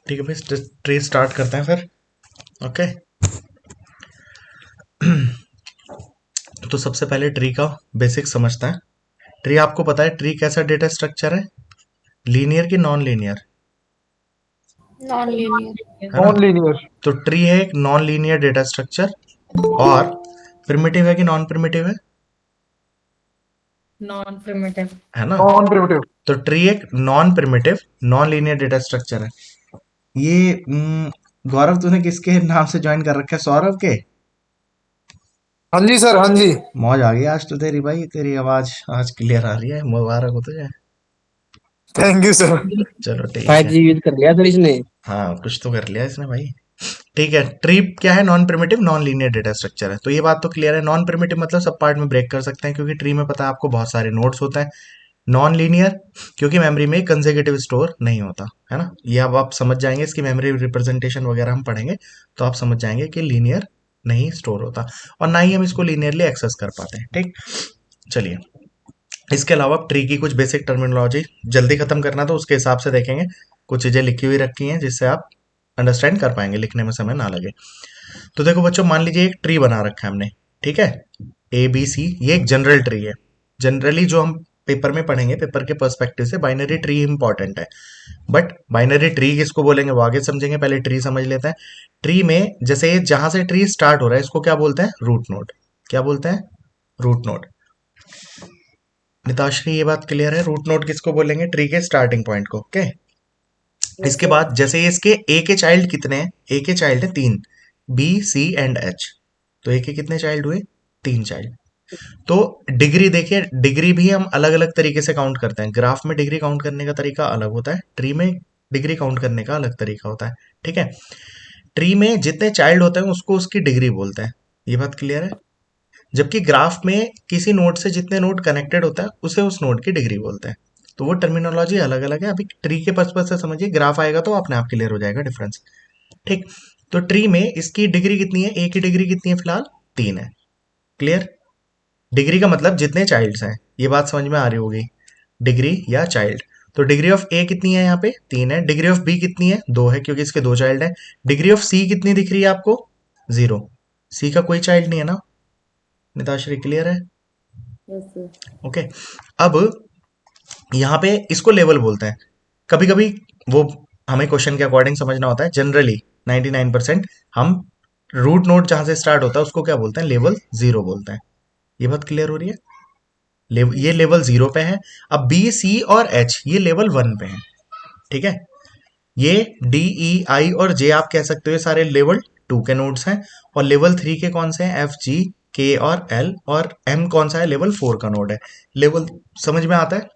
ठीक है भाई, ट्री स्टार्ट करते हैं फिर। ओके। तो सबसे पहले ट्री का बेसिक समझते हैं। ट्री आपको पता है ट्री कैसा डेटा स्ट्रक्चर है? लीनियर की नॉन लीनियर? Non linear. है ना? Non linear. तो ट्री है एक नॉन लीनियर डेटा स्ट्रक्चर। और प्रिमिटिव है कि नॉन प्रिमिटिव है? Non primitive. है ना? Non primitive. तो ट्री एक non primitive non linear data structure है। ये गौरव, तूने किसके नाम से ज्वाइन कर रखा है? सौरभ के? हाँ जी सर, हाँ जी। मौज आ गई आज तो तेरी भाई, तेरी आवाज आज क्लियर आ रही है, मुबारक हो तुझे। Thank you sir. चलो ठीक फाइव है। जी यूज कर लिया सर इसने। हाँ, कुछ तो कर लिया इसने भाई। ठीक है, ट्री क्या है? Non primitive non linear data structure है। तो ये बात तो क्लियर है। नॉन प्रिमिटिव मतलब सब पार्ट में ब्रेक कर सकते हैं, क्योंकि ट्री में पता है आपको बहुत सारे नोड्स होते हैं। नॉन लीनियर क्योंकि मेमोरी में कंसेक्यूटिव स्टोर नहीं होता, है ना? ये अब आप समझ जाएंगे, इसकी मेमोरी रिप्रेजेंटेशन वगैरह हम पढ़ेंगे तो आप समझ जाएंगे कि लीनियर नहीं स्टोर होता, और ना ही हम इसको लीनियरली एक्सेस कर पाते हैं। ठीक, चलिए। इसके अलावा ट्री की कुछ बेसिक टर्मिनोलॉजी जल्दी खत्म करना तो उसके हिसाब से देखेंगे। कुछ चीजें लिखी हुई रखी हैं जिससे आप अंडरस्टैंड कर पाएंगे, लिखने में समय ना लगे। तो देखो बच्चों, मान लीजिए एक ट्री बना रखा है हमने। ठीक है, ए बी सी, ये एक जनरल ट्री है। जनरली जो हम पेपर में पढ़ेंगे, पेपर के पर्सपेक्टिव से बाइनरी ट्री इंपॉर्टेंट है। बट बाइनरी ट्री किसको बोलेंगे वो आगे समझेंगे, पहले ट्री समझ लेते हैं। ट्री में जैसे जहां से ट्री स्टार्ट हो रहा है इसको क्या बोलते हैं? Root node. क्या बोलते हैं? Root node. निताश्री, ये बात क्लियर है? रूट नोड किसको बोलेंगे? ट्री के स्टार्टिंग पॉइंट को। ओके। यस इसके सर। बाद जैसे इसके ए के चाइल्ड कितने हैं? ए के चाइल्ड है तीन, बी सी एंड एच। तो ए के कितने चाइल्ड हुए? तीन चाइल्ड। तो डिग्री देखिए, डिग्री भी हम अलग अलग तरीके से काउंट करते हैं। ग्राफ में डिग्री काउंट करने का तरीका अलग होता है, ट्री में डिग्री काउंट करने का अलग तरीका होता है। ठीक है, ट्री में जितने चाइल्ड होते हैं उसको उसकी डिग्री बोलते हैं। ये बात क्लियर है? जबकि ग्राफ में किसी नोड से जितने नोड कनेक्टेड होता है उसे उस नोड की डिग्री बोलते हैं। तो वो टर्मिनोलॉजी अलग अलग है। अभी ट्री के पर्पज से समझिए, ग्राफ आएगा तो अपने आप क्लियर हो जाएगा डिफरेंस। ठीक। तो ट्री में इसकी डिग्री कितनी है? ए की डिग्री कितनी है फिलहाल? तीन है। क्लियर? डिग्री का मतलब जितने चाइल्ड्स हैं, ये बात समझ में आ रही होगी। डिग्री या चाइल्ड। तो डिग्री ऑफ ए कितनी है? यहाँ पे तीन है। डिग्री ऑफ बी कितनी है? दो है, क्योंकि इसके दो चाइल्ड हैं। डिग्री ऑफ सी कितनी दिख रही है आपको? जीरो। सी का कोई चाइल्ड नहीं है ना? निताश्री, क्लियर है? Yes sir. ओके। अब यहाँ पे इसको लेवल बोलते हैं। कभी कभी वो हमें क्वेश्चन के अकॉर्डिंग समझना होता है। जनरली 99% हम रूट नोड जहां से स्टार्ट होता है उसको क्या बोलते हैं? लेवल जीरो बोलते हैं। ये बात क्लियर हो रही है? ये यस लेवल जीरो पे है। अब बी सी और एच ये लेवल वन पे है। ठीक है, ये डी ई आई और जे आप कह सकते हो, ये सारे लेवल टू के नोड्स हैं। और लेवल थ्री के कौन से हैं? एफ जी के और एल, और एम कौन सा है? लेवल फोर का नोड है। लेवल समझ में आता है?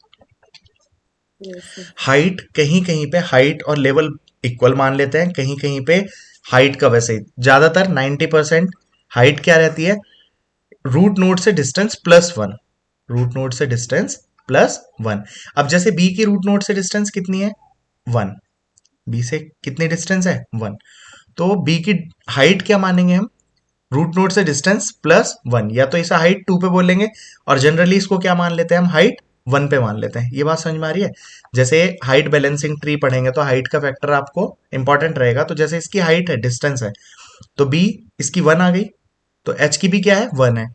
Yes sir. हाइट, कहीं कहीं पे हाइट और लेवल इक्वल मान लेते हैं, कहीं कहीं पे हाइट का वैसे ज्यादातर 90% हाइट क्या रहती है? रूट नोड से distance plus one. Root node से डिस्टेंस प्लस वन। अब जैसे बी की रूट नोड से डिस्टेंस कितनी है? वन। बी से कितनी डिस्टेंस है? वन। तो बी की हाइट क्या मानेंगे हम? रूट नोड से डिस्टेंस प्लस वन, या तो इसे हाइट टू पे बोलेंगे, और जनरली इसको क्या मान लेते हैं हम? हाइट वन पे मान लेते हैं। ये बात समझ में आ रही है? जैसे हाइट बैलेंसिंग ट्री पढ़ेंगे तो हाइट का फैक्टर आपको इंपॉर्टेंट रहेगा। तो जैसे इसकी हाइट है, डिस्टेंस है, तो बी इसकी वन आ गई, तो एच की भी क्या है? वन है।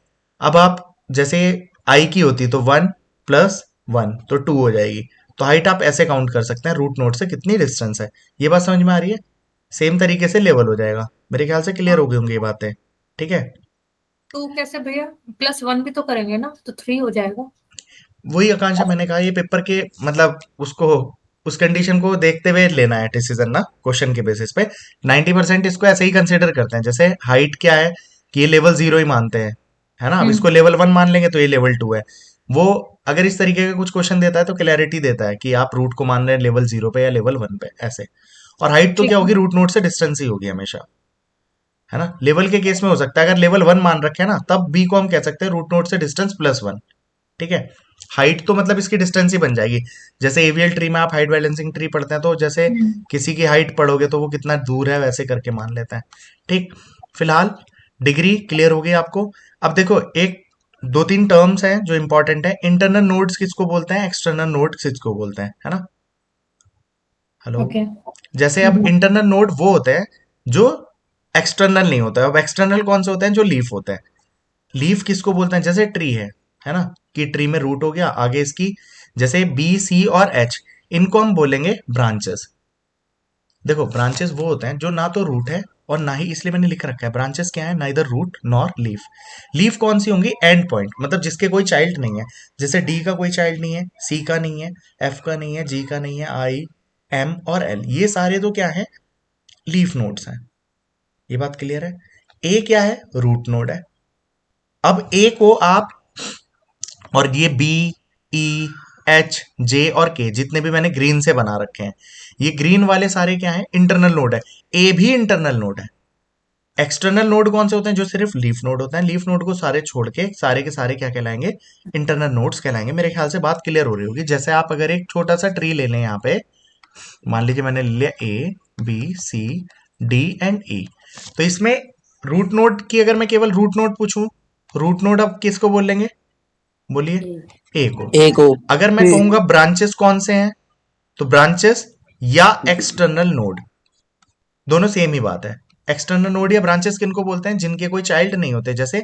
अब आप जैसे आई की होती तो वन प्लस वन तो टू हो जाएगी। तो हाइट आप ऐसे काउंट कर सकते हैं, रूट नोड से कितनी डिस्टेंस है। ये बात समझ में आ रही है? सेम तरीके से लेवल हो जाएगा। मेरे ख्याल से क्लियर हो हाँ। गई होंगी ये बातें। ठीक है, टू कैसे भैया? प्लस वन भी तो करेंगे ना, तो थ्री हो जाएगा। वही आकांक्षा मैंने कहा, ये पेपर के मतलब उसको उस कंडीशन को देखते हुए लेना है डिसीजन ना, क्वेश्चन के बेसिस पे। 90% इसको ऐसे ही कंसिडर करते हैं। जैसे हाइट क्या है कि ये लेवल जीरो ही मानते हैं, है ना? अब इसको लेवल वन मान लेंगे तो ये लेवल टू है। वो अगर इस तरीके का कुछ क्वेश्चन देता है तो क्लैरिटी देता है कि आप रूट को मान रहे हैं लेवल जीरो पे या लेवल वन पे, ऐसे। और हाइट तो क्या ठीक है। होगी? रूट नोड से डिस्टेंस ही होगी हमेशा, है ना? लेवल के केस में हो सकता है, अगर लेवल वन मान रखे हैं ना, तब बी को हम कह सकते हैं रूट नोड से डिस्टेंस प्लस वन। ठीक है, हाइट तो मतलब इसकी डिस्टेंस ही बन जाएगी। जैसे एवीएल ट्री में आप हाइट बैलेंसिंग ट्री पढ़ते हैं तो जैसे किसी की हाइट पढ़ोगे तो वो कितना दूर है वैसे करके मान लेते हैं। ठीक, फिलहाल डिग्री क्लियर हो गई आपको। अब देखो, एक दो तीन टर्म्स हैं जो इंपॉर्टेंट है। इंटरनल नोड्स किसको बोलते हैं? एक्सटर्नल नोड्स किसको बोलते हैं, है ना? हेलो? ओके। जैसे अब इंटरनल नोड वो होते हैं जो एक्सटर्नल नहीं होता है। अब एक्सटर्नल कौन से होते हैं? जो लीफ होते हैं। लीफ किसको बोलते हैं? जैसे ट्री है ना, कि ट्री में रूट हो गया, आगे इसकी जैसे बी सी और एच, इनको हम बोलेंगे ब्रांचेस। देखो ब्रांचेस वो होते हैं जो ना तो रूट है और ना ही, इसलिए मैंने लिख रखा है ब्रांचेस क्या है, neither root nor leaf. Leaf कौन सी होंगी? एंड पॉइंट, मतलब जिसके कोई चाइल्ड नहीं है। जैसे डी का कोई चाइल्ड नहीं है, सी का नहीं है, एफ का नहीं है, जी का नहीं है, आई, एम और एल, ये सारे तो क्या है? लीफ नोड्स हैं। ये बात क्लियर है? ए क्या है? रूट नोड है। अब ए को आप, और ये बी, ई, एच, जे और के जितने भी मैंने ग्रीन से बना रखे हैं, ये ग्रीन वाले सारे क्या है? इंटरनल नोड है। ए भी इंटरनल नोड है। एक्सटर्नल नोड कौन से होते हैं? जो सिर्फ लीफ नोड होता है। लीफ नोड को सारे छोड़ के सारे क्या कहलाएंगे? इंटरनल नोड्स कहलाएंगे। मेरे ख्याल से बात क्लियर हो रही होगी। जैसे आप अगर एक छोटा सा ट्री ले लें, यहाँ पे मान लीजिए मैंने ले लिया A B C D and E, तो इसमें रूट नोड की अगर मैं केवल रूट नोड पूछूं, रूट नोड अब किसको बोल लेंगे? बोलिए। ए को। ए को। अगर मैं कहूंगा ब्रांचेस कौन से हैं, तो ब्रांचेस या एक्सटर्नल नोड, दोनों सेम ही बात है। एक्सटर्नल नोड या ब्रांचेस किनको बोलते हैं? जिनके कोई चाइल्ड नहीं होते, जैसे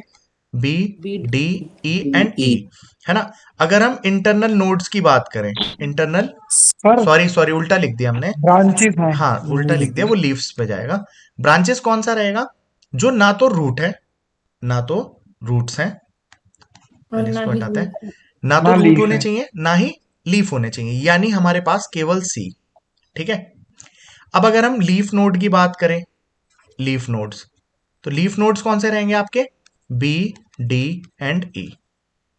बी, डी, ई एंड ई, है ना। अगर हम इंटरनल नोड्स की बात करें, इंटरनल, सर सॉरी सॉरी उल्टा लिख दिया हमने। ब्रांचेस हैं। हाँ उल्टा लिख दिया, वो लीव्स पे जाएगा। ब्रांचेस कौन सा रहेगा? जो ना तो रूट है, ना तो रूट्स हैं, और मैंने ना इसको ही हटाते हैं, leaf है। ना तो ना रूट लीफ होने है। चाहिए ना ही लीफ होने चाहिए, यानी हमारे पास केवल सी। ठीक है। अब अगर हम लीफ नोड की बात करें, लीफ नोड्स, तो लीफ नोड्स कौन से रहेंगे आपके? बी, डी एंड ई।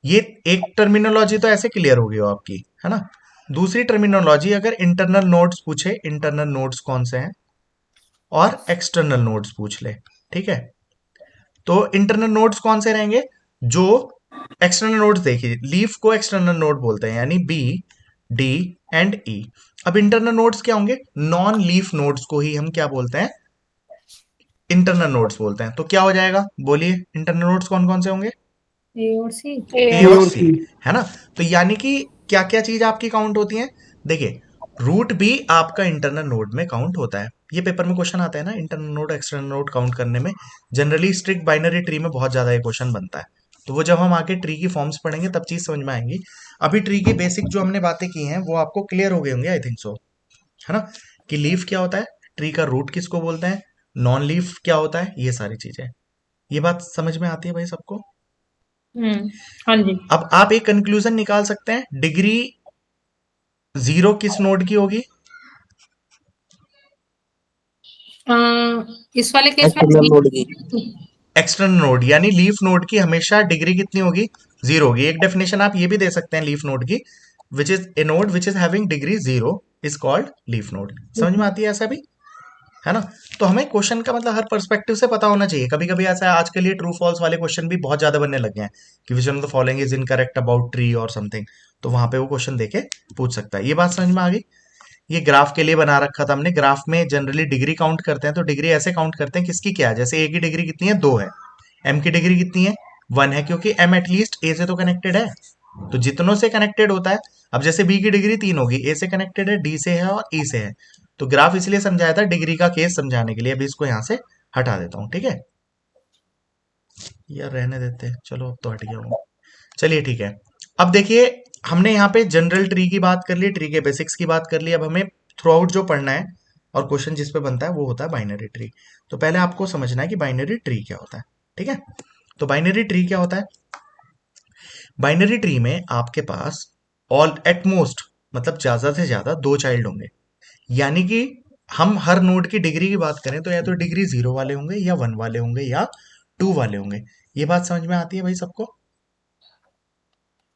ये एक टर्मिनोलॉजी तो ऐसे क्लियर हो गई हो आपकी, है ना। दूसरी टर्मिनोलॉजी, अगर इंटरनल नोड्स पूछे, इंटरनल नोड्स कौन से हैं, और एक्सटर्नल नोड्स पूछ ले, ठीक है, तो इंटरनल नोड्स कौन से रहेंगे? जो एक्सटर्नल नोड्स, देखिए लीफ को एक्सटर्नल नोड बोलते हैं, यानी बी, डी एंड ई। अब इंटरनल नोड्स क्या होंगे? नॉन लीफ नोड्स को ही हम क्या बोलते हैं? इंटरनल नोड्स बोलते हैं। तो क्या हो जाएगा? बोलिए, इंटरनल नोड्स कौन कौन से होंगे? ए और सी। ए और सी, है ना। तो यानी कि क्या क्या चीज आपकी काउंट होती है? देखिए, रूट भी आपका इंटरनल नोड में काउंट होता है। ये पेपर में क्वेश्चन आता है ना, internal node external node count करने में। जनरली स्ट्रिक्ट बाइनरी ट्री में बहुत ज्यादा ये क्वेश्चन बनता है। तो वो जब हम आके ट्री की फॉर्म्स पढ़ेंगे तब चीज समझ में आएंगी। अभी ट्री की बेसिक जो हमने बातें की हैं वो आपको क्लियर हो गई होंगी, आई थिंक सो, है ना। कि लीफ क्या होता है, ट्री का रूट किसको बोलते हैं, नॉन लीफ क्या होता है, ये सारी चीजें। ये बात समझ में आती है भाई सबको? हाँ जी। अब आप एक कंक्लूजन निकाल सकते हैं, डिग्री 0 किस नोड की होगी? इस वाले केस एक्सटर्नल नोड की। में एक्सटर्नल नोड, यानी लीफ नोड की हमेशा डिग्री कितनी होगी? 0 होगी। एक डेफिनेशन आप ये भी दे सकते हैं लीफ नोड की, which is a node which is having degree 0 is called leaf node. समझ में आती है ऐसा भी, है ना। तो हमें क्वेश्चन का मतलब हर पर्सपेक्टिव से पता होना चाहिए। कभी कभी ऐसा है, आजकल ये ट्रू फॉल्स वाले क्वेश्चन भी बहुत ज्यादा बनने लग गए हैं कि which one of the following is incorrect about tree और समथिंग, तो वहां पे वो क्वेश्चन देके पूछ सकता है। ये बात समझ में आ गई। ये ग्राफ के लिए बना रखा था हमने। ग्राफ में जनरली डिग्री काउंट करते हैं, तो डिग्री ऐसे काउंट करते हैं किसकी क्या है। जैसे ए की डिग्री कितनी है? 2 है। एम की डिग्री कितनी है? 1 है, क्योंकि एम एटलीस्ट ए से तो कनेक्टेड है, तो जितनों से कनेक्टेड होता है। अब जैसे बी की डिग्री 3 होगी, ए से कनेक्टेड है, डी से है और ई से है। तो ग्राफ इसलिए समझाया था डिग्री का केस समझाने के लिए। अभी इसको यहां से हटा देता हूं, ठीक है। यार रहने देते, चलो अब तो हट गया हूं। चलिए ठीक है। अब देखिए, हमने यहाँ पे जनरल ट्री की बात कर ली, ट्री के बेसिक्स की बात कर ली। अब हमें थ्रू आउट जो पढ़ना है और क्वेश्चन जिस पे बनता है वो होता है बाइनरी ट्री। तो पहले आपको समझना है कि बाइनरी ट्री क्या होता है, ठीक है। तो बाइनरी ट्री क्या होता है? बाइनरी ट्री में आपके पास ऑल एटमोस्ट, मतलब ज्यादा से ज्यादा 2 चाइल्ड होंगे। यानी कि हम हर नोड की डिग्री की बात करें तो या तो डिग्री 0 वाले होंगे, या 1 वाले होंगे, या 2 वाले होंगे। ये बात समझ में आती है भाई सबको?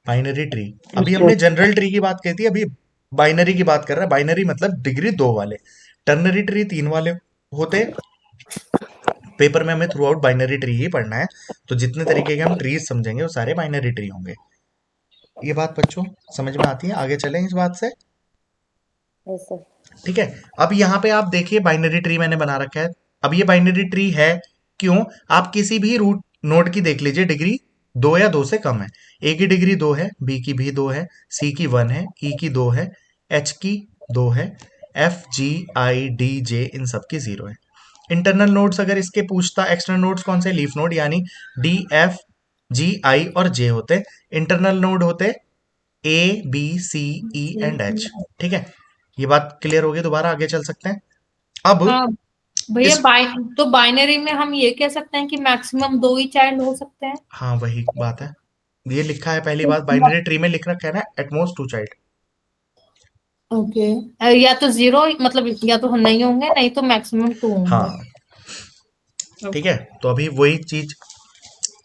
बाइनरी ट्री, अभी हमने जनरल ट्री की बात की थी, अभी बाइनरी की बात कर रहा है। बाइनरी मतलब डिग्री 2 वाले। टर्नरी ट्री 3 वाले होते। पेपर में हमें थ्रू आउट बाइनरी ट्री ही पढ़ना है, तो जितने तरीके के हम ट्रीज समझेंगे वो सारे बाइनरी ट्री होंगे। ये बात बच्चों समझ में आती है? आगे चलें इस बात से, ठीक है। अब यहाँ पे आप देखिए, बाइनरी ट्री मैंने बना रखा है। अब ये बाइनरी ट्री है क्यों? आप किसी भी रूट नोड की देख लीजिए, डिग्री 2 या 2 से कम है। ए की डिग्री 2 है, बी की भी 2 है, सी की 1 है, ई की 2 है, एच की 2 है, F G I D J इन सब की 0 है। इंटरनल नोड्स अगर इसके पूछता, एक्सटर्नल नोड्स कौन से, लीफ नोड यानी डी एफ जी आई और जे होते। इंटरनल नोड होते A B C E and H. ठीक है, ये बात क्लियर होगी, दोबारा आगे चल सकते हैं। अब हाँ भैया, इस, तो बाइनरी में हम ये कह सकते हैं कि मैक्सिमम 2 ही चाइल्ड हो सकते हैं। हाँ वही बात है, ये लिखा है पहली बात, बाइनरी ट्री में लिख रखा है ना एटमोस्ट 2 चाइल्ड। ओके, या तो 0 मतलब, या तो नहीं होंगे, नहीं तो मैक्सिमम 2 हाँ होंगे। ठीक है, तो अभी वही चीज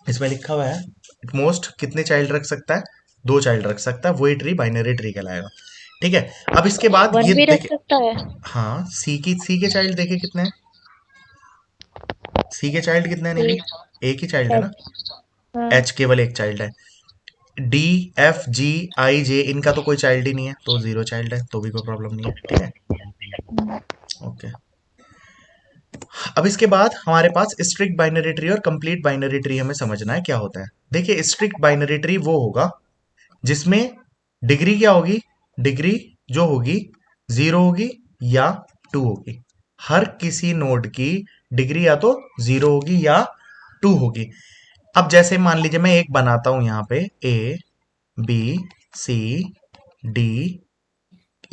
इसमें लिखा हुआ है, एटमोस्ट कितने चाइल्ड रख सकता है, 2 चाइल्ड रख सकता है, वही ट्री बाइनरी ट्री कहलाएगा। ठीक है, अब इसके बाद ये वन भी रख देखिए, सकता है। हाँ सी के चाइल्ड देखे कितने हैं, सी के चाइल्ड कितने हैं नीली, एक ही चाइल्ड है ना, हाँ, एच केवल एक चाइल्ड है, डी एफ जी आई जे इनका तो कोई चाइल्ड ही नहीं है, तो 0 चाइल्ड है, तो भी कोई प्रॉब्लम नहीं है। ठीक है, ओके। अब इसके बाद हमारे पास स्ट्रिक्ट बाइनरी ट्री और कंप्लीट बाइनरी ट्री हमें समझना है क्या होता है। देखिए स्ट्रिक्ट बाइनरी ट्री वो होगा जिसमें डिग्री क्या होगी, डिग्री जो होगी 0 होगी या 2 होगी। हर किसी नोड की डिग्री या तो 0 होगी या 2 होगी। अब जैसे मान लीजिए मैं एक बनाता हूं यहां पे A B C D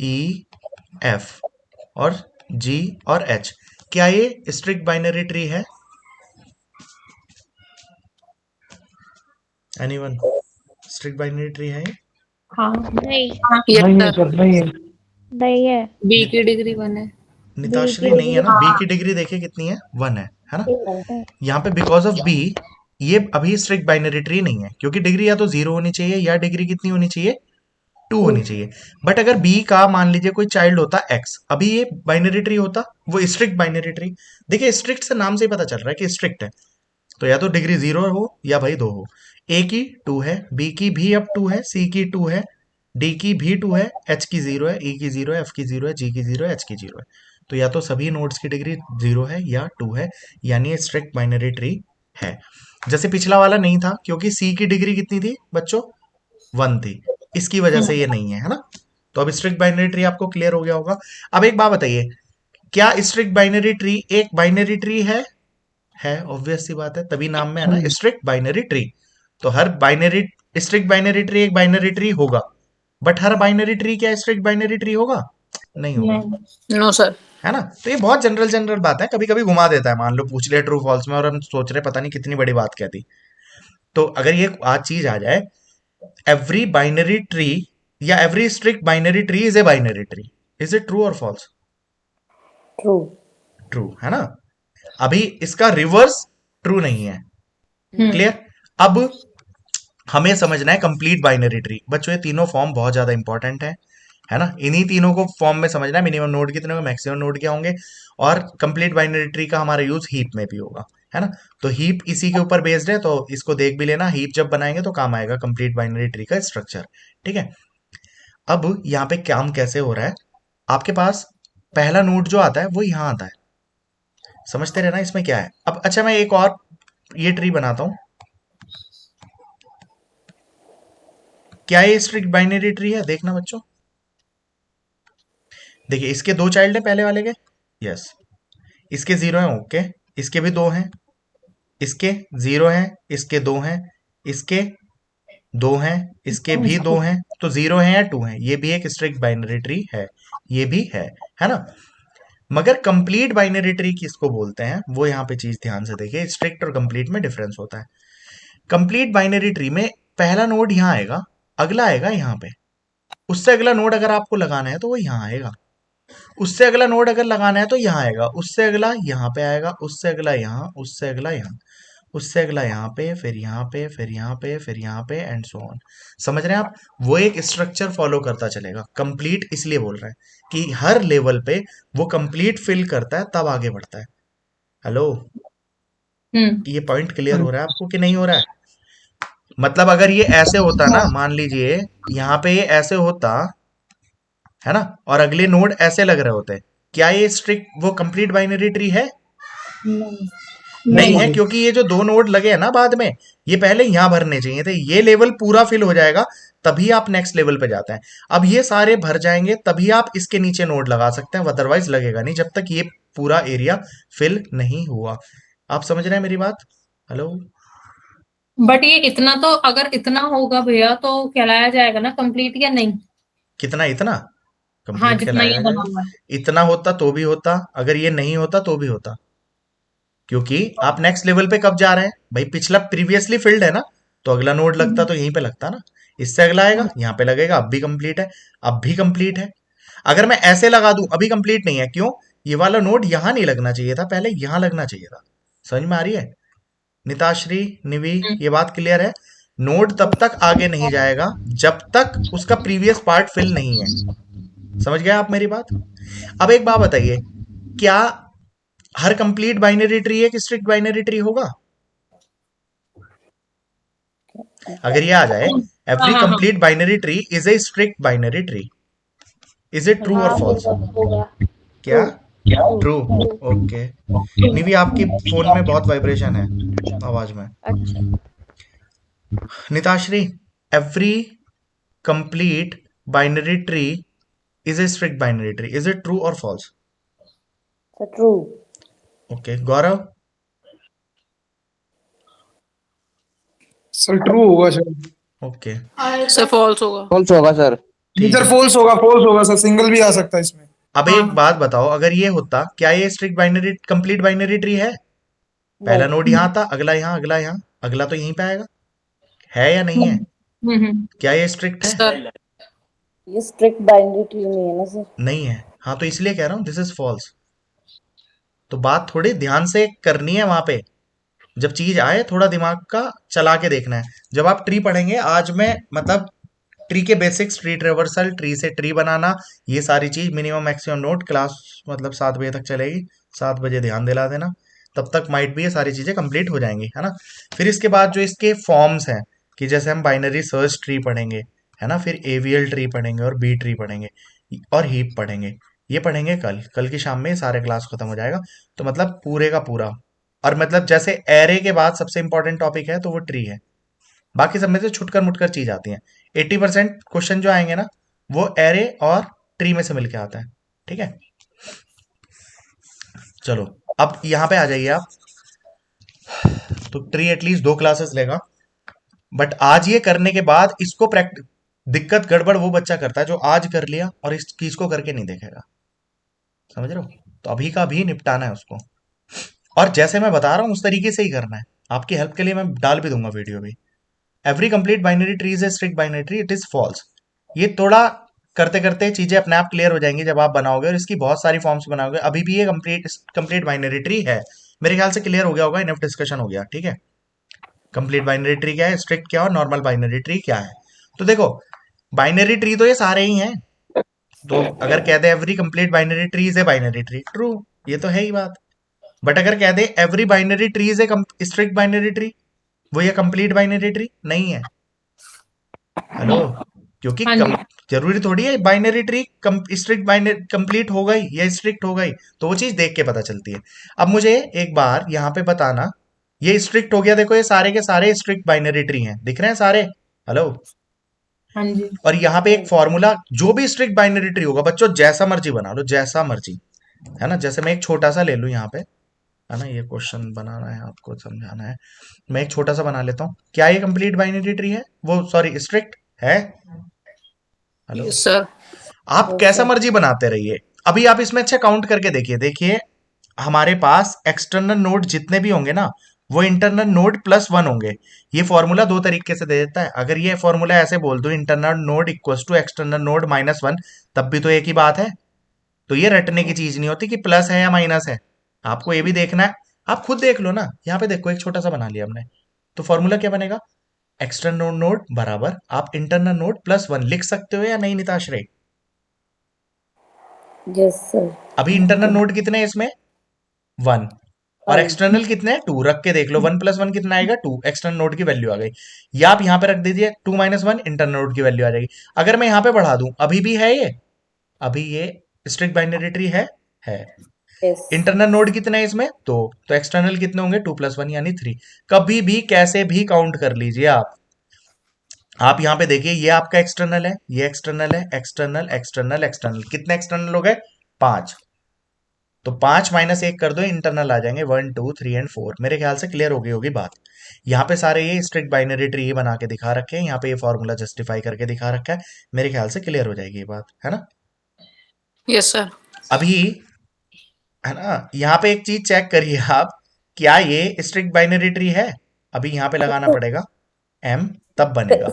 E F और जी और एच, क्या ये स्ट्रिक्ट बाइनरी ट्री है? एनीवन, स्ट्रिक्ट बाइनरी ट्री है ये? हाँ, नहीं नहीं है सर, नहीं है। नहीं है। बी की डिग्री 1 है। निताश्री नहीं है ना, बी की डिग्री देखिए कितनी है, 1 है ना। यहाँ पे बिकॉज ऑफ बी ये अभी स्ट्रिक्ट बाइनरी ट्री नहीं है, क्योंकि डिग्री या तो 0 होनी चाहिए या डिग्री कितनी होनी चाहिए, 2 होनी चाहिए। बट अगर बी का मान लीजिए कोई चाइल्ड होता एक्स, अभी ये बाइनरी ट्री होता, वो स्ट्रिक्ट बाइनरी ट्री। देखिए स्ट्रिक्ट से नाम से ही पता चल रहा है कि स्ट्रिक्ट है, तो या तो डिग्री 0 हो या भाई 2 हो। ए की 2 है, बी की भी अब 2 है, सी की 2 है, डी की भी 2 है, एच की 0 है, ई की 0 है, एफ की 0 है, जी की 0 है, एच की 0 है। तो या तो सभी नोड्स की डिग्री 0 है या 2 है, यानी ये स्ट्रिक्ट बाइनरी ट्री है। जैसे पिछला वाला नहीं था, क्योंकि सी की डिग्री कितनी थी बच्चों, 1 थी, इसकी वजह से ये नहीं है ना। तो अब स्ट्रिक्ट बाइनरी ट्री आपको क्लियर हो गया होगा। अब एक बात बताइए, क्या स्ट्रिक्ट बाइनरी ट्री एक बाइनरी ट्री है ऑब्वियस सी बात है, तभी नाम में है ना स्ट्रिक्ट बाइनरी ट्री। तो हर बाइनरी स्ट्रिक्ट बाइनरी ट्री एक बाइनरी ट्री होगा, बट हर बाइनरी ट्री क्या स्ट्रिक्ट बाइनरी ट्री होगा? नहीं होगा, नो सर। है ना। तो ये बहुत जनरल जनरल बात है, कभी कभी घुमा देता है, मान लो पूछ लिया ट्रू फॉल्स में और हम सोच रहे पता नहीं कितनी बड़ी बात क्या थी। तो अगर ये आज चीज आ जाए, एवरी बाइनरी ट्री या every strict binary tree is a binary tree, is it true और फॉल्स? ट्रू। ट्रू है ना। अभी इसका रिवर्स ट्रू नहीं है, क्लियर। अब हमें समझना है कंप्लीट बाइनरी ट्री। बच्चों ये तीनों फॉर्म बहुत ज्यादा इंपॉर्टेंट है ना, इन्हीं तीनों को फॉर्म में समझना है, मिनिमम नोड कितने होंगे, मैक्सिमम नोड क्या होंगे, और कंप्लीट बाइनरी ट्री का हमारा यूज हीप में भी होगा, है ना। तो हीप इसी के ऊपर बेस्ड है, तो इसको देख भी लेना, हीप जब बनाएंगे तो काम आएगा कंप्लीट बाइनरी ट्री का स्ट्रक्चर। ठीक है, अब यहाँ पे काम कैसे हो रहा है, आपके पास पहला नोड जो आता है वो यहाँ आता है, समझते रहना इसमें क्या है। अब अच्छा मैं एक और ये ट्री बनाता हूं, क्या ये स्ट्रिक्ट बाइनरी ट्री है, देखना बच्चों। देखिए इसके 2 चाइल्ड है पहले वाले के, यस, इसके 0 है, ओके, इसके भी 2 हैं, इसके 0 हैं, इसके 2 हैं, इसके 2 हैं, इसके भी 2 हैं, तो 0 है या 2 है, ये भी एक स्ट्रिक्ट बाइनरी ट्री है, ये भी है ना। मगर कंप्लीट बाइनरी ट्री किसको बोलते हैं, वो यहाँ पे चीज ध्यान से देखिए, स्ट्रिक्ट और कंप्लीट में डिफरेंस होता है। कंप्लीट बाइनरी ट्री में पहला नोड यहाँ आएगा, अगला आएगा यहाँ पे, उससे अगला नोड अगर आपको लगाना है तो वो यहाँ आएगा, उससे अगला नोड अगर लगाना है तो यहाँ आएगा, उससे अगला यहाँ पे आएगा, उससे अगला यहाँ, उससे अगला यहाँ, उससे अगला यहाँ पे, फिर यहाँ पे, फिर यहाँ पे, फिर यहाँ पे, एंड सो ऑन। समझ रहे हैं आप, वो एक स्ट्रक्चर फॉलो करता चलेगा। कंप्लीट इसलिए बोल रहे हैं कि हर लेवल पे वो कंप्लीट फिल करता है तब आगे बढ़ता है। हेलो, ये पॉइंट क्लियर हो रहा है आपको कि नहीं हो रहा है? मतलब अगर ये ऐसे होता ना, मान लीजिए यहाँ पे ये ऐसे होता, है ना, और अगले नोड ऐसे लग रहे होते, क्या ये स्ट्रिक्ट वो कंप्लीट बाइनरी ट्री है? नहीं है, क्योंकि ये जो दो नोड लगे हैं ना बाद में, ये पहले यहां भरने चाहिए थे। ये लेवल पूरा फिल हो जाएगा तभी आप नेक्स्ट लेवल पे जाते हैं। अब ये सारे भर जाएंगे तभी आप इसके नीचे नोड लगा सकते हैं, अदरवाइज लगेगा नहीं जब तक ये पूरा एरिया फिल नहीं हुआ। आप समझ रहे हैं मेरी बात? हेलो? बट ये इतना तो अगर इतना होगा भैया तो कहलाया जाएगा ना कंप्लीट या नहीं? कितना? इतना हाँ, कंप्लीट जितना ये कहलाया बना जाएगा। हुआ है। इतना होता तो भी होता, अगर ये नहीं होता तो भी होता, क्योंकि आप नेक्स्ट लेवल पे कब जा रहे हैं भाई? पिछला प्रीवियसली फिल्ड है ना, तो अगला नोड लगता तो यहीं पे लगता ना। इससे अगला आएगा, यहाँ पे लगेगा, अब भी कंप्लीट है, अब भी कंप्लीट है। अगर मैं ऐसे लगा दूं अभी कंप्लीट नहीं है, क्यों? ये वाला नोड यहां नहीं लगना चाहिए था, पहले यहां लगना चाहिए था। समझ में आ रही है निताश्री, निवी? ये बात क्लियर है? नोड तब तक आगे नहीं जाएगा जब तक उसका प्रीवियस पार्ट फिल नहीं है। समझ गए आप मेरी बात? अब एक बात बताइए, क्या हर कंप्लीट बाइनरी ट्री एक स्ट्रिक्ट बाइनरी ट्री होगा? अगर ये आ जाए, एवरी हाँ हाँ complete binary tree is a strict binary tree, is it true और हाँ फॉल्स? होगा क्या? True true. ओके। निवी, आपकी फोन में बहुत वाइब्रेशन है आवाज में। अच्छा Nitashree, every complete binary tree is a strict binary tree, is it true और फॉल्स? तो true okay. Gaurav? Sir true होगा सर। ओके, सर फॉल्स होगा। फॉल्स होगा सर। ठीक सर है। फॉल्स होगा सर, सिंगल भी आ सकता है इसमें। अब एक बात बताओ, अगर ये होता, क्या ये strict binary complete binary tree है? पहला नोड यहाँ था, अगला यहाँ, अगला यहाँ, अगला तो यहीं पे आएगा, है या नहीं है? क्या ये स्ट्रिक्ट है? सर ये स्ट्रिक्ट बाइनरी ट्री नहीं है ना सर। नहीं है। हाँ, तो इसलिए कह रहा हूँ दिस इज फॉल्स। तो बात थोड़ी ध्यान से करनी है वहां पे, जब चीज आए थोड़ा दिमाग का चला के देखना है। जब आप ट्री पढ़ेंगे, आज मैं मतलब ट्री के बेसिक्स, ट्री ट्रेवर्सल, ट्री से ट्री बनाना, ये सारी चीज मिनिमम मैक्सिमम नोट क्लास मतलब 7 बजे तक चलेगी। 7 बजे ध्यान दिला देना, तब तक माइट भी ये सारी चीजें कंप्लीट हो जाएंगी, है ना। फिर इसके बाद जो इसके फॉर्म्स हैं, कि जैसे हम बाइनरी सर्च ट्री पढ़ेंगे, है ना, फिर एवीएल ट्री पढ़ेंगे और बी ट्री पढ़ेंगे और हीप पढ़ेंगे। ये पढ़ेंगे कल, कल की शाम में ये सारे क्लास खत्म हो जाएगा। तो मतलब पूरे का पूरा, और मतलब जैसे एरे के बाद सबसे इंपॉर्टेंट टॉपिक है तो वो ट्री है। बाकी सब में से छुटकर मुटकर चीज आती है। 80% क्वेश्चन जो आएंगे ना, वो एरे और ट्री में से मिलके आता है। ठीक है, चलो अब यहां पे आ जाइए आप। तो ट्री एटलीस्ट 2 क्लासेस लेगा, बट आज ये करने के बाद इसको प्रैक्टिस, दिक्कत गड़बड़ वो बच्चा करता है जो आज कर लिया और इस चीज को करके नहीं देखेगा। समझ रहे हो? तो अभी का भी निपटाना है उसको, और जैसे मैं बता रहा हूं उस तरीके से ही करना है। आपकी हेल्प के लिए मैं डाल भी दूंगा वीडियो भी। Every complete binary tree is a strict binary tree, it is false. ये थोड़ा करते करते चीजें अपने आप क्लियर हो जाएंगी जब आप बनाओगे और इसकी बहुत सारी फॉर्म्स बनाओगे। अभी भी ये कंप्लीट बाइनरी ट्री है। मेरे ख्याल से क्लियर हो गया होगा, इनफ डिस्कशन हो गया। ठीक है, कंप्लीट बाइनरी ट्री क्या है, स्ट्रिक्ट क्या और नॉर्मल बाइनरी ट्री क्या है। तो देखो, बाइनरी ट्री तो ये सारे ही हैं। तो अगर कह दे every complete binary tree is a binary tree, true, ये तो है ही बात। बट अगर कह दे every binary tree is a strict binary tree, वो ये कंप्लीट बाइनरी ट्री नहीं है। हेलो? क्योंकि हाँ जी। जरूरी थोड़ी है binary tree strict binary complete हो गई या स्ट्रिक्ट हो गई, तो वो चीज देख के पता चलती है। अब मुझे एक बार यहाँ पे बताना, ये स्ट्रिक्ट हो गया, देखो ये सारे के सारे स्ट्रिक्ट बाइनरी ट्री हैं, दिख रहे हैं सारे? हेलो? हाँ जी। और यहाँ पे एक फॉर्मूला, जो भी स्ट्रिक्ट बाइनरी ट्री होगा बच्चों, जैसा मर्जी बना लो, जैसा मर्जी, है ना। जैसे मैं एक छोटा सा ले लूं यहाँ पे, है ना, ये क्वेश्चन बनाना है आपको, समझाना है। मैं एक छोटा सा बना लेता हूँ। क्या ये कंप्लीट बाइनरी ट्री है, वो सॉरी स्ट्रिक्ट है? हेलो? Yes sir. आप कैसा मर्जी बनाते रहिए। अभी आप इसमें अच्छा काउंट करके देखिए, देखिए हमारे पास एक्सटर्नल नोड जितने भी होंगे ना, वो इंटरनल नोड +1 होंगे। ये फॉर्मूला दो तरीके से दे देता है। अगर ये फॉर्मूला ऐसे बोल दो, internal node equals to external node -1, तब भी तो एक ही बात है। तो ये रटने की चीज नहीं होती कि प्लस है या माइनस है, आपको ये भी देखना है। आप खुद देख लो ना, यहाँ पे देखो एक छोटा सा बना लिया हमने। तो फॉर्मूला क्या बनेगा? एक्सटर्नल नोड बराबर आप इंटरनल नोड +1 लिख सकते हो या नहीं निताश्रय? Yes sir. अभी इंटरनल नोड कितने हैं इसमें? 1, और एक्सटर्नल कितने हैं? 2। रख के देख लो, 1 + 1 कितना आएगा? 2। एक्सटर्नल नोड की वैल्यू आ गई। या आप यहां पे रख दीजिए 2 - 1, इंटरनल नोड की वैल्यू आ जाएगी। अगर मैं यहां पे बढ़ा दूं, अभी भी है ये, अभी ये स्ट्रिक्ट बाइनरी ट्री है। Yes. इंटरनल नोड कितने हैं इसमें? 2, तो एक्सटर्नल कितने होंगे? 2 + 1 यानी 3। कभी भी कैसे भी काउंट कर लीजिए आप यहाँ पे देखिए, ये आपका एक्सटर्नल है, ये एक्सटर्नल है, एक्सटर्नल एक्सटर्नल एक्सटर्नल, कितने एक्सटर्नल हो गए? 5। तो 5 - 1 कर दो, इंटरनल आ जाएंगे 1 2 3 एंड 4। मेरे ख्याल से क्लियर हो गई होगी बात। यहाँ पे सारे ये स्ट्रिक्ट बाइनरी ट्री बना के दिखा रखे हैं, यहाँ पे ये फॉर्मूला जस्टिफाई करके दिखा रखा है। मेरे ख्याल से क्लियर हो जाएगी ये बात, है ना? Yes sir. अभी है ना, यहाँ पे एक चीज चेक करिए आप, क्या ये स्ट्रिक्ट बाइनरी ट्री है? अभी यहाँ पे लगाना पड़ेगा m, तब बनेगा।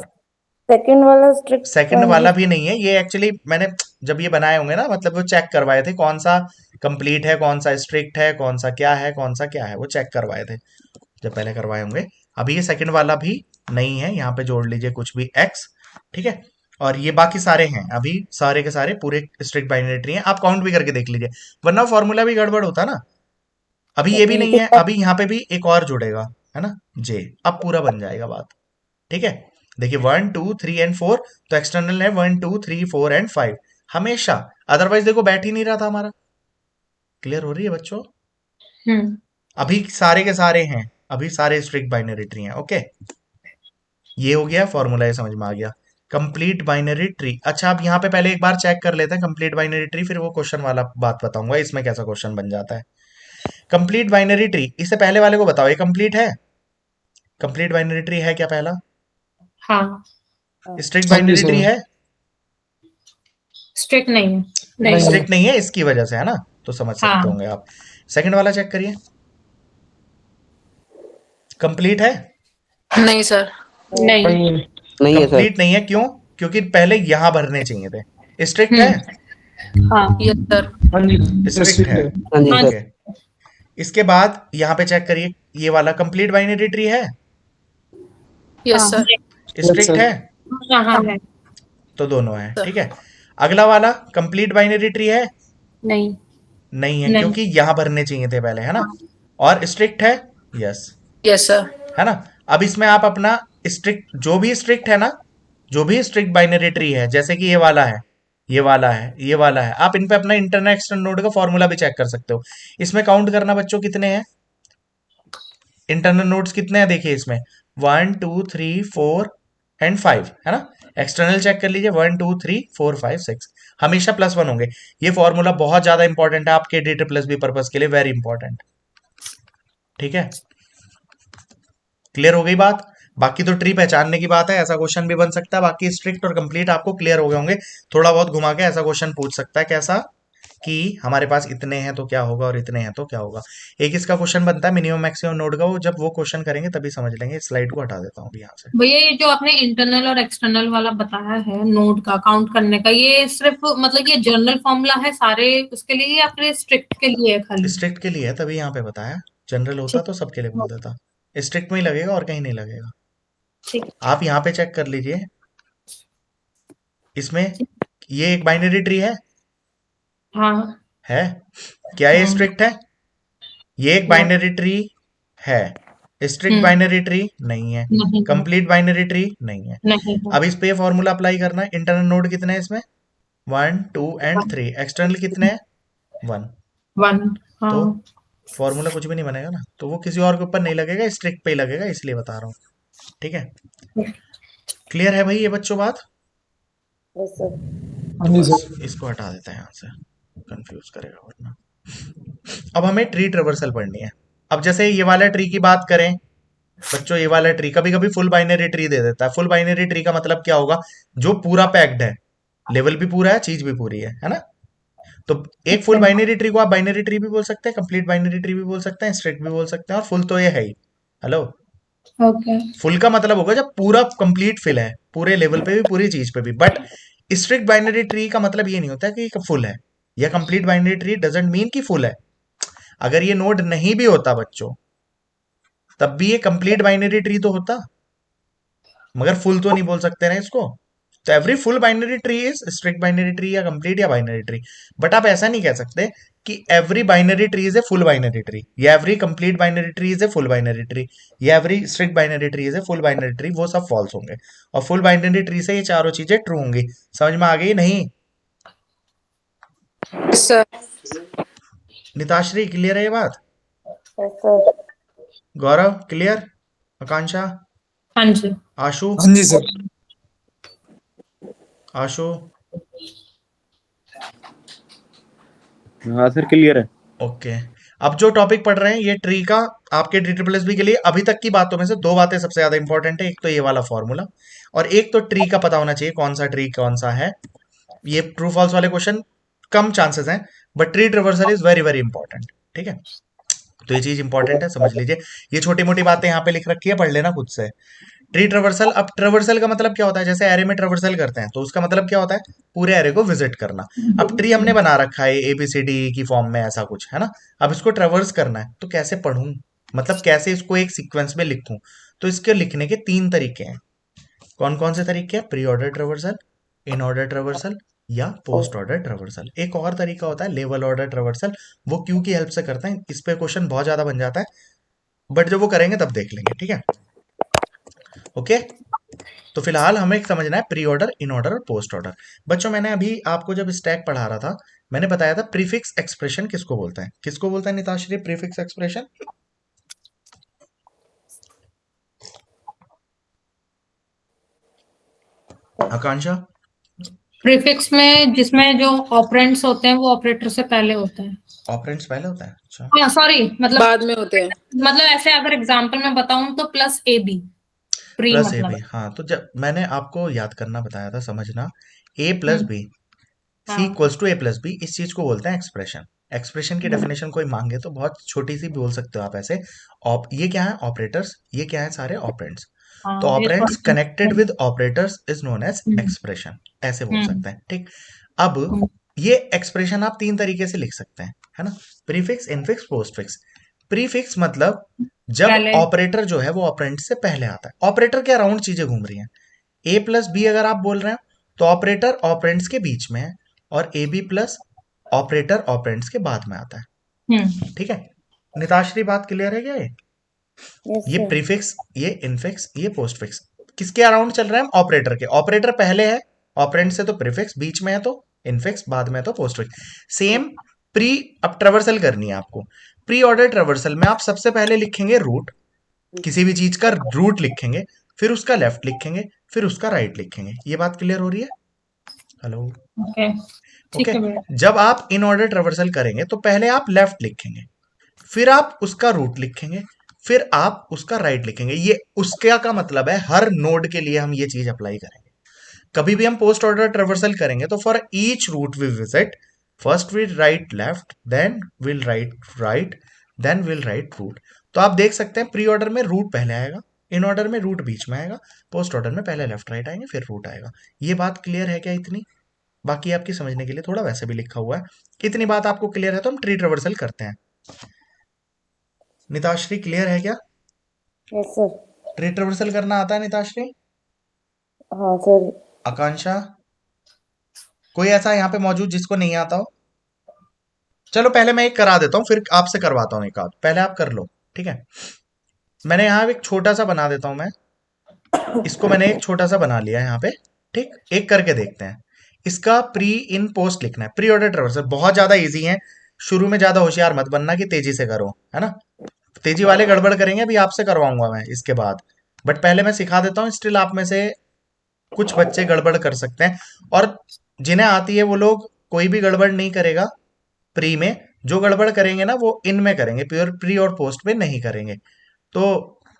सेकंड वाला स्ट्रिक्ट सेकंड वाला भी नहीं है ये, एक्चुअली मैंने जब ये बनाए होंगे ना, मतलब वो चेक करवाए थे कौन सा कंप्लीट है, कौन सा स्ट्रिक्ट है, कौन सा क्या है, कौन सा क्या है, वो चेक करवाए थे जब पहले करवाए होंगे। अभी ये सेकंड वाला भी नहीं है, यहाँ पे जोड़ लीजिए कुछ भी x, ठीक है। और ये बाकी सारे हैं, अभी सारे के सारे पूरे स्ट्रिक्ट बाइनरी ट्री हैं, आप काउंट भी करके देख लीजिए, वरना फॉर्मूला भी गड़बड़ होता ना। अभी ये भी नहीं है, अभी यहाँ पे भी एक और जुड़ेगा, है ना, j, अब पूरा बन जाएगा बात, ठीक है। देखिए 1 2 3 एंड 4, तो एक्सटर्नल है 1 2 3 4 एंड 5 हमेशा, अदरवाइज देखो बैठ ही नहीं रहा था हमारा। क्लियर हो रही है बच्चों? अभी सारे के सारे हैं, अभी सारे स्ट्रिक्ट बाइनरी ट्री हैं, ओके। ये हो गया फॉर्मूला, ये समझ में आ गया। कंप्लीट बाइनरी ट्री, अच्छा अब यहाँ पे पहले एक बार चेक कर लेते हैं कंप्लीट बाइनरी ट्री, फिर वो क्वेश्चन वाला बात बताऊंगा इसमें कैसा क्वेश्चन बन जाता है। कंप्लीट बाइनरी ट्री, इससे पहले वाले को बताओ, ये कंप्लीट है? कंप्लीट बाइनरी ट्री है क्या पहला? हाँ, स्ट्रिक्ट हाँ जी, बाइनरी सर। ट्री है? स्ट्रिक्ट नहीं है। नहीं। स्ट्रिक्ट नहीं है, इसकी वजह से, है ना, तो समझ सकते हाँ। होंगे आप। सेकंड वाला चेक करिए, कंप्लीट है? नहीं सर। नहीं। नहीं है। कंप्लीट नहीं है, क्यों? क्योंकि पहले यहां भरने चाहिए थे। स्ट्रिक्ट है? हाँ। Yes sir. हाँ जी, स्ट्रिक्ट है, हाँ जी, हाँ ठीक है। इसके बाद यहाँ पे चेक करिए, ये वाला कंप्लीट बाइनरी ट्री है? यस हाँ। सर। Strict sir. है? हाँ हाँ है। तो दोनों है, ठीक है। अगला वाला कंप्लीट बाइनरी ट्री है? नहीं। नहीं है, नहीं। क्योंकि यहां भरने चाहिए थे पहले, है ना। और स्ट्रिक्ट है? Yes, yes sir. है ना। अब इसमें आप अपना स्ट्रिक्ट, जो भी स्ट्रिक्ट है ना, जो भी स्ट्रिक्ट बाइनरी ट्री है, जैसे कि ये वाला है, ये वाला है, ये वाला है, आप इन पे अपना इंटरनल एक्सटर्नल नोड का फॉर्मूला भी चेक कर सकते हो। इसमें काउंट करना बच्चों कितने हैं, इंटरनल नोड्स कितने हैं, देखिए इसमें 1 2 3 4 एंड 5, है ना। एक्सटर्नल चेक कर लीजिए, 1 2 3 4 5 6, हमेशा +1 होंगे। ये फॉर्मूला बहुत ज्यादा इंपॉर्टेंट है आपके डेटा प्लस बी पर्पज के लिए, वेरी इंपॉर्टेंट, ठीक है। क्लियर हो गई बात? बाकी तो ट्री पहचानने की बात है, ऐसा क्वेश्चन भी बन सकता है। बाकी स्ट्रिक्ट और कंप्लीट आपको क्लियर हो गए होंगे। थोड़ा बहुत घुमा के ऐसा क्वेश्चन पूछ सकता है, कैसा कि हमारे पास इतने हैं तो क्या होगा और इतने हैं तो क्या होगा। एक इसका क्वेश्चन बनता है मिनिमम मैक्सिमम नोड का, वो जब वो क्वेश्चन करेंगे तभी समझ लेंगे। स्लाइड को हटा देता हूँ अभी यहाँ से। भैया ये जो आपने इंटरनल और एक्सटर्नल वाला बताया है नोड का काउंट करने का, ये सिर्फ मतलब ये जनरल फॉर्मूला है सारे उसके लिए या फिर स्ट्रिक्ट के लिए है खाली? स्ट्रिक्ट के लिए है, तभी यहाँ पे बताया। जनरल होता तो सबके लिए बोल देता, स्ट्रिक्ट में ही लगेगा और कहीं नहीं लगेगा। ठीक। आप यहाँ पे चेक कर लीजिए, इसमें ये एक बाइनरी ट्री है हाँ। क्या ये हाँ। स्ट्रिक्ट है? ये एक बाइनरी ट्री है, स्ट्रिक्ट बाइनरी ट्री नहीं है, नहीं। कंप्लीट बाइनरी ट्री नहीं है। नहीं। अब इस पे फॉर्मूला अप्लाई करना है। इंटरनल नोड कितने हैं इसमें? 1 2 एंड 3, एक्सटर्नल कितने हैं? 1। 1। हाँ। तो फॉर्मूला कुछ भी नहीं बनेगा ना, तो वो किसी और के ऊपर नहीं लगेगा, स्ट्रिक्ट पे ही लगेगा, इसलिए बता रहा हूँ, ठीक है। क्लियर है भाई ये बच्चों बात? Yes, sir. हाँ जी, बस सर। इसको हटा देता है यहाँ से, कंफ्यूज करेगा वरना। अब हमें ट्री ट्रेवर्सल पढ़नी है। अब जैसे ये वाला ट्री की बात करें बच्चों, ये वाला ट्री कभी कभी फुल बाइनरी ट्री दे देता है। फुल बाइनरी ट्री का मतलब क्या होगा? जो पूरा पैक्ड है, लेवल भी पूरा है, चीज भी पूरी है ना। तो एक फुल बाइनरी ट्री को आप बाइनरी ट्री भी बोल सकते हैं, कंप्लीट बाइनरी ट्री भी बोल सकते हैं, स्ट्रिक्ट भी बोल सकते हैं, और फुल तो ये है ही। Hello, okay. फुल का मतलब होगा जब पूरा कंप्लीट फिल है, पूरे लेवल पे भी पूरी चीज पे भी। बट स्ट्रिक्ट बाइनरी ट्री का मतलब ये नहीं होता कि फुल है, या complete binary tree doesn't mean कि फुल है। अगर ये नोड नहीं भी होता बच्चों, तब भी ये कंप्लीट बाइनरी ट्री तो होता, मगर फुल तो नहीं बोल सकते ना इसको। तो every full binary tree is strict binary tree या कंप्लीट या बाइनरी ट्री। बट आप ऐसा नहीं कह सकते कि every binary tree is a full binary tree, या every complete binary tree is a full binary tree, या every strict binary tree is a full binary tree. वो सब फॉल्स होंगे, और फुल बाइनरी ट्री से ये चारों चीजें ट्रू होंगी। समझ में आ गई नहीं? Yes sir. निताश्री क्लियर है ये बात? Yes, sir. गौरव क्लियर? आकांक्षा? हाँ जी। आशु? हाँ जी सर। आशु? हाँ सर क्लियर है। ओके। अब जो टॉपिक पढ़ रहे हैं ये ट्री का आपके DSSB के लिए अभी तक की बातों में से दो बातें सबसे ज्यादा इंपॉर्टेंट है। एक तो ये वाला फॉर्मूला और एक तो ट्री का पता होना चाहिए कौन सा ट्री कौन सा है। ये ट्रू फॉल्स वाले क्वेश्चन कम चांसेस हैं, but tree traversal is very very important. ठीक है, तो ये चीज इंपॉर्टेंट है, समझ लीजिए। ये छोटी मोटी बातें यहाँ पे लिख रखी है, पढ़ लेना खुद से। ट्री ट्रेवर्सल, अब ट्रेवर्सल का मतलब क्या होता है? जैसे एरे में ट्रेवर्सल करते हैं तो उसका मतलब क्या होता है? पूरे एरे को विजिट करना। अब ट्री हमने बना रखा है ABCD की फॉर्म में, ऐसा कुछ है ना। अब इसको ट्रेवर्स करना है तो कैसे पढ़ूं, मतलब कैसे इसको एक सीक्वेंस में लिखूं? तो इसके लिखने के 3 तरीके हैं। कौन कौन से तरीके हैं? Pre order traversal, in order traversal या पोस्ट ऑर्डर ट्रेवर्सल। एक और तरीका होता है लेवल ऑर्डर ट्रेवर्सल, वो क्यू की हेल्प से करते हैं। इस पे क्वेश्चन बहुत ज्यादा बन जाता है, बट जब वो करेंगे तब देख लेंगे। ठीक है, ओके। तो फिलहाल हमें समझना है प्री ऑर्डर, इन ऑर्डर और पोस्ट ऑर्डर। बच्चों मैंने अभी आपको जब स्टैक पढ़ा रहा था मैंने बताया था प्रीफिक्स एक्सप्रेशन किसको बोलता है? किसको बोलता है निताश्री प्रीफिक्स एक्सप्रेशन? आकांक्षा? प्रीफिक्स में जिसमें जो ऑपरेंड्स होते हैं वो ऑपरेटर से पहले होते हैं। ऑपरेंड्स पहले होता है? अच्छा, हाँ सॉरी, मतलब बाद में होते हैं। ऐसे अगर एग्जांपल में बताऊं तो प्लस AB प्री प्लस ए मतलब बी। हाँ, तो जब मैंने आपको याद करना बताया था, समझना, A प्लस बी सी हाँ। Equals to A plus B, इस चीज को बोलते हैं एक्सप्रेशन। एक्सप्रेशन की हम्म। डेफिनेशन कोई मांगे तो बहुत छोटी सी भी बोल सकते हो आप ऐसे। ये क्या है? ऑपरेटर्स। ये क्या है? सारे ऑपरेंड्स। हाँ, तो ये ऑपरेंड्स थोड़ा- connected with operators is known as hmm. Expression, ऐसे बोल हम्म। सकते हैं। ठीक, अब ये एक्सप्रेशन आप 3 तरीके से लिख सकते हैं, है ना। Prefix, infix, postfix. प्रीफिक्स मतलब जब पहले ऑपरेटर जो है वो ऑपरेंड से पहले आता है। ऑपरेटर के अराउंड चीजें घूम रही हैं। A प्लस बी अगर आप बोल रहे हैं तो ऑपरेटर ऑपरेंड्स के बीच में है, और AB प्लस ऑपरेटर ऑपरेंड्स के बाद में आता है। ठीक है, निताश्री बात क्लियर है क्या? Yes, ये sir. प्रीफिक्स, ये इनफिक्स, ये पोस्टफिक्स किसके अराउंड चल रहा है? ऑपरेटर के। ऑपरेटर पहले है ऑपरेंड से तो प्रीफिक्स, बीच में है तो इनफिक्स, बाद में है तो पोस्टफिक्स। सेम प्री, अब ट्रेवर्सल करनी है आपको। प्री ऑर्डर ट्रेवर्सल में आप सबसे पहले लिखेंगे रूट, किसी भी चीज का रूट लिखेंगे, फिर उसका लेफ्ट लिखेंगे, फिर उसका राइट लिखेंगे। ये बात क्लियर हो रही है? हेलो, ओके, ठीक ओके। है भैया। जब आप इन ऑर्डर ट्रेवर्सल करेंगे तो पहले आप लेफ्ट लिखेंगे, फिर आप उसका रूट लिखेंगे, फिर आप उसका राइट लिखेंगे। ये उसका का मतलब है हर नोड के लिए हम ये चीज अप्लाई करेंगे। कभी भी हम पोस्ट ऑर्डर ट्रेवर्सल करेंगे तो for each root we visit first will write left, then will write right, then will write root. तो आप देख सकते हैं प्री ऑर्डर में रूट पहले आएगा, इन ऑर्डर में रूट बीच में आएगा, पोस्ट ऑर्डर में पहले लेफ्ट राइट आएंगे, फिर रूट आएगा। ये बात क्लियर है क्या इतनी? बाकी आपकी समझने के लिए थोड़ा वैसे भी लिखा हुआ है। इतनी बात आपको क्लियर है तो हम ट्री ट्रेवर्सल करते हैं। निताश्री क्लियर है क्या? Yes, sir. ट्री ट्रेवर्सल करना आता है निताश्री? हाँ सर. आकांक्षा? कोई ऐसा यहाँ पे मौजूद जिसको नहीं आता हो? चलो पहले मैं एक करा देता हूँ, फिर आपसे करवाता हूँ एक आध। पहले आप कर लो, ठीक है। मैंने यहाँ एक छोटा सा बना देता हूँ मैं, इसको मैंने एक छोटा सा बना लिया है यहाँ पे। ठीक, एक करके देखते हैं। इसका प्री इन पोस्ट लिखना है। प्री ऑर्डर ट्रेवर्सल बहुत ज्यादा इजी है, शुरू में ज्यादा होशियार मत बनना कि तेजी से करो, है ना। तेजी वाले गड़बड़ करेंगे, अभी आपसे करवाऊंगा मैं इसके बाद, बट पहले मैं सिखा देता हूँ। स्टिल आप में से कुछ बच्चे गड़बड़ कर सकते हैं, और जिन्हें आती है वो लोग कोई भी गड़बड़ नहीं करेगा प्री में। जो गड़बड़ करेंगे ना वो इन में करेंगे, प्योर प्री और पोस्ट में नहीं करेंगे। तो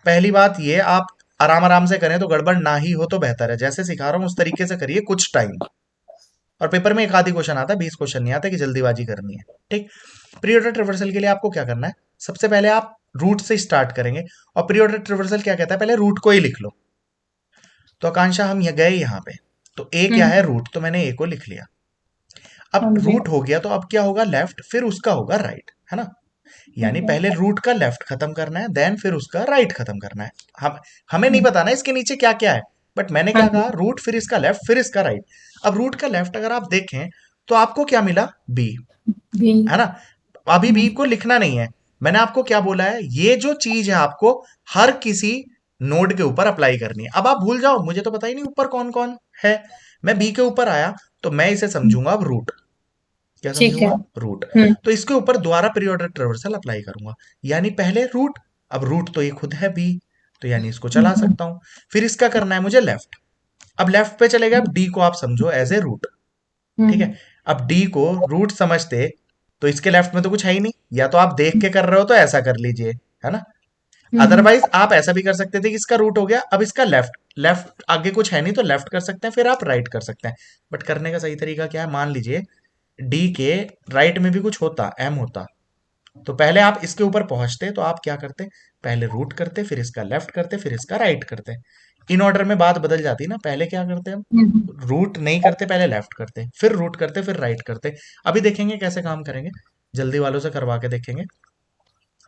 पहली बात ये, आप आराम आराम से करें तो गड़बड़ ना ही हो तो बेहतर है। जैसे सिखा रहा हूं उस तरीके से करिए कुछ टाइम, और पेपर में एक आधी क्वेश्चन आता है, 20 क्वेश्चन नहीं आता कि जल्दीबाजी करनी है। ठीक, प्री ऑर्डर ट्रेवर्सल के लिए आपको क्या करना है? सबसे पहले आप रूट से स्टार्ट करेंगे, और प्री ऑर्डर ट्रेवर्सल क्या कहता है? पहले रूट को ही लिख लो। तो आकांक्षा हम गए यहाँ पे, तो ए क्या है? रूट। तो मैंने ए को लिख लिया। अब हाँ जी। रूट हो गया तो अब क्या होगा? लेफ्ट, फिर उसका होगा राइट, है ना। यानी पहले रूट का लेफ्ट खत्म करना है, देन फिर उसका राइट खत्म करना है। हमें नहीं पता ना इसके नीचे क्या क्या है, बट मैंने क्या कहा? रूट, फिर इसका लेफ्ट, फिर इसका राइट। अब रूट का लेफ्ट अगर आप देखें तो आपको क्या मिला? बी, भी है ना। अभी बी को लिखना नहीं है, मैंने आपको क्या बोला है? ये जो चीज है आपको हर किसी नोड के ऊपर अप्लाई करनी है। अब आप भूल जाओ, मुझे तो पता ही नहीं ऊपर कौन कौन है। मैं बी के ऊपर आया तो मैं इसे समझूंगा अब रूट। क्या ठीक है। समझूंगा? रूट। हम्म। तो इसके ऊपर दोबारा पीरियोडिक ट्रावर्सल अप्लाई करूंगा, यानी पहले रूट, अब रूट तो ये खुद है बी, तो यानी इसको चला सकता हूं। फिर इसका करना है मुझे लेफ्ट, अब लेफ्ट पे चले गए, अब डी को आप समझो एज ए रूट, ठीक है। अब डी को रूट समझते तो इसके लेफ्ट में तो कुछ है ही नहीं, या तो आप देख के कर रहे हो तो ऐसा कर लीजिए, है ना। अदरवाइज आप ऐसा भी कर सकते थे कि इसका रूट हो गया, अब इसका लेफ्ट, लेफ्ट आगे कुछ है नहीं तो लेफ्ट कर सकते हैं, फिर आप राइट कर सकते हैं। बट करने का सही तरीका क्या है, मान लीजिए डी के राइट में भी कुछ होता, एम होता, तो पहले आप इसके ऊपर पहुंचते तो आप क्या करते, पहले रूट करते, फिर इसका लेफ्ट करते, फिर इसका राइट करते। इन ऑर्डर में बात बदल जाती ना, पहले क्या करते हम, रूट नहीं करते, पहले लेफ्ट करते, फिर रूट करते, फिर राइट करते। अभी देखेंगे कैसे काम करेंगे, जल्दी वालों से करवा के देखेंगे।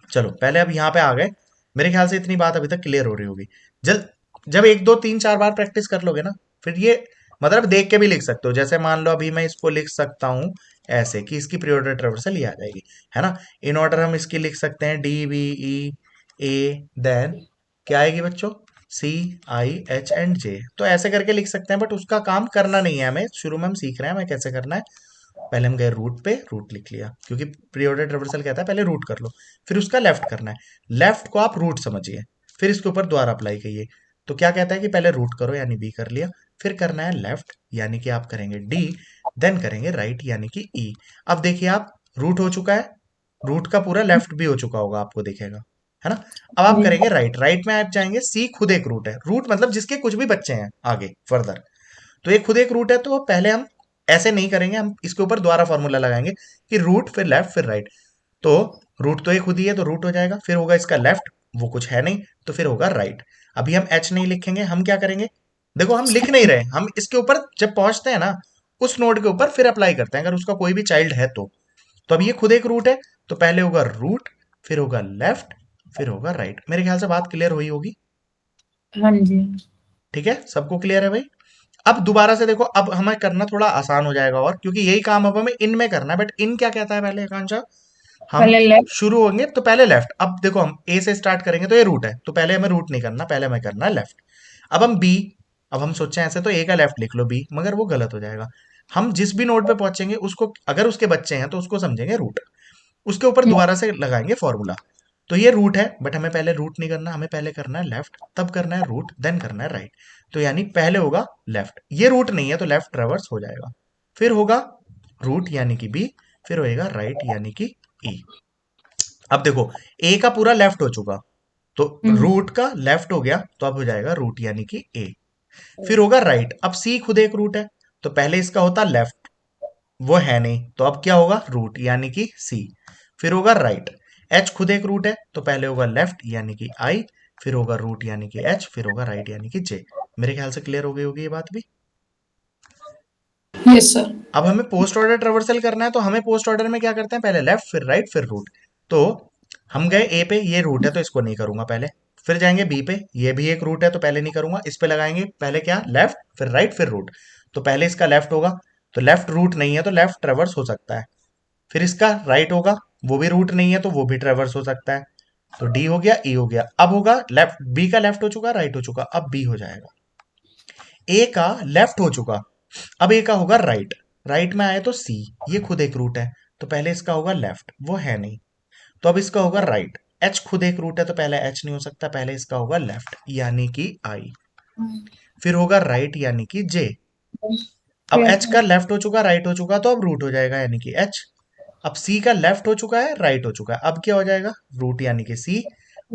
चलो पहले अब यहाँ पे आ गए, मेरे ख्याल से इतनी बात अभी तक क्लियर हो रही होगी। जब 1 2 3 4 बार प्रैक्टिस कर लोगे ना, फिर ये मतलब देख के भी लिख सकते हो। जैसे मान लो अभी मैं इसको लिख सकता हूं ऐसे कि इसकी पीरियोडिक ट्रावर्सल ये आ जाएगी, है ना। इन ऑर्डर हम इसकी लिख सकते हैं डी बी ई ए, देन क्या आएगी बच्चों, सी आई एच एंड जे, तो ऐसे करके लिख सकते हैं। बट उसका काम करना नहीं है हमें, शुरू में हम सीख रहे हैं हमें कैसे करना है। पहले हम गए रूट पे, रूट लिख लिया, क्योंकि पीरियोडिक ट्रावर्सल कहता है पहले रूट कर लो, फिर उसका लेफ्ट करना है। लेफ्ट को आप रूट समझिए, फिर इसके ऊपर दोबारा अप्लाई करिए। तो क्या कहता है कि पहले रूट करो, यानी बी कर लिया, फिर करना है लेफ्ट, यानी कि आप करेंगे डी, देन करेंगे राइट, यानी कि ई। अब देखिए आप, रूट हो चुका है, रूट का पूरा लेफ्ट भी हो चुका होगा, आपको दिखेगा, है ना। अब आप करेंगे राइट, राइट में आप जाएंगे, सी खुद एक रूट है, रूट मतलब जिसके कुछ भी बच्चे हैं आगे फर्दर, तो ये खुद एक रूट है। तो पहले हम ऐसे नहीं करेंगे, हम इसके ऊपर दोबारा फॉर्मूला लगाएंगे कि रूट फिर लेफ्ट फिर राइट। तो रूट तो ये खुद ही है तो रूट हो जाएगा, फिर होगा इसका लेफ्ट, वो कुछ है नहीं, तो फिर होगा राइट। अभी हम एच नहीं लिखेंगे, हम क्या करेंगे, देखो हम लिख नहीं रहे, हम इसके ऊपर जब पहुंचते हैं ना, उस नोड के ऊपर फिर अप्लाई करते हैं, अगर उसका कोई भी चाइल्ड है तो अब ये खुद एक रूट है, तो पहले होगा रूट, फिर होगा लेफ्ट, फिर होगा राइट। मेरे ख्याल से बात क्लियर हुई होगी, हाँ जी। ठीक है, सबको क्लियर है भाई। अब दोबारा से देखो, अब हमें करना थोड़ा आसान हो जाएगा, और क्योंकि यही काम अब हमें इन में करना है। बट इन क्या कहता है पहले आकांक्षा, हम पहले लेफ्ट। शुरू होंगे तो पहले लेफ्ट। अब देखो हम ए से स्टार्ट करेंगे तो ये रूट है, तो पहले हमें रूट नहीं करना, पहले हमें करना है लेफ्ट। अब हम बी, अब हम सोचे ऐसे तो ए का लेफ्ट लिख लो बी, मगर वो गलत हो जाएगा। हम जिस भी नोड पे पहुंचेंगे उसको, अगर उसके बच्चे हैं तो उसको समझेंगे रूट, उसके ऊपर दोबारा से लगाएंगे फॉर्मूला। तो ये रूट है, बट हमें पहले रूट नहीं करना, हमें पहले करना है लेफ्ट, तब करना है रूट, देन करना है राइट। तो यानी पहले होगा लेफ्ट, ये रूट नहीं है तो लेफ्ट रिवर्स हो जाएगा, फिर होगा रूट यानी कि बी, फिर होएगा राइट यानी कि ई। अब देखो ए का पूरा लेफ्ट हो चुका, तो रूट का लेफ्ट हो गया, तो अब हो जाएगा रूट यानी कि ए, फिर होगा राइट। अब सी खुद एक रूट है, तो पहले इसका होता लेफ्ट, वो है नहीं, तो अब क्या होगा रूट यानी कि सी, फिर होगा राइट। एच खुद एक रूट है, तो पहले होगा लेफ्ट यानी कि आई, फिर होगा रूट यानी कि एच, फिर होगा राइट यानी कि जे। मेरे ख्याल से क्लियर हो गई होगी ये बात भी। Yes sir. अब हमें पोस्ट ऑर्डर ट्रावर्सल करना है, तो हमें पोस्ट ऑर्डर में क्या करते हैं, पहले लेफ्ट फिर राइट फिर रूट। तो हम गए ए पे, ये रूट है तो इसको नहीं करूंगा पहले, फिर जाएंगे बी पे, ये भी एक रूट है तो पहले नहीं करूंगा, इस पे लगाएंगे पहले क्या, लेफ्ट फिर राइट फिर रूट। तो पहले इसका लेफ्ट होगा, तो लेफ्ट रूट नहीं है तो लेफ्ट ट्रेवर्स हो सकता है, फिर इसका राइट होगा, वो भी रूट नहीं है तो वो भी ट्रेवर्स हो सकता है। तो डी हो गया, ई हो गया, अब होगा लेफ्ट, बी का लेफ्ट हो चुका, राइट हो चुका, अब बी हो जाएगा। ए का लेफ्ट हो चुका, अब ए का होगा राइट, राइट में आए तो सी, ये खुद एक रूट है तो पहले इसका होगा लेफ्ट, वो है नहीं, तो अब इसका होगा राइट। एच खुद एक रूट है तो पहले एच नहीं हो सकता, पहले इसका होगा लेफ्ट यानी कि आई, फिर होगा राइट यानी कि जे। अब एच का लेफ्ट हो चुका राइट हो चुका, तो अब रूट हो जाएगा यानी कि एच। अब सी का लेफ्ट हो चुका है राइट हो चुका है, अब क्या हो जाएगा रूट यानी कि सी।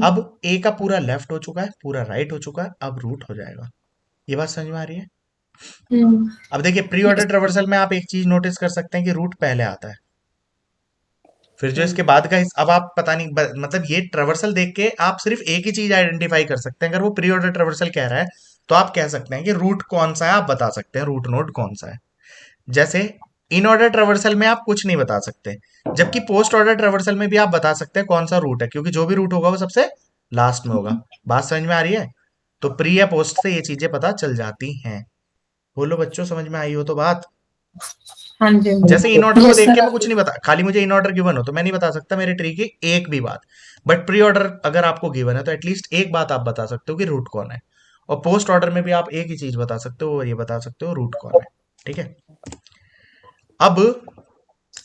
अब ए का पूरा लेफ्ट हो चुका है पूरा राइट हो चुका है, अब रूट हो जाएगा। ये बात समझ में आ रही है। अब देखिए प्री ऑर्डर ट्रावर्सल में आप एक चीज नोटिस कर सकते हैं कि रूट पहले आता है, फिर जो इसके बाद का अब आप पता नहीं मतलब ये ट्रावर्सल देख के आप सिर्फ एक ही चीज आइडेंटिफाई कर सकते हैं। अगर वो प्री ऑर्डर ट्रावर्सल कह रहा है तो आप कह सकते हैं कि रूट कौन सा है, आप बता सकते हैं रूट नोड कौन सा है। जैसे इन ऑर्डर ट्रावर्सल में आप कुछ नहीं बता सकते, जबकि पोस्ट ऑर्डर ट्रावर्सल में भी आप बता सकते हैं कौन सा रूट है, क्योंकि जो भी रूट होगा वो सबसे लास्ट में होगा। बात समझ में आ रही है। तो प्री या पोस्ट से ये चीजें पता चल जाती हैं। बोलो बच्चों समझ में आई हो तो बात। हाँ जी। जैसे इन ऑर्डर को Yes, देख sir. के मैं कुछ नहीं बता, खाली मुझे इन ऑर्डर गिवन हो तो मैं नहीं बता सकता मेरे ट्री की एक भी बात। बट प्री ऑर्डर अगर आपको गिवन है तो एटलीस्ट एक बात आप बता सकते हो कि रूट कौन है, और पोस्ट ऑर्डर में भी आप एक ही चीज बता सकते हो, ये बता सकते हो रूट कौन है। ठीक है। अब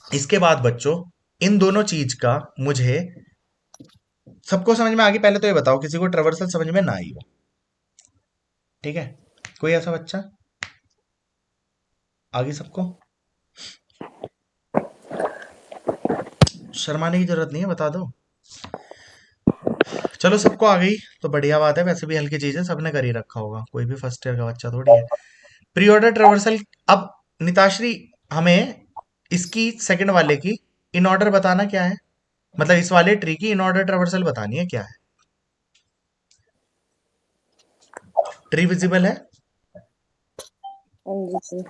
इसके बाद बच्चों इन दोनों चीज का मुझे सबको समझ में आ गई? पहले तो ये बताओ किसी को ट्रेवर्सल समझ में ना आई हो? ठीक है, कोई ऐसा बच्चा आगे? सबको शर्माने की जरूरत नहीं है, बता दो। चलो सबको आ गई तो बढ़िया बात है, वैसे भी हल्की चीज है, सबने कर ही रखा होगा, कोई भी फर्स्ट ईयर का बच्चा थोड़ी है। Pre order traversal. अब निताश्री हमें इसकी सेकंड वाले की इन ऑर्डर बताना क्या है, मतलब इस वाले ट्री की इन ऑर्डर ट्रेवर्सल बतानी है क्या है। ट्री विजिबल है? हाँ जी सर।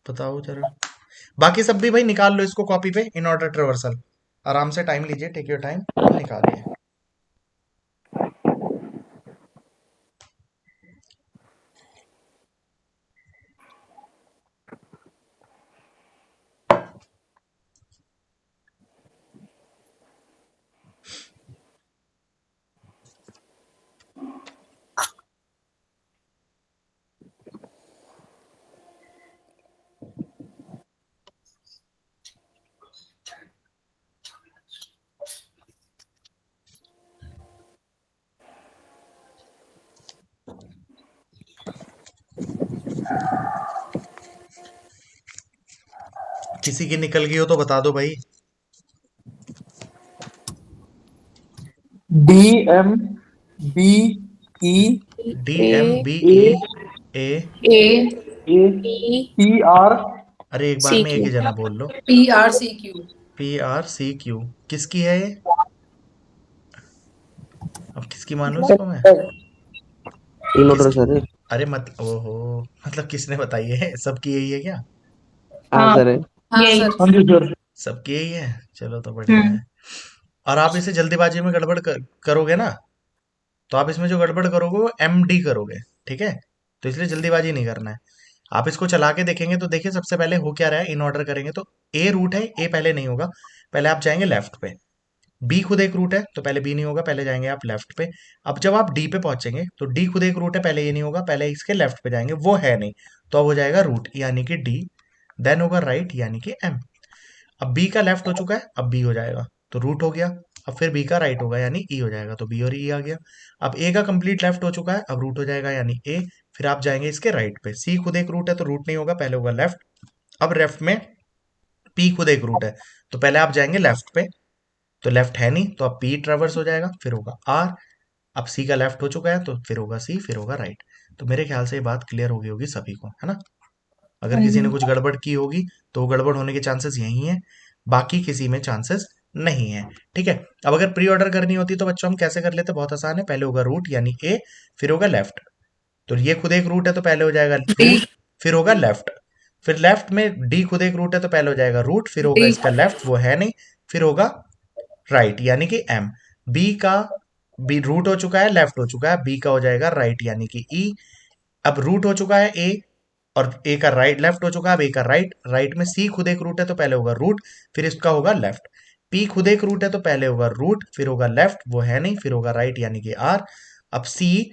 बताओ जरा। बाकी सब भी भाई निकाल लो इसको कॉपी पे, इन ऑर्डर ट्रेवर्सल। आराम से टाइम लीजिए, टेक योर टाइम, निकालिए। किसी की निकल गई हो तो बता दो भाई। DM BE D M A B A A A A P PR अरे एक बार C में एक Q ही जना बोल लो। PRCQ। P R C Q किसकी है ये? अब किसकी मानूं इसको मैं? सर इन ऑर्डर किसकी? सर। अरे मत, ओहो, मतलब किसने बताई है? सबकी यही है क्या? हाँ हाँ सर। हाँ यही। सर। हाँ जी सर। सबकी यही है, चलो तो बढ़िया है। और आप इसे जल्दीबाजी में गड़बड़ करोगे ना, तो आप इसमें जो गड़बड़ करोगे वो एम डी करोगे, ठीक है? तो इसलिए जल्दीबाजी नहीं करना है। आप इसको चला के देखेंगे तो देखिए सबसे पहले हो क्या रहा है। इन ऑर्डर करेंगे तो ए रूट है, ए पहले नहीं होगा, पहले आप जाएंगे लेफ्ट पे। बी खुद एक रूट है तो पहले बी नहीं होगा, पहले जाएंगे आप लेफ्ट पे। अब जब आप डी पे पहुंचेंगे तो डी खुद एक रूट है, पहले ये नहीं होगा, पहले इसके लेफ्ट पे जाएंगे, वो है नहीं, तो अब हो जाएगा रूट यानी कि डी, देन होगा राइट यानी कि एम। अब बी का लेफ्ट हो चुका है, अब बी हो जाएगा तो रूट हो गया। अब फिर बी का राइट होगा यानी ई हो जाएगा, तो बी और ई आ गया। अब ए का कंप्लीट लेफ्ट हो चुका है, अब रूट हो जाएगा यानी ए। फिर आप जाएंगे इसके राइट पे, सी खुद एक रूट है तो रूट नहीं होगा, पहले होगा लेफ्ट। अब लेफ्ट में पी खुद एक रूट है तो पहले आप जाएंगे लेफ्ट पे, तो लेफ्ट है नहीं तो अब पी ट्रेवर्स हो जाएगा, फिर होगा आर। अब सी का लेफ्ट हो चुका है तो फिर होगा सी, फिर होगा राइट। तो मेरे ख्याल से ये बात क्लियर हो गई होगी सभी को, है ना? अगर किसी ने कुछ गड़बड़ की होगी तो वो गड़बड़ होने के चांसेस यही हैं, बाकी किसी में चांसेस नहीं है, ठीक है? अब अगर प्री ऑर्डर करनी होती तो बच्चों हम कैसे कर लेते? बहुत आसान है, पहले होगा रूट यानी ए, फिर होगा लेफ्ट। तो ये खुद एक रूट है तो पहले हो जाएगा D रूट, फिर होगा लेफ्ट। फिर लेफ्ट में डी खुद एक रूट है तो पहले हो जाएगा रूट, फिर होगा D इसका लेफ्ट, वो है नहीं, फिर होगा राइट यानी कि एम। बी का बी रूट हो चुका है, लेफ्ट हो चुका है, बी का हो जाएगा राइट यानी कि ई। अब रूट हो चुका है ए, और ए का राइट लेफ्ट हो चुका है, अब ए का राइट, राइट में सी खुद एक रूट है तो पहले होगा रूट, फिर इसका होगा लेफ्ट। पी खुद एक रूट है तो पहले होगा रूट, फिर होगा लेफ्ट, वो है नहीं, फिर होगा राइट यानी कि आर। अब सी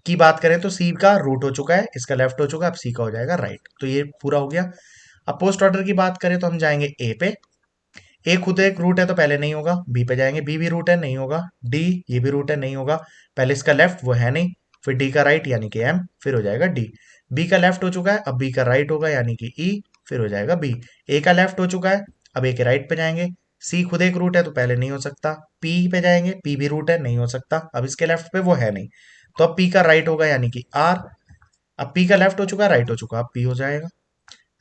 की बात करें तो सी का रूट हो चुका है, इसका लेफ्ट हो चुका है, अब सी का हो जाएगा राइट, तो ये पूरा हो गया। अब पोस्ट ऑर्डर की बात करें तो हम जाएंगे ए पे। ए खुद एक रूट है तो पहले नहीं होगा, बी पे जाएंगे, बी भी रूट है नहीं होगा, डी ये भी रूट है नहीं होगा, पहले इसका लेफ्ट वो है नहीं, फिर डी का राइट यानी कि एम, फिर हो जाएगा डी। बी का लेफ्ट हो चुका है, अब बी का राइट होगा यानी कि ई, फिर हो जाएगा बी। ए का लेफ्ट हो चुका है, अब ए के राइट पे जाएंगे, सी खुद एक रूट है तो पहले नहीं हो सकता, पी पे जाएंगे, पी भी रूट है नहीं हो सकता, अब इसके लेफ्ट पे वो है नहीं, तो अब पी का राइट होगा यानी कि आर। अब पी का लेफ्ट हो चुका है, राइट हो चुका, अब पी हो जाएगा।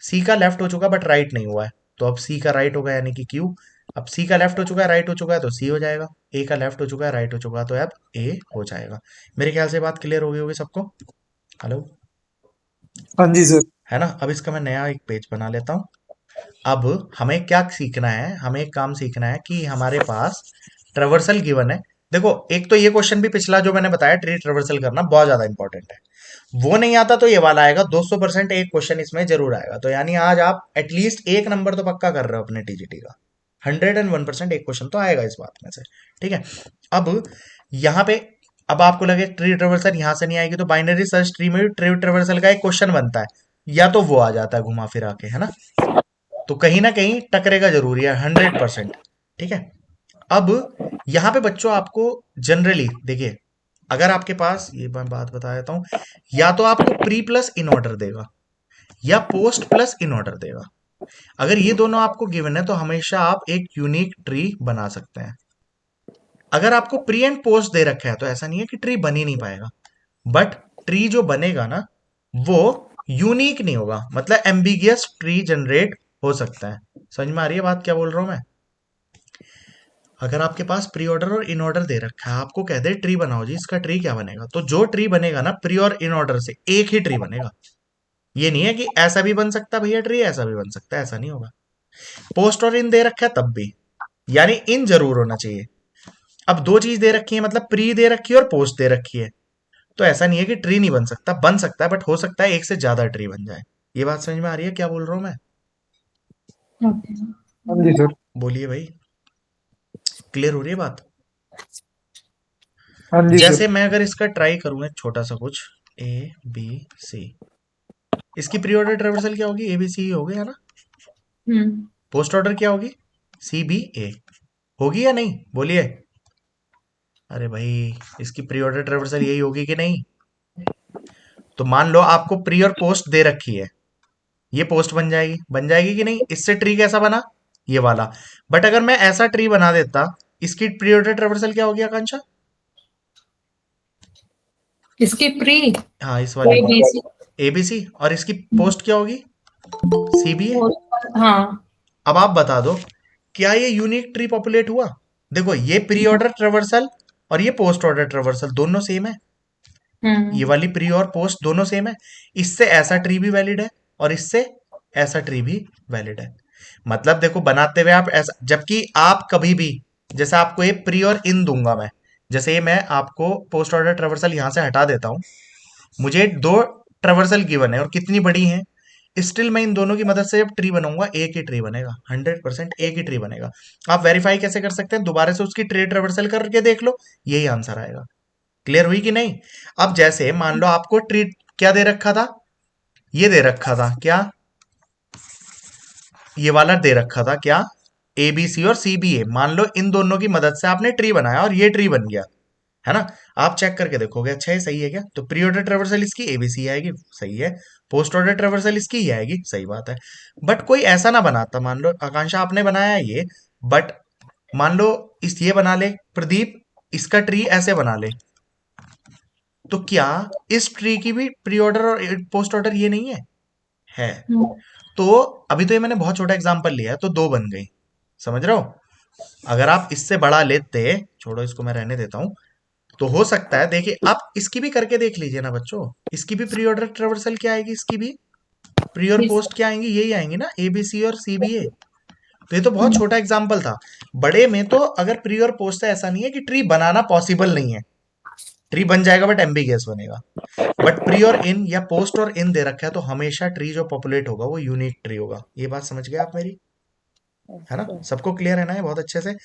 सी का लेफ्ट हो चुका बट राइट नहीं हुआ है, तो अब सी का राइट होगा यानी कि क्यू। अब सी का लेफ्ट हो चुका है, राइट हो चुका है, तो सी हो जाएगा। ए का लेफ्ट हो चुका है, राइट हो चुका है, तो अब ए हो जाएगा। मेरे ख्याल से बात क्लियर हो गई होगी सबको। हेलो, हाँ जी सर। है ना? अब इसका मैं नया एक पेज बना लेता हूँ। अब हमें क्या सीखना है? हमें एक काम सीखना है कि हमारे पास ट्रेवर्सल गिवन है। देखो एक तो ये क्वेश्चन भी पिछला जो मैंने बताया ट्री ट्रेवर्सल करना बहुत ज्यादा इंपॉर्टेंट है, वो नहीं आता तो ये वाला आएगा 200%, एक क्वेश्चन इसमें जरूर आएगा। तो यानी आज आप एटलीस्ट एक नंबर तो पक्का कर रहे हो अपने टीजीटी का, 101% एक क्वेश्चन तो आएगा इस बात में से, ठीक है? अब यहाँ पे अब आपको लगे ट्री ट्रेवर्सल यहां से नहीं आएगी, तो बाइनरी सर्च ट्री में भी ट्री ट्रेवर्सल का एक क्वेश्चन बनता है, या तो वो आ जाता है घुमा फिरा के, है ना? तो कहीं ना कहीं टकरेगा जरूरी है 100%। ठीक है, अब यहां पे बच्चों आपको जनरली देखिए, अगर आपके पास, ये मैं बात बता देता हूं, या तो आपको प्री प्लस इन ऑर्डर देगा या पोस्ट प्लस इन ऑर्डर देगा। अगर ये दोनों आपको गिवन है तो हमेशा आप एक यूनिक ट्री बना सकते हैं। अगर आपको प्री एंड पोस्ट दे रखा है तो ऐसा नहीं है कि ट्री बन ही नहीं पाएगा, बट ट्री जो बनेगा ना वो यूनिक नहीं होगा, मतलब एम्बिगियस ट्री जनरेट हो सकता है। समझ में आ रही है बात क्या बोल रहा हूं मैं? अगर आपके पास प्री ऑर्डर और इन ऑर्डर दे रखा है, आपको कह दे ट्री बनाओ जी, इसका ट्री क्या बनेगा, तो जो ट्री बनेगा ना प्री और इन ऑर्डर से एक ही ट्री बनेगा। ये नहीं है कि ऐसा भी बन सकता है भैया ट्री, ऐसा भी बन सकता है, ऐसा नहीं होगा। पोस्ट और इन दे रखा है तब भी, यानी इन जरूर होना चाहिए। अब दो चीज दे रखी है, मतलब प्री दे रखी है और पोस्ट दे रखी है, तो ऐसा नहीं है कि ट्री नहीं बन सकता, बन सकता है, बट हो सकता है एक से ज्यादा ट्री बन जाए। ये बात समझ में आ रही है क्या बोल रहा हूं मैं? ओके। हाँ जी सर। बोलिए भाई, क्लियर हो रही है बात? हाँ जी जैसे सर। मैं अगर इसका ट्राई करूंगा एक छोटा सा कुछ, ए बी सी, इसकी प्री ऑर्डर ट्रेवर्सल क्या होगी? ए बी सी हो गया ना। पोस्ट ऑर्डर क्या होगी? सी बी ए होगी या नहीं? बोलिए। अरे भाई, इसकी प्री ऑर्डर ट्रेवर्सल यही होगी कि नहीं? तो मान लो आपको प्री और पोस्ट दे रखी है, ये पोस्ट बन जाएगी कि नहीं? इससे ट्री कैसा बना? ये वाला। बट अगर मैं ऐसा ट्री बना देता, इसकी प्री ऑर्डर ट्रेवर्सल क्या हो गया आकांक्षा? इसकी प्री हाँ, इस वाली ABC एबीसी, और इसकी पोस्ट क्या होगी? सीबीए। हाँ। अब आप बता दो, क्या ये यूनिक ट्री पॉपुलेट हुआ? देखो, ये प्री ऑर्डर ट्रेवर्सल और ये पोस्ट ऑर्डर ट्रेवर्सल दोनों सेम है, ये वाली प्री और पोस्ट दोनों सेम है। इससे ऐसा ट्री भी वैलिड है और इससे ऐसा ट्री भी वैलिड है। मतलब देखो, बनाते हुए आप ऐसा, जबकि आप कभी भी, जैसे आपको ये प्री और इन दूंगा मैं, जैसे ये मैं आपको पोस्ट ऑर्डर ट्रेवर्सल यहां से हटा देता हूं, मुझे दो ट्रेवर्सल गिवन है और कितनी बड़ी है, स्टिल मैं इन दोनों की मदद से जब ट्री बनाऊंगा एक ही ट्री बनेगा, 100% एक ही ट्री बनेगा। आप वेरीफाई कैसे कर सकते हैं? दोबारा से उसकी ट्री ट्रेवर्सल करके देख लो, यही आंसर आएगा। क्लियर हुई कि नहीं? अब जैसे मान लो आपको ट्री क्या दे रखा था, ये दे रखा था क्या, ये वाला दे रखा था क्या, ए बी सी और सी बी ए। मान लो इन दोनों की मदद से आपने ट्री बनाया और ये ट्री बन गया, है ना? आप चेक करके देखोगे, अच्छा है, सही है क्या? तो प्री ऑर्डर ट्रेवर्सल इसकी एबीसी आएगी, सही है। पोस्ट ऑर्डर ट्रेवर्सल इसकी ही आएगी, सही बात है। बट कोई ऐसा ना बनाता, मान लो आकांक्षा आपने बनाया ये, बट मान लो इस ये बना ले प्रदीप, इसका ट्री ऐसे बना ले, तो क्या इस ट्री की भी प्री ऑर्डर और पोस्ट ऑर्डर ये नहीं है? तो अभी तो ये मैंने बहुत छोटा एग्जांपल लिया है, तो दो बन गई, समझ रहे हो? अगर आप इससे बड़ा लेते, छोड़ो इसको मैं रहने देता हूं, तो हो सकता है, देखिए आप इसकी भी करके देख लीजिए ना बच्चों, इसकी भी प्री ऑर्डर ट्रेवर्सल क्या आएगी, इसकी भी प्री और पोस्ट क्या आएंगी, यही आएंगी ना, एबीसी और सीबीए। तो ये तो बहुत छोटा एग्जांपल था। बड़े में तो अगर प्री और पोस्ट है, ऐसा नहीं है कि ट्री बनाना पॉसिबल नहीं है, ट्री बन जाएगा बट एम्बिगियस बनेगा। बट प्री और इन या पोस्ट और इन दे रखा है तो हमेशा ट्री जो पॉपुलेट होगा वो यूनिक ट्री होगा। ये बात समझ गए आप मेरी, है ना? सबको क्लियर है ना ये बहुत अच्छे से?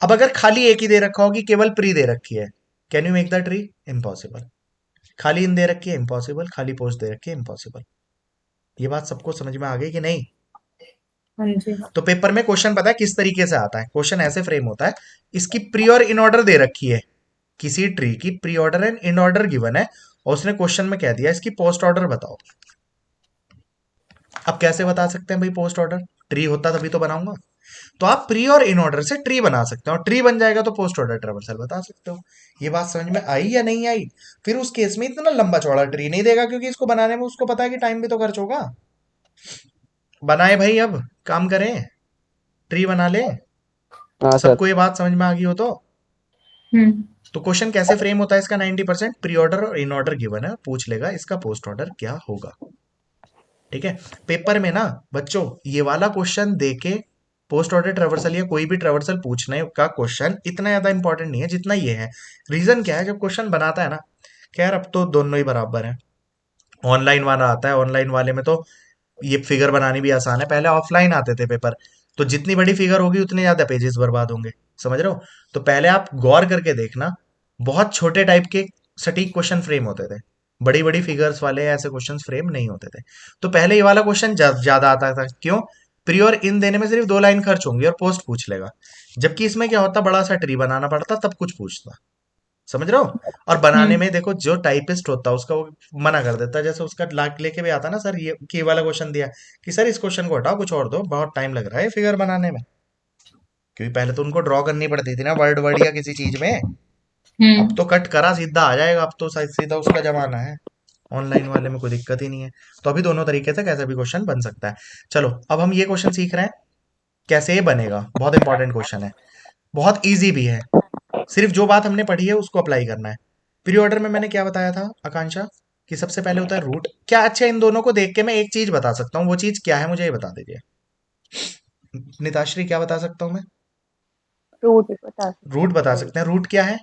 अब अगर खाली एक ही दे रखा हो कि केवल प्री दे रखी है, can you make the tree? Impossible. खाली इन दे रखी है, इम्पॉसिबल। खाली पोस्ट दे रखी है, इम्पॉसिबल। ये बात सबको समझ में आ गई कि नहीं? हाँ जी। तो पेपर में क्वेश्चन पता है किस तरीके से आता है? क्वेश्चन ऐसे फ्रेम होता है, इसकी प्री और इन ऑर्डर दे रखी है, किसी ट्री की pre order and in order given है, और उसने क्वेश्चन में कह दिया इसकी पोस्ट ऑर्डर बताओ। अब कैसे बता सकते हैं भाई पोस्ट ऑर्डर? ट्री होता तभी तो बनाऊंगा। तो आप प्री और इन ऑर्डर से ट्री बना सकते हो, और ट्री बन जाएगा तो पोस्ट ऑर्डर ट्रेवर्सल बता सकते हो। ये बात समझ में आई या नहीं आई? फिर उस केस में इतना लंबा चौड़ा ट्री नहीं देगा, क्योंकि इसको बनाने में उसको पता है कि टाइम भी तो खर्च होगा। बनाए भाई, अब काम करें, ट्री बना ले। हाँ सर। सबको ये बात समझ में आ गई हो तो? तो क्वेश्चन कैसे फ्रेम होता है इसका? 90% प्री ऑर्डर और इन ऑर्डर गिवन है, पूछ लेगा इसका पोस्ट ऑर्डर क्या होगा। ठीक है, पेपर में ना बच्चों ये वाला क्वेश्चन देके पोस्ट ऑर्डर ट्रेवर्सल या कोई भी ट्रेवर्सल पूछने का क्वेश्चन इतना ज्यादा इंपॉर्टेंट नहीं है जितना ये है। रीजन क्या है? जब क्वेश्चन बनाता है ना, खैर अब तो दोनों ही बराबर है। ऑनलाइन वाला आता है, ऑनलाइन वाले में तो ये फिगर बनानी भी आसान है। पहले ऑफलाइन आते थे पेपर, तो जितनी बड़ी फिगर होगी उतने ज्यादा पेजेस बर्बाद होंगे, समझ रहे हो? तो पहले आप गौर करके देखना, बहुत छोटे टाइप के सटीक क्वेश्चन फ्रेम होते थे, बड़ी बड़ी फिगर्स वाले ऐसे क्वेश्चन फ्रेम नहीं होते थे। तो पहले ये वाला क्वेश्चन ज्यादा आता था, क्यों? प्री और इन देने में सिर्फ 2 लाइन खर्च होंगी और पोस्ट पूछ लेगा। जबकि इसमें क्या होता, बड़ा सा ट्री बनाना पड़ता, तब कुछ पूछता। समझ रहे हो? और बनाने में देखो जो टाइपिस्ट होता है उसका वो मना कर देता है, जैसे उसका लाख लेके भी आता ना, सर ये वाला क्वेश्चन दिया कि सर इस क्वेश्चन को हटाओ, कुछ और दो, बहुत टाइम लग रहा है फिगर बनाने में। क्योंकि पहले तो उनको ड्रॉ करनी पड़ती थी ना वर्ड वर्ड या किसी चीज में। अब तो कट करा सीधा आ जाएगा, अब तो सीधा उसका जमाना है। ऑनलाइन वाले में कोई दिक्कत ही नहीं है। तो अभी दोनों तरीके से कैसे भी क्वेश्चन बन सकता है। चलो अब हम ये क्वेश्चन सीख रहे हैं कैसे ये बनेगा। बहुत इंपॉर्टेंट क्वेश्चन है, बहुत ईजी भी है। सिर्फ जो बात हमने पढ़ी है उसको अप्लाई करना है। प्री ऑर्डर में मैंने क्या बताया था आकांक्षा, कि सबसे पहले होता है रूट। क्या अच्छा, इन दोनों को देख के मैं एक चीज बता सकता हूँ, वो चीज क्या है मुझे ये बता दीजिए। निताश्री क्या बता सकता हूँ मैं? रूट बता सकते रूट बता सकते हैं। रूट क्या है?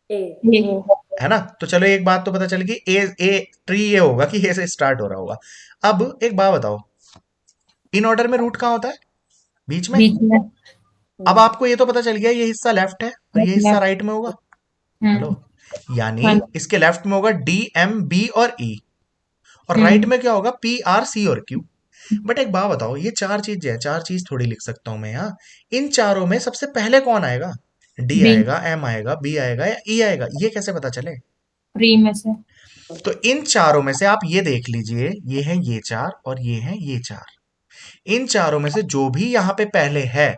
हैं। है ना? तो चलो एक बात तो पता चल गई, ए ट्री ये होगा कि ए से स्टार्ट हो रहा होगा। अब एक बात बताओ, इन ऑर्डर में रूट कहाँ होता है? बीच में। बीच में। अब आपको ये तो पता चल गया ये हिस्सा लेफ्ट है और ये हिस्सा राइट में होगा। हेलो, यानी इसके लेफ्ट में होगा डी एम बी और ई, और राइट में क्या होगा? पी आर सी और क्यू। बट एक बात बताओ, ये 4 चीज है, 4 चीज थोड़ी लिख सकता हूं मैं यहाँ। इन चारों में सबसे पहले कौन आएगा? D B. आएगा, एम आएगा, बी आएगा या ई आएगा? ये कैसे पता चले? प्री में से। तो इन चारों में से आप ये देख लीजिए, ये हैं ये 4 और ये हैं ये 4। इन चारों में से जो भी यहाँ पे पहले है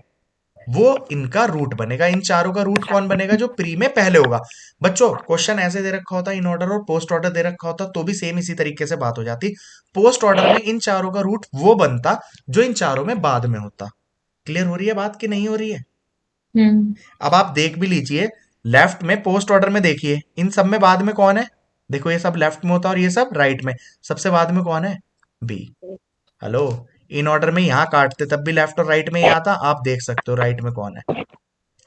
वो इनका रूट बनेगा। इन चारों का रूट कौन बनेगा? जो प्री में पहले होगा। बच्चों क्वेश्चन ऐसे दे रखा होता, इन ऑर्डर और पोस्ट ऑर्डर दे रखा होता, तो भी सेम इसी तरीके से बात हो जाती। पोस्ट ऑर्डर में इन चारों का रूट वो बनता जो इन चारों में बाद में होता। क्लियर हो रही है बात कि नहीं हो रही है? अब आप देख भी लीजिए, लेफ्ट में पोस्ट ऑर्डर में देखिए, इन सब में बाद में कौन है? देखो ये सब लेफ्ट में होता और ये सब राइट में। सबसे बाद में कौन है? बी। हेलो, इन ऑर्डर में यहां काटते तब भी लेफ्ट और राइट में ही आता। आप देख सकते हो राइट में कौन है।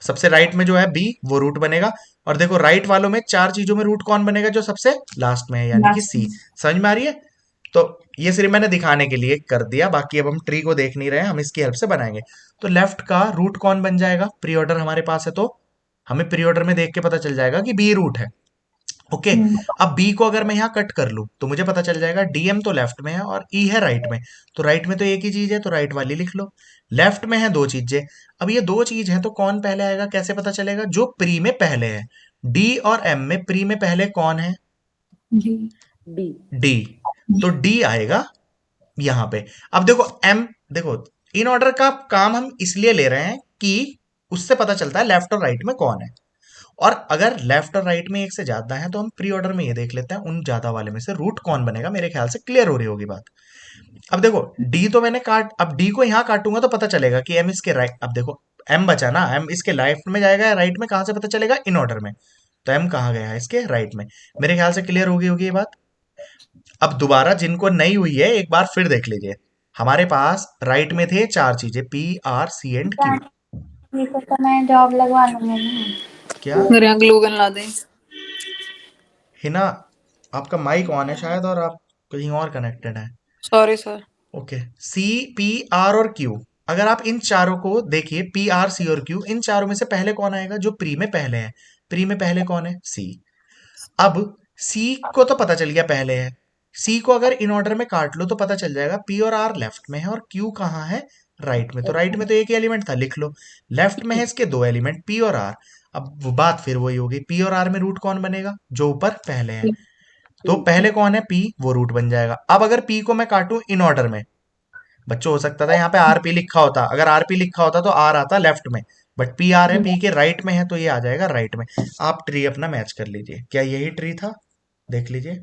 सबसे राइट में जो है बी, वो रूट बनेगा। और देखो राइट वालों में 4 चीजों में रूट कौन बनेगा? जो सबसे लास्ट में है, यानी कि सी। समझ में आ रही है? तो ये सिर्फ मैंने दिखाने के लिए कर दिया, बाकी अब हम ट्री को देख नहीं रहे हैं, हम इसकी हेल्प से बनाएंगे। तो लेफ्ट का रूट कौन बन जाएगा? प्री ऑर्डर हमारे पास है तो हमें प्री ऑर्डर में देख के पता चल जाएगा कि बी रूट है। ओके। अब बी को अगर मैं यहाँ कट कर लूं तो मुझे पता चल जाएगा डीएम तो लेफ्ट में है और ई है राइट में। तो राइट में तो एक ही चीज है, तो राइट वाली लिख लो। लेफ्ट में है 2 चीजें। अब ये 2 चीज है तो कौन पहले आएगा कैसे पता चलेगा? जो प्री में पहले है। डी और एम में प्री में पहले कौन है? डी। डी। तो डी आएगा यहां पे। अब देखो एम, देखो इन ऑर्डर का काम हम इसलिए ले रहे हैं कि उससे पता चलता है लेफ्ट और राइट में कौन है। और अगर लेफ्ट और राइट में एक से ज्यादा है तो हम प्री ऑर्डर में ये देख लेते हैं उन ज्यादा वाले में से रूट कौन बनेगा। मेरे ख्याल से क्लियर हो रही होगी बात। अब देखो डी तो मैंने अब डी को यहां काटूंगा तो पता चलेगा कि एम इसके राइट। अब देखो एम बचा ना, एम इसके लेफ्ट में जाएगा या राइट में? कहां से पता चलेगा? इन ऑर्डर में। तो एम कहां गया है? इसके राइट में। मेरे ख्याल से क्लियर होगी ये बात। अब दोबारा जिनको नहीं हुई है एक बार फिर देख लीजिए। हमारे पास राइट में थे 4 चीजें, P R C and Q. ये तो मैं जॉब लगवा लूंगी। क्या मेरे यहाँ ग्लू गन ला दें। हिना, आपका माइक ऑन है शायद और आप कहीं और कनेक्टेड है। Sorry sir. Okay. C, P, R और क्यू, अगर आप इन चारों को देखिए, पी आर सी और क्यू, इन चारों में से पहले कौन आएगा? जो प्री में पहले है। प्री में पहले कौन है? सी। अब सी को तो पता चल गया पहले है। सी को अगर इन ऑर्डर में काट लो तो पता चल जाएगा पी और आर लेफ्ट में है और क्यू कहाँ है? राइट में। तो राइट में तो एक ही एलिमेंट था, लिख लो। लेफ्ट में है इसके 2 एलिमेंट, पी और आर। अब वो बात फिर वही होगी, पी और आर में रूट कौन बनेगा? जो ऊपर पहले है। तो पहले कौन है? पी, वो रूट बन जाएगा। अब अगर पी को मैं काटूं इन ऑर्डर में, बच्चों हो सकता था यहाँ पे आरपी लिखा होता, अगर आरपी लिखा होता तो आर आता लेफ्ट में, बट पी आर है, पी के राइट में है तो ये आ जाएगा राइट में। आप ट्री अपना मैच कर लीजिए। क्या यही ट्री था? देख लीजिए,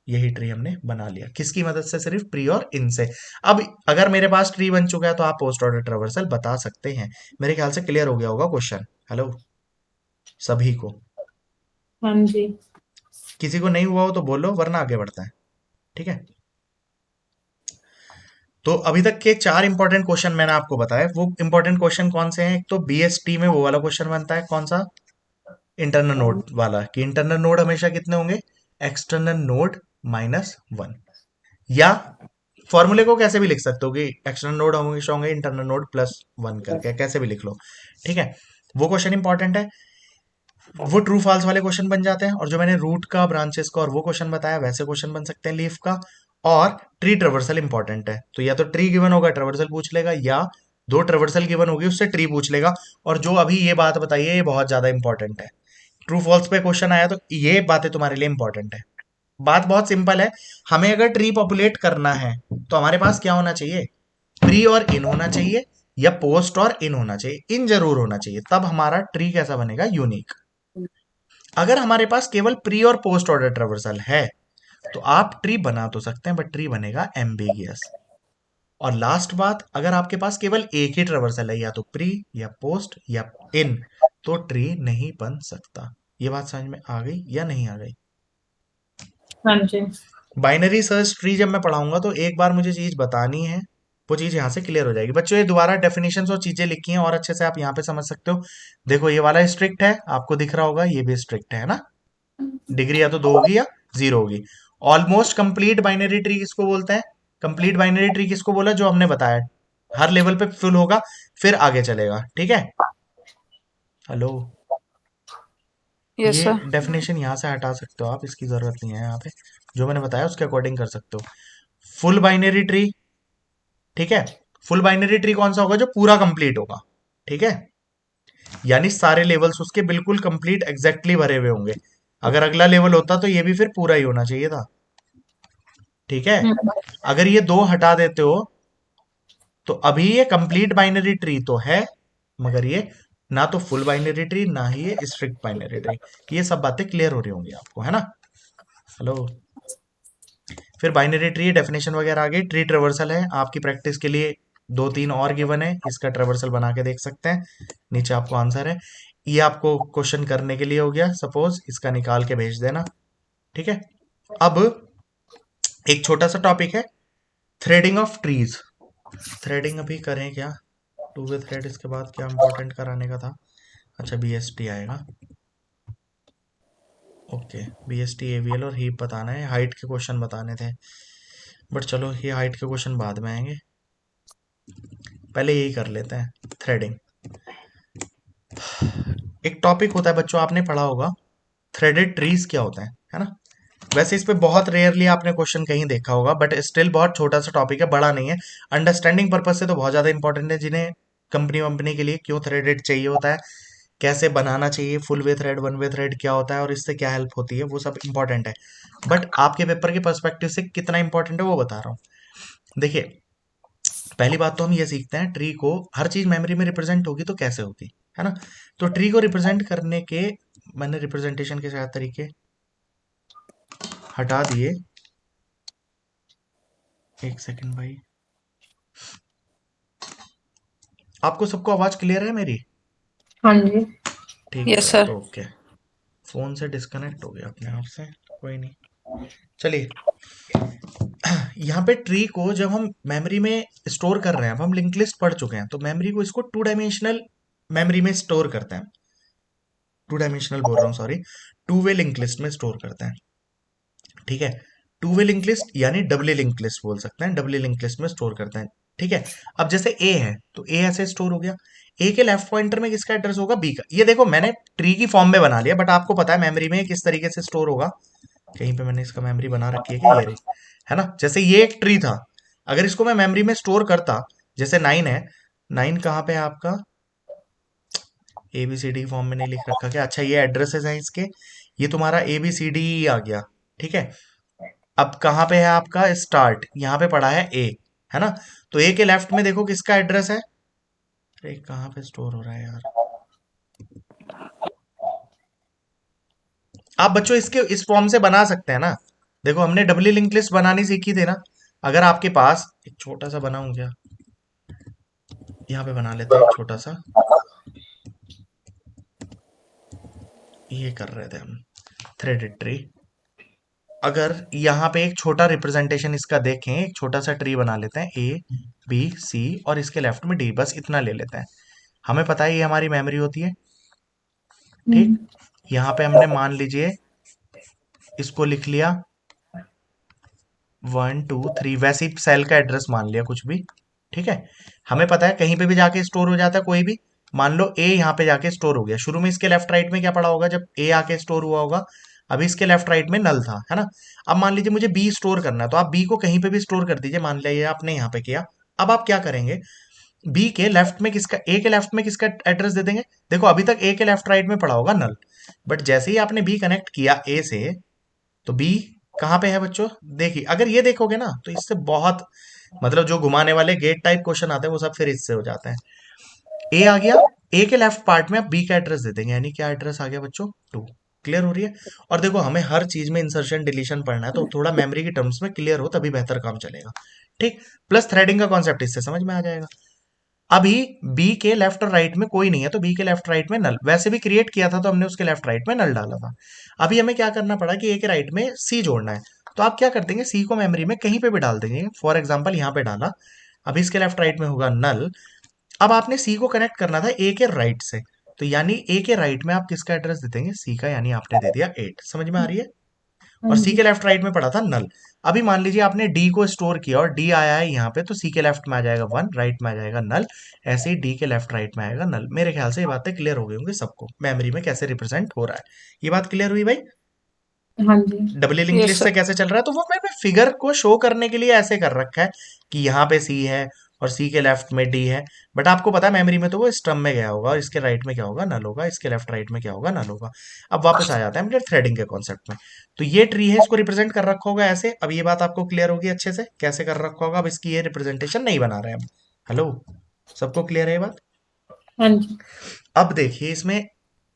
यही ट्री हमने बना लिया। किसकी मदद से? सिर्फ प्री और इन से। अब अगर मेरे पास ट्री बन चुका है तो आप पोस्ट ऑर्डर ट्रावर्सल बता सकते हैं। मेरे ख्याल से क्लियर हो गया होगा क्वेश्चन। हेलो सभी को? हाँ जी। किसी को नहीं हुआ हो तो बोलो, वरना आगे बढ़ता है। ठीक है। तो अभी तक के 4 इंपॉर्टेंट क्वेश्चन मैंने आपको बताया। वो इंपॉर्टेंट क्वेश्चन कौन से हैं? एक तो बीएसटी में वो वाला क्वेश्चन बनता है, कौन सा? इंटरनल नोड वाला, कि इंटरनल नोड हमेशा कितने होंगे? External node -1। या फॉर्मूले को कैसे भी लिख सकते हो कि एक्सटर्नल नोड हमेशा होंगे इंटरनल नोड +1 करके, कैसे भी लिख लो। ठीक है, वो क्वेश्चन इंपॉर्टेंट है। वो ट्रू फॉल्स वाले क्वेश्चन बन जाते हैं। और जो मैंने रूट का, ब्रांचेस का और वो क्वेश्चन बताया, वैसे क्वेश्चन बन सकते हैं लीफ का। और ट्री ट्रेवर्सल इंपॉर्टेंट है, तो या तो ट्री गिवन होगा ट्रेवर्सल पूछ लेगा, या दो ट्रेवर्सल गिवन होगी उससे ट्री पूछ लेगा। और जो अभी ये बात बताई है ये बहुत ज्यादा इंपॉर्टेंट है, ट्रू फॉल्स पे क्वेश्चन आया तो ये बातें तुम्हारे लिए इंपॉर्टेंट है। बात बहुत सिंपल है, हमें अगर ट्री पॉपुलेट करना है तो हमारे पास क्या होना चाहिए, प्री और इन होना चाहिए, या पोस्ट और इन होना चाहिए, इन जरूर होना चाहिए, तब हमारा ट्री कैसा बनेगा, यूनिक। अगर हमारे पास केवल प्री और पोस्ट ऑर्डर ट्रेवर्सल है तो आप ट्री बना तो सकते हैं बट ट्री बनेगा एम्बिगियस। और लास्ट बात, अगर आपके पास केवल एक ही ट्रेवर्सल है, या तो प्री या पोस्ट या इन, तो ट्री नहीं बन सकता। ये बात समझ में आ गई या नहीं आ गई? हाँ जी। बाइनरी सर्च ट्री जब मैं पढ़ाऊंगा तो एक बार मुझे चीज बतानी है, वो चीज यहाँ से क्लियर हो जाएगी। बच्चों ये दोबारा डेफिनेशंस और चीजें लिखी हैं और अच्छे से आप यहाँ पे समझ सकते हो। देखो ये वाला स्ट्रिक्ट है, आपको दिख रहा होगा, ये भी स्ट्रिक्ट है ना, डिग्री या तो 2 होगी या 0 होगी। ऑलमोस्ट कंप्लीट बाइनरी ट्री किसको बोलते हैं, कंप्लीट बाइनरी ट्री किसको बोला, जो हमने बताया हर लेवल पे फुल होगा फिर आगे चलेगा, ठीक है। हेलो, यस ये सर। डेफिनेशन यहाँ से हटा सकते हो आप, इसकी जरूरत नहीं है, यहाँ पे जो मैंने बताया उसके अकॉर्डिंग कर सकते हो। फुल बाइनरी ट्री, ठीक है, फुल बाइनरी ट्री कौन सा होगा, जो पूरा कंप्लीट होगा, ठीक है, यानी सारे लेवल्स उसके बिल्कुल कंप्लीट एग्जैक्टली भरे हुए होंगे। अगर अगला लेवल होता तो ये भी फिर पूरा ही होना चाहिए था, ठीक है। अगर ये दो हटा देते हो तो अभी ये कंप्लीट बाइनरी ट्री तो है, मगर ये ना तो फुल बाइनरी ट्री ना ही ये स्ट्रिक्ट बाइनरी ट्री। ये सब बातें क्लियर हो रही होंगी आपको, है ना। हेलो, फिर बाइनरी ट्री डेफिनेशन वगैरह आ गई। ट्री ट्रेवर्सल है, आपकी प्रैक्टिस के लिए 2-3 और गिवन है, इसका ट्रेवर्सल बना के देख सकते हैं, नीचे आपको आंसर है। ये आपको क्वेश्चन करने के लिए हो गया, सपोज इसका निकाल के भेज देना, ठीक है। अब एक छोटा सा टॉपिक है, थ्रेडिंग ऑफ ट्रीज। थ्रेडिंग अभी करें क्या, टू वे थ्रेड, इसके बाद क्या इंपॉर्टेंट कराने का था, अच्छा बीएसटी आएगा, ओके बीएसटी एवीएल और हीप बताना है, हाइट के क्वेश्चन बताने थे, बट चलो ये हाइट के क्वेश्चन बाद में आएंगे, पहले यही कर लेते हैं, थ्रेडिंग। एक टॉपिक होता है बच्चों, आपने पढ़ा होगा थ्रेडेड ट्रीज क्या होता है ना। वैसे इस पे बहुत रेयरली आपने क्वेश्चन कहीं देखा होगा, बट स्टिल बहुत छोटा सा टॉपिक है, बड़ा नहीं है, अंडरस्टैंडिंग पर्पज से तो बहुत ज्यादा इंपॉर्टेंट है। जिन्हें कंपनी वंपनी के लिए क्यों थ्रेडेड चाहिए होता है, कैसे बनाना चाहिए, फुल वे थ्रेड वन वे थ्रेड क्या होता है और इससे क्या हेल्प होती है, वो सब इंपॉर्टेंट है। बट आपके पेपर के पर्सपेक्टिव से कितना इंपॉर्टेंट है वो बता रहा हूँ। देखिए, पहली बात तो हम ये सीखते हैं, ट्री को हर चीज मेमोरी में रिप्रेजेंट होगी तो कैसे होगी, है ना। तो ट्री को रिप्रेजेंट करने के मैंने रिप्रेजेंटेशन के शायद तरीके हटा दिए, एक सेकंड भाई, आपको सबको आवाज क्लियर है मेरी? हाँ जी। ठीक यस है, सर। ओके। फोन से डिस्कनेक्ट हो गया अपने आप से, कोई नहीं, चलिए। यहाँ पे ट्री को जब हम मेमोरी में स्टोर कर रहे हैं, अब हम लिंक लिस्ट पढ़ चुके हैं, तो मेमोरी को इसको 2 डायमेंशनल मेमोरी में स्टोर करते हैं, 2 डायमेंशनल बोल रहा हूँ सॉरी, 2 वे लिंक लिस्ट में स्टोर करते हैं, ठीक है। 2 वे लिंक लिस्ट यानी डबली लिंक लिस्ट बोल सकते हैं, डबली लिंक लिस्ट में स्टोर करते हैं, ठीक है। अब जैसे ए है तो ए ऐसे स्टोर हो गया, ए के लेफ्ट पॉइंटर में किसका एड्रेस होगा, बी का। ये देखो मैंने ट्री की फॉर्म में बना लिया, बट आपको पता है मेमोरी में किस तरीके से स्टोर होगा, कहीं पे मैंने इसका मेमोरी बना रखी है कि ये रही, है ना। जैसे ये एक ट्री था, अगर इसको मैं मेमोरी में स्टोर करता, जैसे 9 है, 9 कहाँ पे है आपका, ABCD फॉर्म में नहीं लिख रखा क्या, अच्छा ये एड्रेसेस हैं इसके, ये तुम्हारा ABCD आ गया, ठीक है। अब कहाँ पे है आपका स्टार्ट, यहाँ पे पड़ा है ए, है ना। तो ए के लेफ्ट में देखो किसका एड्रेस है, अरे कहाँ पे स्टोर हो रहा है यार। आप बच्चों इसके इस फॉर्म से बना सकते हैं ना, देखो हमने डबली लिंक लिस्ट बनानी सीखी थी ना। अगर आपके पास एक छोटा सा बनाऊं क्या, यहाँ पे बना लेते हैं एक छोटा सा, ये कर रहे थे हम थ्रेडेड ट्री। अगर यहाँ पे एक छोटा रिप्रेजेंटेशन इसका देखें, एक छोटा सा ट्री बना लेते हैं, A B C और इसके लेफ्ट में D, बस इतना ले लेते हैं। हमें पता है ये हमारी मेमोरी होती है, ठीक। यहाँ पे हमने मान लीजिए इसको लिख लिया 1 2 3, वैसे ही सेल का एड्रेस मान लिया कुछ भी, ठीक है। हमें पता है कहीं पे भी जाके स्टोर हो जाता है कोई भी, मान लो A यहाँ पे जाके स्टोर हो गया, शुरू में इसके लेफ्ट राइट में क्या पड़ा होगा जब A आके स्टोर हुआ होगा, अभी इसके लेफ्ट राइट में नल था, है ना। अब मान लीजिए मुझे बी स्टोर करना है, तो आप बी को कहीं पे भी स्टोर कर दीजिए, मान लीजिए आपने यहाँ पे किया। अब आप क्या करेंगे, बी के लेफ्ट में किसका, ए के लेफ्ट में किसका एड्रेस दे देंगे। देखो अभी तक ए के लेफ्ट राइट में पड़ा होगा नल, बट जैसे ही आपने बी कनेक्ट किया ए से, तो बी कहाँ पे है बच्चों। देखिए अगर ये देखोगे ना, तो इससे बहुत मतलब जो घुमाने वाले गेट टाइप क्वेश्चन आते हैं वो सब फिर इससे हो जाते हैं। ए आ गया, ए के लेफ्ट पार्ट में आप बी का एड्रेस दे देंगे, यानी क्या एड्रेस आ गया बच्चों, 2। क्लियर हो रही है। और देखो हमें हर चीज में इंसर्शन डिलीशन पढ़ना है, तो थोड़ा मेमोरी की टर्म्स में क्लियर हो तभी बेहतर काम चलेगा, ठीक। प्लस थ्रेडिंग का कॉन्सेप्ट इससे समझ में आ जाएगा। अभी बी के लेफ्ट और राइट में कोई नहीं है, तो बी के लेफ्ट राइट में नल, वैसे भी क्रिएट किया था तो हमने उसके लेफ्ट राइट में नल डाला था। अभी हमें क्या करना पड़ा कि ए के राइट में सी जोड़ना है, तो आप क्या कर देंगे, सी को मेमोरी में कहीं पे भी डाल देंगे। फॉर एग्जाम्पल यहाँ पे डाला, अभी इसके लेफ्ट राइट में होगा नल। अब आपने सी को कनेक्ट करना था ए के राइट से, तो यानी ए के राइट में आप किसका एड्रेस दे देंगे, सी का, यानी आपने दे दिया 8। समझ में आ रही है। और सी के लेफ्ट राइट में पड़ा था नल। अभी मान लीजिए आपने डी को स्टोर किया और डी आया है यहाँ पे, तो सी के लेफ्ट में आ जाएगा 1, राइट में आ जाएगा नल। ऐसे ही डी के लेफ्ट राइट में आएगा नल। मेरे ख्याल से ये बातें क्लियर हो गई होंगी सबको, मेमोरी में कैसे रिप्रेजेंट हो रहा है। ये बात क्लियर हुई भाई। हाँ जी। Double link Yes, list sir. से कैसे चल रहा है, तो वो मैंने फिगर को शो करने के लिए ऐसे कर रखा है कि यहाँ पे सी है और सी के लेफ्ट में डी है, बट आपको पता है मेमोरी में तो वो स्टम में गया होगा, और इसके राइट में क्या होगा, नल होगा, इसके लेफ्ट राइट में क्या होगा, नल होगा। अब वापस आ जाता है मेरे थ्रेडिंग के कॉन्सेप्ट में। तो ये ट्री है, इसको रिप्रेजेंट कर रखा होगा ऐसे। अब ये बात आपको क्लियर होगी अच्छे से कैसे कर रखा होगा। अब इसकी ये रिप्रेजेंटेशन नहीं बना रहे हम। हेलो, सबको क्लियर है ये बात। हाँ जी। अब देखिए इसमें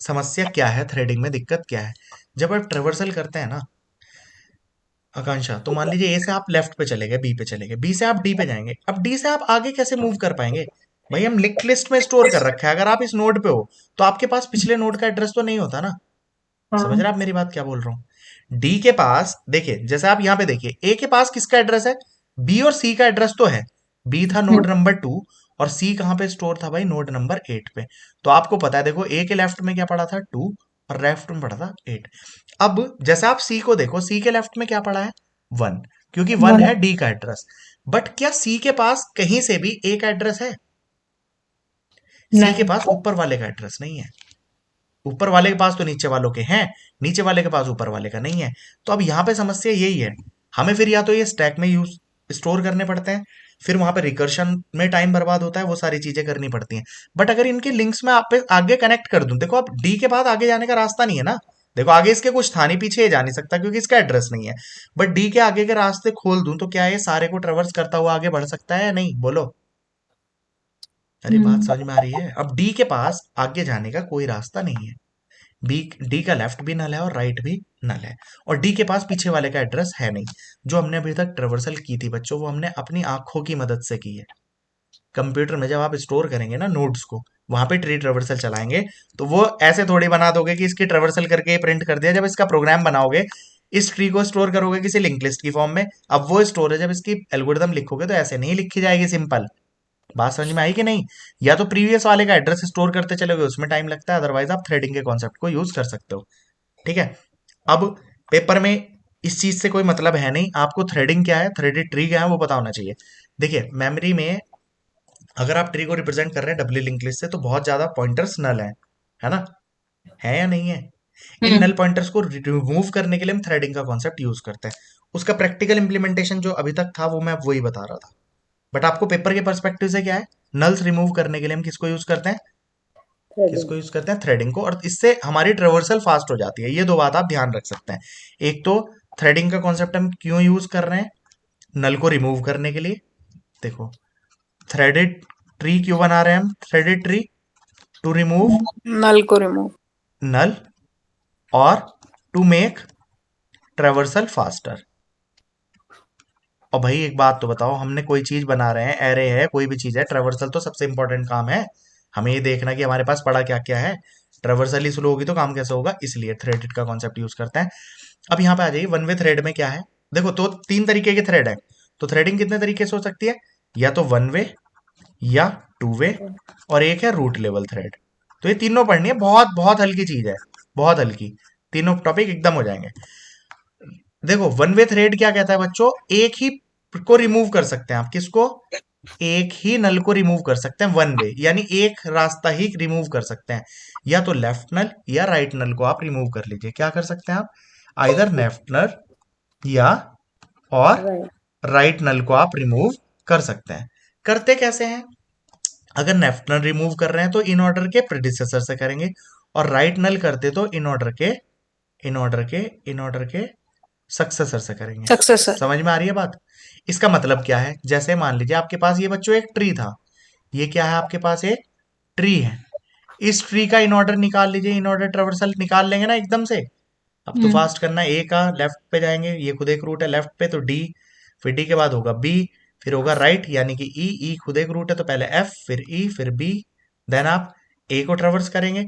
समस्या क्या है, थ्रेडिंग में दिक्कत क्या है। जब आप ट्रेवर्सल करते हैं ना आकांक्षा, तो मान लीजिए ए से आप लेफ्ट पे चले गए, बी पे चले गए, बी से आप डी पे जाएंगे। अब डी से आप आगे कैसे मूव कर पाएंगे भाई, हम लिंक लिस्ट में स्टोर कर रखा है। अगर आप इस नोड पे हो तो आपके पास पिछले नोड का एड्रेस तो नहीं होता ना। समझ रहे हैं आप मेरी बात क्या बोल रहा हूँ। डी के पास देखिए, जैसे आप यहाँ पे देखिए, ए के पास किसका एड्रेस है, बी और सी का एड्रेस तो है। बी था नोड नंबर 2 और सी कहाँ पे स्टोर था भाई, नोड नंबर 8 पे। तो आपको पता है देखो, ए के लेफ्ट में क्या पड़ा था 2 और लेफ्ट में पड़ा था 8। अब जैसे आप सी को देखो, सी के लेफ्ट में क्या पड़ा है 1, क्योंकि 1 है डी का एड्रेस। बट क्या सी के पास कहीं से भी ए का एड्रेस है, सी के पास ऊपर वाले का एड्रेस नहीं है। ऊपर वाले के पास तो नीचे वालों के हैं, नीचे वाले के पास ऊपर वाले का नहीं है। तो अब यहाँ पे समस्या यही है, हमें फिर या तो ये स्टैक में यूज स्टोर करने पड़ते हैं, फिर वहां पे रिकर्शन में टाइम बर्बाद होता है, वो सारी चीजें करनी पड़ती हैं। बट अगर इनके लिंक्स में आप आगे कनेक्ट कर दूं, देखो अब डी के बाद आगे जाने का रास्ता नहीं है ना। देखो आगे इसके कुछ था नहीं, पीछे ये जा नहीं सकता क्योंकि इसका एड्रेस नहीं है। बट डी के आगे के रास्ते खोल दूं तो क्या ये सारे को ट्रेवर्स करता हुआ आगे बढ़ सकता है या नहीं, बोलो। अरे बात समझ में आ रही है। अब डी के पास आगे जाने का कोई रास्ता नहीं है। बी डी का लेफ्ट भी नल है और राइट भी नल है, और डी के पास पीछे वाले का एड्रेस है नहीं। जो हमने अभी तक ट्रेवर्सल की थी बच्चों, वो हमने अपनी आंखों की मदद से की है। कंप्यूटर में जब आप स्टोर करेंगे ना नोड्स को, वहां पे ट्री ट्रेवर्सल चलाएंगे, तो वो ऐसे थोड़ी बना दोगे कि इसकी ट्रेवर्सल करके प्रिंट कर दिया। जब इसका प्रोग्राम बनाओगे, इस ट्री को स्टोर करोगे किसी लिंक लिस्ट की फॉर्म में। अब वो स्टोर है, जब इसकी एल्गोरिथम लिखोगे तो ऐसे नहीं लिखी जाएगी सिंपल। बात समझ में आई कि नहीं। या तो प्रीवियस वाले का एड्रेस स्टोर करते चलोगे, उसमें टाइम लगता है, अदरवाइज आप थ्रेडिंग के कॉन्सेप्ट को यूज कर सकते हो, ठीक है। अब पेपर में इस चीज से कोई मतलब है नहीं, आपको थ्रेडिंग क्या है, थ्रेडेड ट्री क्या है वो पता होना चाहिए। देखिए मेमोरी में अगर आप ट्री को रिप्रेजेंट कर रहे हैं डब्ल्यू लिंक लिस्ट से, तो बहुत ज्यादा पॉइंटर्स नल है ना, है या नहीं है। इन नल पॉइंटर्स को रिमूव करने के लिए हम थ्रेडिंग का कॉन्सेप्ट यूज करते हैं। उसका प्रैक्टिकल इंप्लीमेंटेशन जो अभी तक था वो मैं वही बता रहा था। बट आपको पेपर के पर्सपेक्टिव से क्या है, नल्स रिमूव करने के लिए हम किसको यूज करते हैं, किसको यूज करते हैं, थ्रेडिंग को। और इससे हमारी ट्रेवर्सल फास्ट हो जाती है। ये दो बात आप ध्यान रख सकते हैं। एक तो थ्रेडिंग का कॉन्सेप्ट हम क्यों यूज कर रहे हैं, नल को रिमूव करने के लिए। देखो थ्रेडेड ट्री क्यों बना रहे हैं हम, थ्रेडेड ट्री टू रिमूव नल को रिमूव, नल और टू मेक ट्रेवर्सल फास्टर। और भाई एक बात तो बताओ, हमने कोई चीज बना रहे हैं, एरे है, कोई भी चीज है, ट्रेवर्सल तो सबसे इंपॉर्टेंट काम है। हमें ये देखना कि हमारे पास पड़ा क्या क्या है। ट्रेवर्सल ही स्लो होगी तो काम कैसे होगा, इसलिए थ्रेडेड का कॉन्सेप्ट यूज करते हैं। अब यहाँ पे आ जाइए, वन वे थ्रेड में क्या है। देखो तो 3 तरीके के थ्रेड है, तो थ्रेडिंग कितने तरीके से हो सकती है, या तो वन वे या 2 वे और एक है रूट लेवल थ्रेड। तो ये तीनों पढ़नी है, बहुत बहुत हल्की चीज है, बहुत हल्की। तीनों टॉपिक एकदम हो जाएंगे। देखो वन वे थ्रेड क्या कहता है बच्चों, एक ही को रिमूव कर सकते हैं आप, किसको, एक ही नल को रिमूव कर सकते हैं वन वे, यानी एक रास्ता ही रिमूव कर सकते हैं। या तो लेफ्ट नल या राइट नल को आप रिमूव कर लीजिए। क्या कर सकते हैं आप, आइदर लेफ्ट नल या और राइट नल को आप रिमूव कर सकते हैं। करते कैसे हैं? अगर लेफ्ट नल रिमूव कर रहे हैं तो इन ऑर्डर के प्रेडिसेसर से करेंगे, और राइट नल करते तो इन ऑर्डर के सक्सेसर से करेंगे। सक्सेसर। समझ में आ रही है बात? इसका मतलब क्या है? जैसे मान लीजिए आपके पास ये बच्चों एक ट्री था, ये क्या है आपके पास? एक ट्री है। इस ट्री का इन ऑर्डर निकाल लीजिए, इन ऑर्डर ट्रेवर्सल निकाल लेंगे ना एकदम से। अब तो फास्ट करना है। ए का लेफ्ट पे जाएंगे, ये खुद एक रूट है लेफ्ट पे, तो डी, फिर डी के बाद होगा बी, फिर होगा राइट यानी कि ई, ई खुद एक रूट है तो पहले एफ, फिर ई, फिर बी, देन आप ए को ट्रेवर्स करेंगे,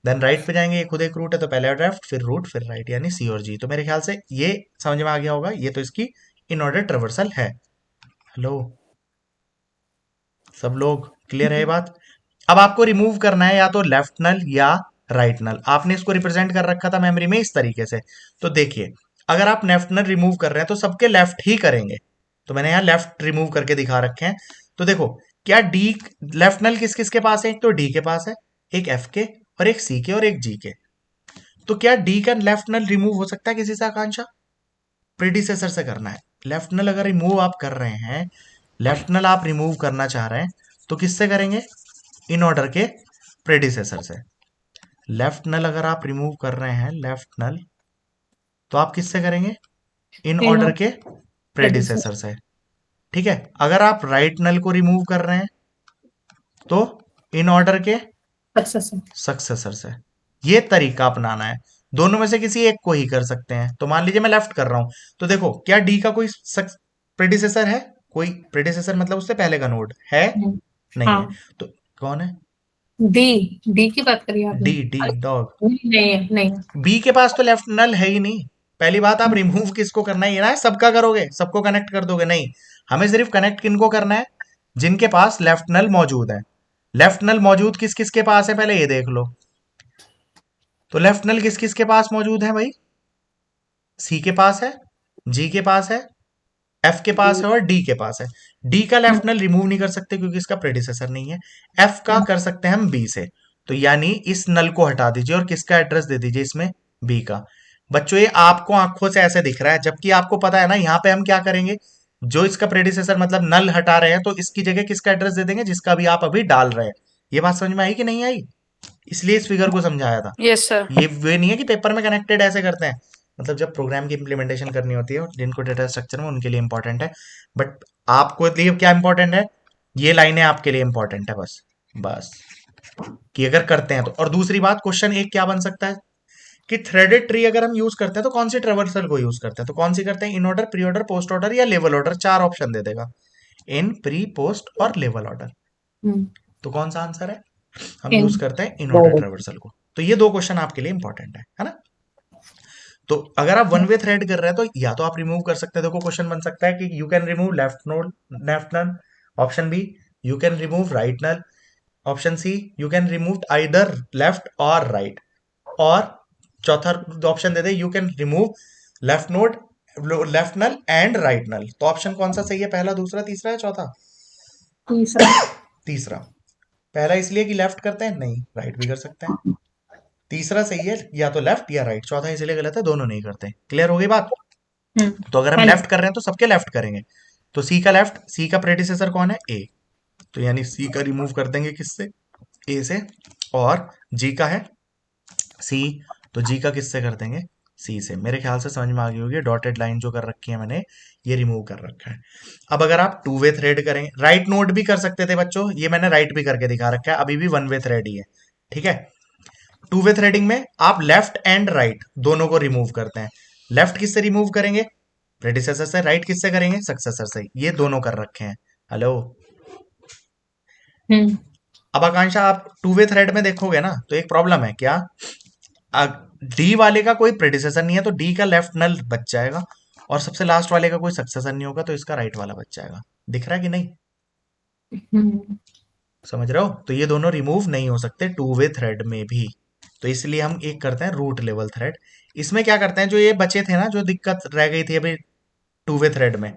देन राइट पे जाएंगे, ये खुद एक रूट है तो पहले लेफ्ट, फिर रूट, फिर राइट, यानी सी और जी। तो मेरे ख्याल से ये समझ में आ गया होगा, ये तो इसकी इन ऑर्डर ट्रेवर्सल है। हेलो सब लोग, क्लियर है ये बात? अब आपको रिमूव करना है या तो लेफ्ट नल या राइट नल। आपने इसको रिप्रेजेंट कर रखा था मेमोरी में इस तरीके से। तो देखिए, अगर आप लेफ्ट नल रिमूव कर रहे हैं तो सबके लेफ्ट ही करेंगे, तो मैंने यहाँ लेफ्ट रिमूव करके दिखा रखे हैं। तो देखो, क्या डी लेफ्ट नल किस किस के पास है? एक तो डी के पास है, एक एफ के, और एक सी के, और एक जी के। तो क्या डी का लेफ्ट नल रिमूव हो सकता है किसी से? आकांक्षा, प्रीडिसेसर से करना है। लेफ्ट नल अगर रिमूव आप कर रहे हैं, लेफ्ट नल आप रिमूव करना चाह रहे हैं, तो किससे करेंगे? इन ऑर्डर के प्रेडिसेसर से। लेफ्ट नल अगर आप रिमूव कर रहे हैं, लेफ्ट नल, तो आप किससे करेंगे? इन ऑर्डर के प्रेडिसेसर से। ठीक है। अगर आप राइट नल को रिमूव कर रहे हैं तो इन ऑर्डर के सक्सेसर से। ये तरीका अपनाना है। दोनों में से किसी एक को ही कर सकते हैं। तो मान लीजिए मैं लेफ्ट कर रहा हूं, तो देखो, क्या डी का कोई प्रेडिसेसर है? कोई प्रेडिसेसर मतलब उससे पहले का नोड है? नहीं है। तो कौन है? डी की बात करिए आपने? D dog. नहीं। बी के पास तो लेफ्ट नल है ही नहीं। पहली बात, आप रिमूव किसको करना है? ये ना है सबका करोगे, सबको कनेक्ट कर दोगे? नहीं, हमें सिर्फ कनेक्ट किनको करना है? जिनके पास लेफ्ट नल मौजूद है। लेफ्ट नल मौजूद किस किस के पास है पहले ये देख लो। तो लेफ्ट नल किस किस के पास मौजूद है भाई? सी के पास है, जी के पास है, एफ के पास है, और डी के पास है। डी का लेफ्ट नल रिमूव नहीं कर सकते क्योंकि इसका प्रेडिसेसर नहीं है। एफ का कर सकते हैं हम बी से। तो यानी इस नल को हटा दीजिए और किसका एड्रेस दे दीजिए इसमें? बी का। बच्चों, ये आपको आंखों से ऐसे दिख रहा है, जबकि आपको पता है ना यहाँ पे हम क्या करेंगे? जो इसका प्रेडिसेसर मतलब नल हटा रहे हैं, तो इसकी जगह किसका एड्रेस दे देंगे? जिसका भी आप अभी डाल रहे हैं। ये बात समझ में आई कि नहीं आई? इसलिए इस फिगर को समझाया था। Yes sir. ये वे नहीं है कि पेपर में कनेक्टेड ऐसे करते हैं, मतलब जब प्रोग्राम की इंप्लीमेंटेशन करनी होती है जिनको डेटा स्ट्रक्चर में, उनके लिए इंपॉर्टेंट है। बट आपको लिए क्या इंपॉर्टेंट है? ये लाइनें आपके लिए इंपॉर्टेंट है बस बस कि अगर करते हैं तो। और दूसरी बात, क्वेश्चन एक क्या बन सकता है कि थ्रेडेड ट्री अगर हम यूज करते हैं तो कौन सी ट्रेवर्सल को यूज करते हैं? तो कौन सी करते हैं? In order, pre order, post order या लेवल ऑर्डर? 4 ऑप्शन दे देगा, इन, प्री, पोस्ट और लेवल ऑर्डर। तो कौन सा आंसर है? हम यूज करते हैं इन ऑर्डर ट्रेवर्सल को। तो ये 2 क्वेश्चन आपके लिए इंपॉर्टेंट है ना? तो अगर आप वन वे थ्रेड कर रहे हैं तो या तो आप रिमूव कर सकते हैं। देखो, क्वेश्चन बन सकता है कि you can remove left null. Option B, you can remove right null. Option C, you can remove either left और राइट। और चौथा ऑप्शन दे दे, you can remove left left null and right null. तो ऑप्शन कौन सा सही है? पहला, दूसरा, तीसरा या चौथा? तीसरा। पहला इसलिए कि लेफ्ट करते हैं, नहीं, राइट भी कर सकते हैं। तीसरा सही है, या तो लेफ्ट या राइट। चौथा इसलिए गलत है, दोनों नहीं करते। क्लियर हो गई बात? तो अगर हम लेफ्ट कर रहे हैं तो सबके लेफ्ट करेंगे। तो सी का लेफ्ट, सी का प्रेडिसेसर कौन है? ए। तो यानी सी का रिमूव कर देंगे किससे? ए से। और जी का है सी, तो जी का किससे कर देंगे? सी से। मेरे ख्याल से समझ में आ गई होगी। डॉटेड लाइन जो कर रखी है मैंने, ये रिमूव कर रखा है। अब अगर आप 2 वे थ्रेड करेंगे, राइट नोड भी कर सकते थे बच्चों, ये मैंने राइट भी करके दिखा रखा है, अभी भी 1 वे थ्रेड ही है। ठीक है। 2 वे थ्रेडिंग में आप लेफ्ट एंड राइट दोनों को रिमूव करते हैं। लेफ्ट किससे रिमूव करेंगे? प्रेडिसेसर से। राइट किससे करेंगे? सक्सेसर से। ये दोनों कर रखे हैं। हेलो। अब आकांक्षा, आप 2 वे थ्रेड में देखोगे ना, तो एक प्रॉब्लम है क्या? डी वाले का कोई प्रेडिसेसर नहीं है, तो डी का लेफ्ट नल बच जाएगा, और सबसे लास्ट वाले का कोई सक्सेसर नहीं होगा, तो इसका राइट वाला बच जाएगा। दिख रहा है कि नहीं? समझ रहे हो? तो ये दोनों रिमूव नहीं हो सकते 2 वे थ्रेड में भी। तो इसलिए हम एक करते हैं रूट लेवल थ्रेड। इसमें क्या करते हैं, जो ये बचे थे ना, जो दिक्कत रह गई थी अभी 2 वे थ्रेड में,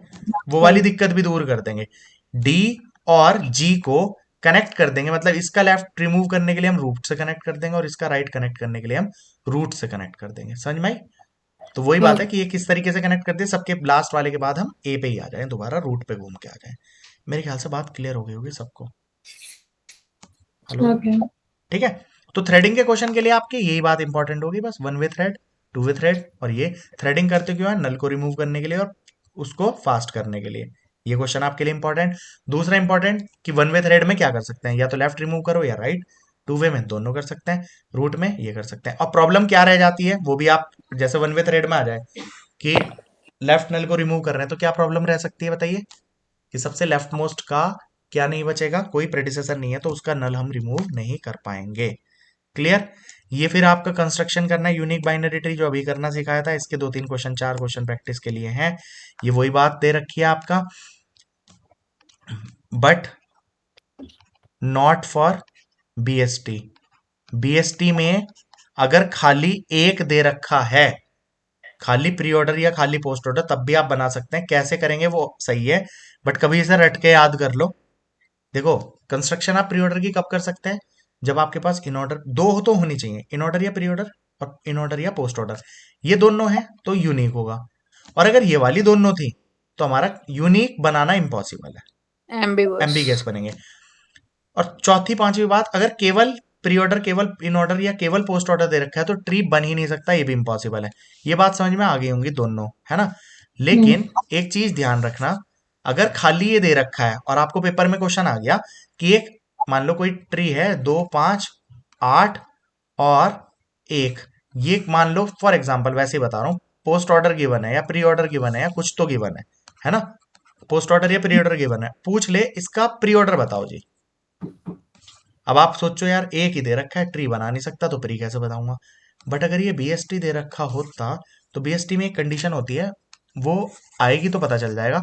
वो वाली दिक्कत भी दूर कर देंगे। डी और जी को कनेक्ट कर देंगे, मतलब इसका लेफ्ट रिमूव करने के लिए हम रूट से कनेक्ट कर देंगे, और इसका राइट कनेक्ट करने के लिए हम रूट से कनेक्ट कर देंगे। समझ में आई? तो वही बात है कि ये किस तरीके से कनेक्ट करते हैं, सबके लास्ट वाले के बाद हम ए पे ही आ जाएं, दोबारा रूट पे घूम के आ जाएं। मेरे ख्याल से बात क्लियर हो गई होगी सबको। Hello, okay. ठीक है। तो थ्रेडिंग के क्वेश्चन के लिए आपकी यही बात इंपॉर्टेंट होगी, बस one way thread, two way thread, और ये थ्रेडिंग करते क्यों है, नल को रिमूव करने के लिए और उसको फास्ट करने के लिए। ये क्वेश्चन आपके लिए इंपॉर्टेंट। दूसरा इंपॉर्टेंट कि वन वे थ्रेड में क्या कर सकते हैं, या तो लेफ्ट रिमूव करो या राइट। टू वे में दोनों कर सकते हैं, रूट में ये कर सकते हैं। और प्रॉब्लम क्या रह जाती है वो भी आप जैसे वन वे थ्रेड में आ जाए कि लेफ्ट नल को रिमूव कर रहे हैं, तो क्या प्रॉब्लम रह सकती है बताइए, कि सबसे लेफ्ट मोस्ट का क्या नहीं बचेगा, कोई प्रेडिसेसर नहीं है, तो उसका नल हम रिमूव नहीं कर पाएंगे। क्लियर। ये फिर आपका कंस्ट्रक्शन करना है यूनिक बाइनरी ट्री, जो अभी करना सिखाया था, इसके 2-3 क्वेश्चन, 4 क्वेश्चन प्रैक्टिस के लिए हैं। ये वही बात दे रखी है आपका, but not for BST. BST में अगर खाली एक दे रखा है, खाली प्री ऑर्डर या खाली पोस्ट ऑर्डर, तब भी आप बना सकते हैं। कैसे करेंगे वो सही है, बट कभी इसे रट के याद कर लो। देखो, कंस्ट्रक्शन आप प्री ऑर्डर की कब कर सकते हैं, जब आपके पास इन ऑर्डर दो तो होनी चाहिए, इन ऑर्डर या प्री ऑर्डर, और इन ऑर्डर या पोस्ट ऑर्डर, ये दोनों है तो यूनिक होगा। और अगर ये वाली दोनों थी तो हमारा यूनिक बनाना इम्पॉसिबल है, एम्बिगस। एम्बिगस बनेंगे। और चौथी पांचवी बात, अगर केवल प्री ऑर्डर, केवल इन ऑर्डर या केवल पोस्ट ऑर्डर दे रखा है तो ट्री बन ही नहीं सकता, ये भी इम्पॉसिबल है। ये बात समझ में आ गई होंगी दोनों, है ना। लेकिन एक चीज ध्यान रखना, अगर खाली ये दे रखा है और आपको पेपर में क्वेश्चन आ गया कि एक, मान लो कोई ट्री है 2, 5, 8 और 1, ये मान लो फॉर एग्जांपल, वैसे ही बता रहा हूं, पोस्ट ऑर्डर गिवन है या प्री ऑर्डर गिवन है या कुछ तो गिवन है ना। पोस्ट ऑर्डर या प्री ऑर्डर गिवन है, पूछ ले इसका प्री ऑर्डर बताओ जी। अब आप सोचो यार, एक ही दे रखा है, ट्री बना नहीं सकता तो प्री कैसे बताऊंगा। बट अगर ये बीएसटी दे रखा होता तो बीएसटी में एक कंडीशन होती है, वो आएगी तो पता चल जाएगा।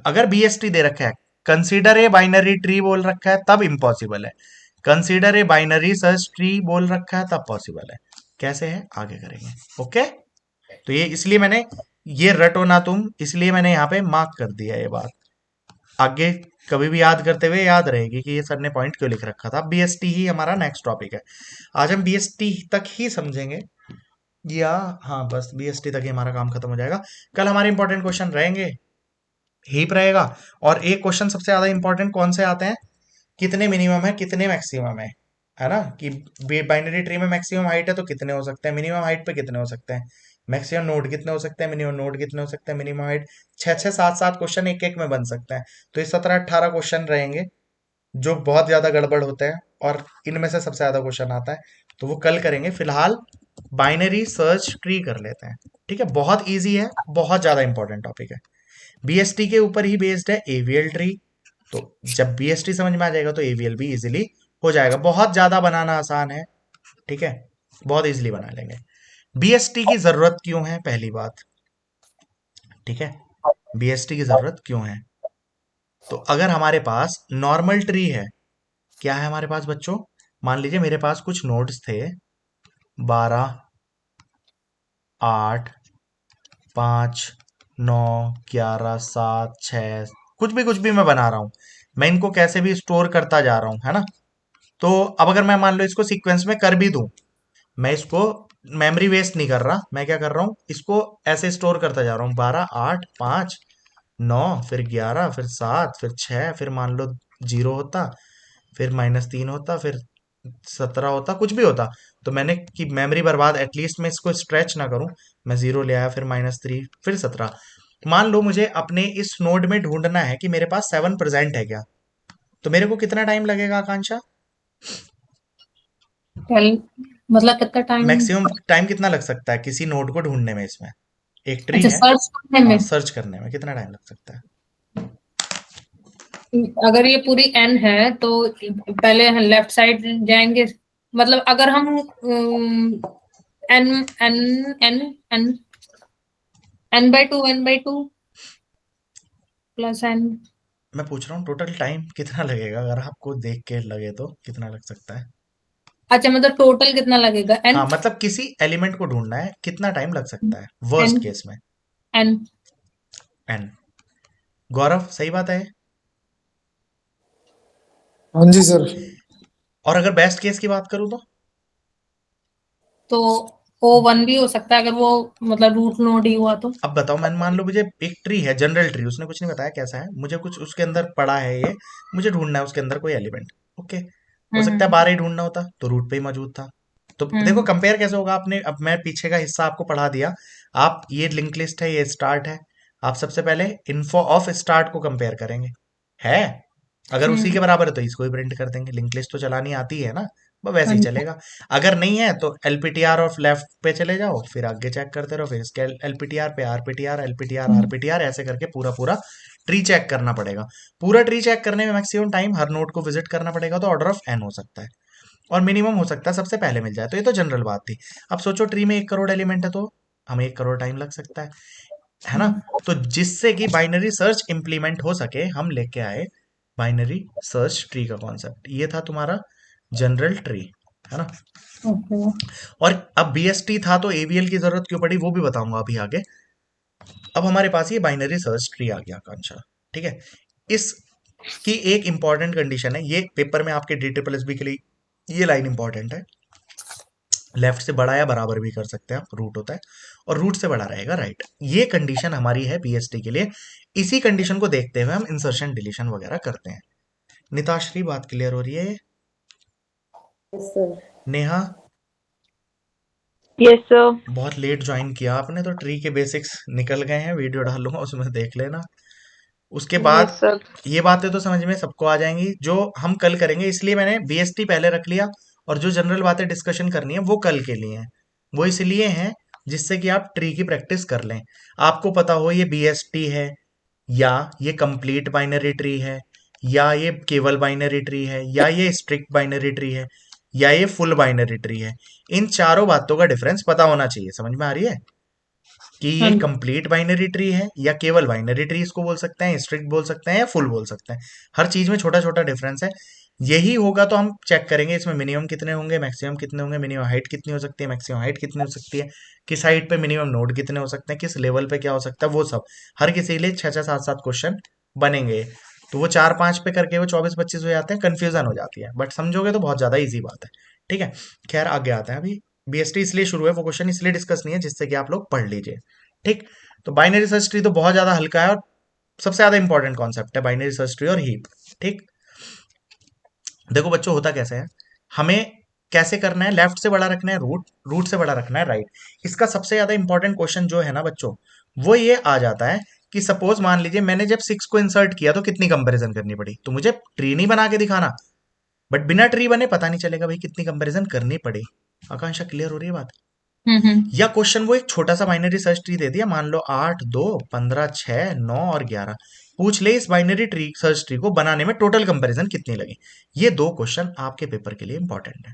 अगर बीएसटी दे रखा है, कंसीडर ए बाइनरी ट्री बोल रखा है, तब इम्पॉसिबल है। Consider a binary search tree बोल रखा है, तब पॉसिबल है। कैसे है आगे करेंगे, ओके। तो ये इसलिए मैंने, ये रटो ना तुम, इसलिए मैंने यहाँ पे मार्क कर दिया ये बात, आगे कभी भी याद करते हुए याद रहेगी कि ये सर ने पॉइंट क्यों लिख रखा था। बीएसटी ही हमारा नेक्स्ट टॉपिक है, आज हम बीएसटी तक ही समझेंगे, या हाँ बस बीएसटी तक ही हमारा काम खत्म हो जाएगा। कल हमारे इंपॉर्टेंट क्वेश्चन रहेंगे, हीप रहेगा, और एक क्वेश्चन सबसे ज्यादा इंपॉर्टेंट कौन से आते हैं, कितने मिनिमम है कितने मैक्सिमम है ना, कि बाइनरी ट्री में मैक्सिमम हाइट है तो कितने हो सकते हैं, मिनिमम हाइट पे कितने हो सकते हैं, मैक्सिमम नोड कितने हो सकते हैं, मिनिमम नोड कितने हो सकते हैं, मिनिमम हाइट, 6-6, 7-7 क्वेश्चन एक एक में बन सकते हैं। तो ये 17-18 क्वेश्चन रहेंगे जो बहुत ज्यादा गड़बड़ होते हैं, और इनमें से सबसे ज्यादा क्वेश्चन आता है, तो वो कल करेंगे। फिलहाल बाइनरी सर्च ट्री कर लेते हैं, ठीक है। बहुत ईजी है, बहुत ज्यादा इंपॉर्टेंट टॉपिक है, बीएसटी के ऊपर ही बेस्ड है एवीएल ट्री। तो जब बीएसटी समझ में आ जाएगा तो एवीएल भी इजीली हो जाएगा, बहुत ज्यादा बनाना आसान है, ठीक है, बहुत इजीली बना लेंगे। बीएसटी की जरूरत क्यों है, पहली बात, ठीक है, बीएसटी की जरूरत क्यों है। तो अगर हमारे पास नॉर्मल ट्री है, क्या है हमारे पास बच्चों, मान लीजिए मेरे पास कुछ नोड्स थे 12, 8, 5, 9, 11, 7, 6, कुछ भी मैं बना रहा हूं, मैं इनको कैसे भी स्टोर करता जा रहा हूं, है ना। तो अब अगर मैं मान लो इसको सीक्वेंस में कर भी दूं, मैं इसको मेमोरी वेस्ट नहीं कर रहा, मैं क्या कर रहा हूं, इसको ऐसे स्टोर करता जा रहा हूं, 12, 8, 5, 9, फिर 11, फिर 7, फिर 6, फिर मान लो 0 होता, फिर -3 होता, फिर 17 होता, कुछ भी होता। तो मैंने कि मेमोरी बर्बाद, एटलीस्ट मैं इसको स्ट्रेच ना करूं, मैं 0 ले आया, फिर -3, फिर 17। मान लो मुझे अपने इस नोड में ढूंढना है कि मेरे पास 7 प्रेजेंट है क्या, तो मेरे को कितना टाइम लगेगा आकांक्षा, मतलब कितना टाइम। मैक्सिमम टाइम कितना लग सकता है किसी नोड को ढूंढने में, इसमें एक ट्री अच्छा, है, सर्च करने हाँ में। सर्च करने में कितना टाइम लग सकता है। अगर ये पूरी एन है तो पहले लेफ्ट साइड जाएंगे, मतलब अगर हम N N N N n/2 plus N. मैं पूछ रहा हूँ टोटल टाइम कितना लगेगा, अगर आपको देख के लगे तो कितना लग सकता है। अच्छा, मतलब टोटल कितना लगेगा, एन हाँ मतलब किसी एलिमेंट को ढूंढना है, कितना टाइम लग सकता है वर्स्ट एन केस में। एन। एन, गौरव सही बात है। हाँ जी सर। और अगर बेस्ट केस की बात करूं तो तो O1 भी हो सकता है अगर वो मतलब रूट नोड ही हुआ तो। अब बताओ, मैं मान लो मुझे एक ट्री है, जनरल ट्री, उसने कुछ नहीं बताया कैसा है, मुझे कुछ उसके अंदर पड़ा है ये, मुझे ढूंढना है उसके अंदर कोई एलिमेंट। ओके, हो सकता है 12 ही ढूंढना होता तो रूट पे ही मौजूद था। तो देखो कंपेयर कैसे होगा, आपने, अब मैं पीछे का हिस्सा आपको पढ़ा दिया। आप, ये लिंक लिस्ट है, ये स्टार्ट है, आप सबसे पहले इन्फो ऑफ स्टार्ट को कंपेयर करेंगे, है अगर उसी के बराबर है तो इसको ही प्रिंट कर देंगे, लिंक लिस्ट तो चलानी आती है ना, वो वैसे ही चलेगा। अगर नहीं है तो एलपीटीआर ऑफ लेफ्ट पे चले जाओ, फिर आगे चेक करते रहो, फिर इसके एलपीटीआर पे आरपीटीआर, एलपीटीआर आरपीटीआर, ऐसे करके पूरा पूरा ट्री चेक करना पड़ेगा। पूरा ट्री चेक करने में मैक्सिमम टाइम हर नोड को विजिट करना पड़ेगा, तो ऑर्डर ऑफ एन हो सकता है, और मिनिमम हो सकता है सबसे पहले मिल जाए। तो ये तो जनरल बात थी। अब सोचो ट्री में 1 करोड़ एलिमेंट है तो हमें 1 करोड़ टाइम लग सकता है ना। तो जिससे कि बाइनरी सर्च इंप्लीमेंट हो सके, हम लेके आए बाइनरी सर्च ट्री का कॉन्सेप्ट। ये था तुम्हारा जनरल ट्री, है ना। और अब बीएसटी था तो एवीएल की जरूरत क्यों पड़ी वो भी बताऊंगा अभी आगे। अब हमारे पास ये बाइनरी सर्च ट्री आ गया आकांक्षा, ठीक है। इसकी एक इंपॉर्टेंट कंडीशन है, ये पेपर में आपके DSSB के लिए ये लाइन इंपॉर्टेंट है, लेफ्ट से बड़ा या बराबर भी कर सकते हैं आप, रूट होता है, और रूट से बड़ा रहेगा राइट। ये कंडीशन हमारी है बीएसटी के लिए। इसी कंडीशन को देखते हुए हम इंसर्शन डिलीशन वगैरह करते हैं। निताश्री, बात क्लियर हो रही है? Neha, yes sir. बहुत लेट ज्वाइन किया आपने, तो ट्री के बेसिक्स निकल गए हैं, वीडियो डालूंगा उसमें देख लेना। उसके बाद यस सर। ये बातें तो समझ में सबको आ जाएंगी जो हम कल करेंगे, इसलिए मैंने बीएसटी पहले रख लिया, और जो जनरल बातें डिस्कशन करनी है वो कल के लिए हैं। वो इसलिए हैं जिससे कि आप ट्री की प्रैक्टिस कर लें, आपको पता हो ये बीएसटी है, या ये कंप्लीट बाइनरी ट्री है, या ये केवल बाइनरी ट्री है, या ये स्ट्रिक्ट बाइनरी ट्री है, या ये फुल बाइनरी ट्री है। इन चारों बातों का डिफरेंस पता होना चाहिए। समझ में आ रही है कि ये कंप्लीट बाइनरी ट्री है या केवल बाइनरी ट्री इसको बोल सकते हैं, स्ट्रिक्ट बोल सकते हैं या फुल बोल सकते हैं। हर चीज में छोटा छोटा डिफरेंस है। यही होगा तो हम चेक करेंगे इसमें मिनिमम कितने होंगे, मैक्सिमम कितने होंगे, मिनिमम हाइट कितनी हो सकती है, मैक्सिमम हाइट कितनी हो सकती है, किस हाइट पे मिनिमम नोड कितने हो सकते हैं, किस लेवल पे क्या हो सकता है, वो सब हर किसी के लिए 6-6, 7-7 क्वेश्चन बनेंगे। तो वो 4-5 पे करके वो 24-25 हो जाते हैं, कंफ्यूजन हो जाती है, बट समझोगे तो बहुत ज्यादा ईजी बात है, ठीक है। खैर आगे आते हैं। अभी बीएसटी इसलिए शुरू है, वो क्वेश्चन इसलिए डिस्कस नहीं है जिससे कि आप लोग पढ़ लीजिए, ठीक। तो बाइनरी सर्च ट्री तो बहुत ज्यादा हल्का है और सबसे ज्यादा इंपॉर्टेंट कॉन्सेप्ट है बाइनरी सर्च ट्री और हीप, ठीक। देखो बच्चों, होता कैसे है, हमें कैसे करना है, लेफ्ट से बड़ा रखना है रूट, रूट से बड़ा रखना है राइट। इसका सबसे ज्यादा इंपॉर्टेंट क्वेश्चन जो है ना बच्चों, वो ये आ जाता है कि सपोज मान लीजिए मैंने जब 6 को इंसर्ट किया तो कितनी कंपैरिजन करनी पड़ी, तो मुझे ट्री नहीं बना के दिखाना, बट बिना ट्री बने पता नहीं चलेगा भाई कितनी कंपैरिजन करनी पड़ी। आकांक्षा, क्लियर हो रही है बात? या क्वेश्चन वो एक छोटा सा बाइनरी सर्च ट्री दे दिया, मान लो 8, 2, 15, 6, 9 और 11, पूछ ले इस बाइनरी ट्री सर्च ट्री को बनाने में टोटल कंपैरिजन कितनी लगी। ये 2 क्वेश्चन आपके पेपर के लिए इंपॉर्टेंट है।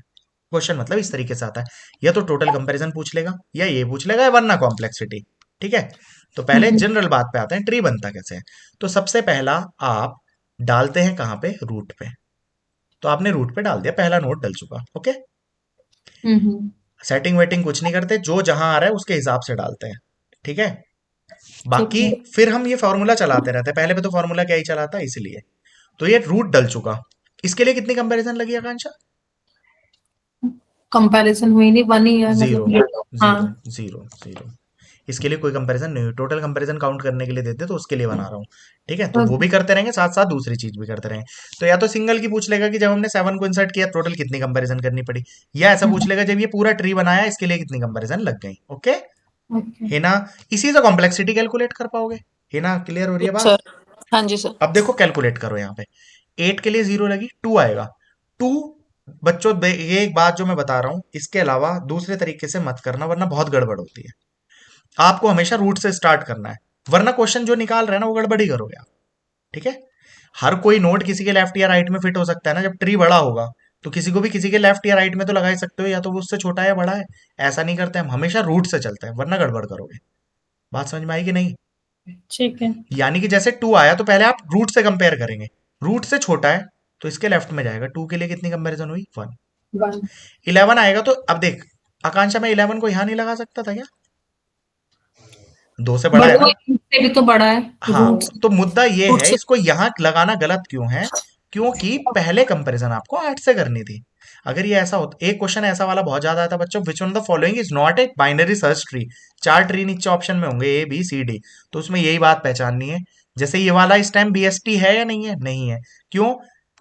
क्वेश्चन मतलब इस तरीके से आता है, या तो टोटल कंपैरिजन पूछ लेगा, या ये पूछ लेगा, वरना कॉम्प्लेक्सिटी, ठीक है। तो पहले जनरल बात पे आते हैं, ट्री बनता कैसे है। तो सबसे पहला आप डालते हैं कहां पे, रूट पे। तो आपने रूट पे डाल दिया, पहला नोड डल चुका, ओके। सेटिंग वेटिंग कुछ नहीं करते, जो जहां आ रहा है उसके हिसाब से डालते हैं, ठीक है। बाकी फिर हम ये फॉर्मूला चलाते रहते हैं, पहले पे तो फॉर्मूला क्या ही चलाता है, इसलिए। तो ये रूट डल चुका, इसके लिए कितनी कंपैरिजन लगी आकांक्षा? कंपैरिजन हुई नहीं, बनी है जीरो, मतलब। हाँ, जीरो, जीरो। इसके लिए कोई कंपैरिजन नहीं हुई, टोटल कंपैरिजन काउंट करने के लिए देते तो उसके लिए बना रहा हूँ, ठीक है। तो वो भी करते रहेंगे, साथ साथ दूसरी चीज भी करते रहेंगे। तो या तो सिंगल की पूछ लेगा कि जब हमने 7 को इंसर्ट किया टोटल कितनी कंपैरिजन करनी पड़ी, या ऐसा पूछ लेगा जब ये पूरा ट्री बनाया इसके लिए कितनी कंपैरिजन लग गई, ओके है ना। इसी से कॉम्प्लेक्सिटी कैलकुलेट कर पाओगे, है ना। क्लियर हो रही है बात? सर हाँ जी सर। अब देखो कैलकुलेट करो, यहाँ पे 8 के लिए 0 लगी, 2 आएगा। 2 बच्चों, ये एक बात जो मैं बता रहा हूं, इसके अलावा दूसरे तरीके से मत करना वरना बहुत गड़बड़ होती है। आपको हमेशा रूट से स्टार्ट करना है, वरना क्वेश्चन जो निकाल रहे हैं ना वो गड़बड़ी करोगे आप, ठीक है। हर कोई नोट किसी के लेफ्ट या राइट में फिट हो सकता है ना, जब ट्री बड़ा होगा तो किसी को भी किसी के लेफ्ट या राइट में तो लगा ही सकते हो, या तो वो उससे छोटा है या बड़ा है। ऐसा नहीं करते हम, हमेशा रूट से चलते हैं, वरना गड़बड़ करोगे। बात समझ में आई कि नहीं? ठीक है। यानी कि जैसे 2 आया तो पहले आप रूट से कंपेयर करेंगे, रूट से छोटा है तो इसके लेफ्ट में जाएगा। 2 के लिए कितनी कंपैरिजन हुई? 1। 11 आएगा तो अब देख आकांक्षा, मैं 11 को यहां नहीं लगा सकता था क्या? 2 से बड़ा है ना? से भी तो बड़ा है। हाँ, तो मुद्दा ये है, इसको यहां लगाना गलत क्यों है, क्योंकि पहले कंपैरिजन आपको 8 से करनी थी। अगर ये ऐसा होता, एक क्वेश्चन ऐसा वाला बहुत ज्यादा आता बच्चों, which one of the following is not a binary search tree. 4 tree नीचे ऑप्शन में होंगे, ए बी सी डी, तो उसमें यही बात पहचाननी है। जैसे ये वाला इस टाइम बीएसटी है या नहीं है, नहीं है। क्यों?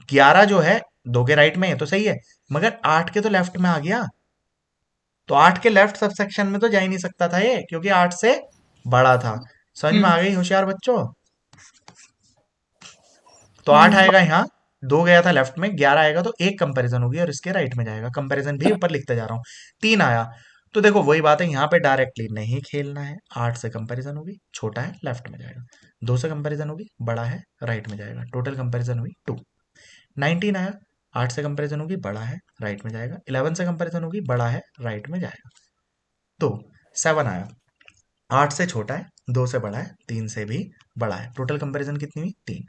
11 जो है 2 के राइट में है तो सही है, मगर 8 के तो लेफ्ट में आ गया, तो 8 के लेफ्ट सबसेक्शन में तो जा ही नहीं सकता था ये, क्योंकि 8 से बड़ा था। समझ में आ गई होशियार बच्चों? तो 8 आएगा यहाँ, 2 गया था लेफ्ट में, 11 आएगा तो एक कंपैरिजन होगी और इसके राइट में जाएगा। कंपैरिजन भी ऊपर लिखते जा रहा हूँ। 3 आया तो देखो वही बात है, यहाँ पे डायरेक्टली नहीं खेलना है। 8 से कंपैरिजन होगी, छोटा है लेफ्ट में जाएगा। 2 से कंपैरिजन होगी, बड़ा है राइट में जाएगा। टोटल कंपैरिजन हुई 2। 19 आया, 8 से कंपैरिजन होगी, बड़ा है राइट में जाएगा। 11 से कंपैरिजन होगी, बड़ा है राइट में जाएगा। तो 7 आया, 8 से छोटा है, 2 से बड़ा है, 3 से भी बड़ा है। टोटल कंपैरिजन कितनी हुई? 3।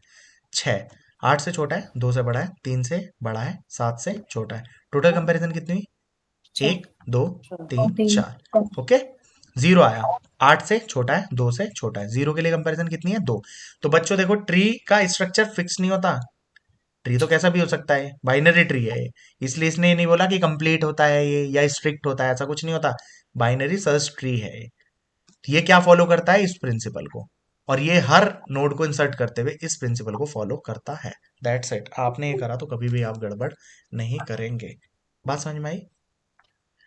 6, 8 से छोटा है, 2 से बड़ा है, 3 से बड़ा है, 7 से छोटा है। टोटल कंपैरिजन कितनी हुई? 1 2 3 4। ओके। 0 आया, 8 से छोटा है, 2 से छोटा है। 0 के लिए कंपैरिजन कितनी है? 2। तो बच्चों देखो, ट्री का स्ट्रक्चर फिक्स नहीं होता। ट्री तो कैसा भी हो सकता है, बाइनरी ट्री है ये, इसलिए इसने ये नहीं बोला कि कंप्लीट होता है ये या स्ट्रिक्ट होता है, ऐसा कुछ नहीं होता। बाइनरी सर्च ट्री है ये क्या फॉलो करता है? इस प्रिंसिपल को, और ये हर नोड को इंसर्ट करते हुए इस प्रिंसिपल को फॉलो करता है। That's it. आपने ये करा तो कभी भी आप गड़बड़ नहीं करेंगे। बात समझ में आई?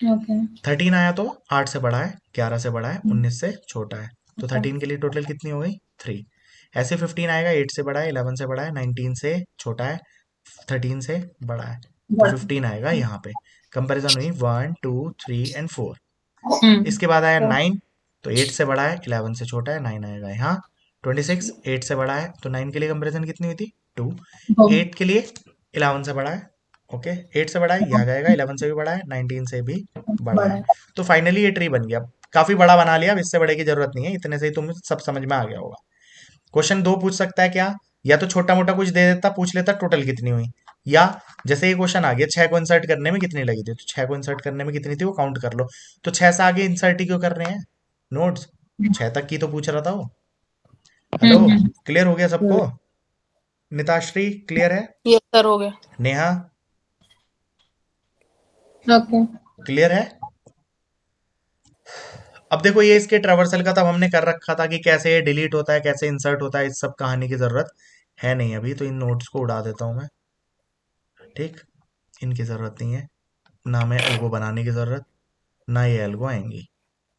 ओके। 13 आया तो 8 से बड़ा है, 11 से बड़ा है, 19 से छोटा है, तो 13 के लिए टोटल कितनी हो गई? 3। ऐसे 15 आएगा, 8 से बड़ा है, 11 से बड़ा है, 19 से छोटा है, 13 से बड़ा है, तो 15 आएगा यहाँ पे। कंपैरिजन हुई 1 2 3 एंड 4। इसके बाद आया 9, तो 8 से बड़ा है, 11 से छोटा है, 9 आएगा यहाँ। 26, 8 से बड़ा है, तो 9 के लिए कंपैरिजन कितनी हुई थी? 2। 8 के लिए 11 से बड़ा है, ओके, 8 से बड़ा है, यहाँ जाएगा, 11 से भी बड़ा है, 19 से भी बड़ा है। तो फाइनली ये ट्री बन गया। काफी बड़ा बना लिया, अब इससे बड़े की जरूरत नहीं है, इतने से ही तुम्हें सब समझ में आ गया होगा। क्वेश्चन 2 पूछ सकता है क्या? या तो छोटा मोटा कुछ दे देता, पूछ लेता टोटल कितनी हुई, या जैसे ये क्वेश्चन आ गया 6 को इंसर्ट करने में कितनी लगी थी, तो 6 को इंसर्ट करने में कितनी थी वो काउंट कर लो। तो 6 से आगे इंसर्ट ही क्यों कर रहे हैं नोट्स? 6 तक की तो पूछ रहा था वो। हेलो, क्लियर हो गया सबको? निताश्री क्लियर है? यस सर, हो गया। नेहा ओके। क्लियर है? अब देखो, ये इसके ट्रेवर्सल का तब हमने कर रखा था कि कैसे ये डिलीट होता है, कैसे इंसर्ट होता है, इस सब कहानी की जरूरत है नहीं अभी, तो इन नोट्स को उड़ा देता हूं मैं। ठीक, इनकी जरूरत नहीं है, ना मैं एल्गो बनाने की जरूरत, ना ये एल्गो आएंगी।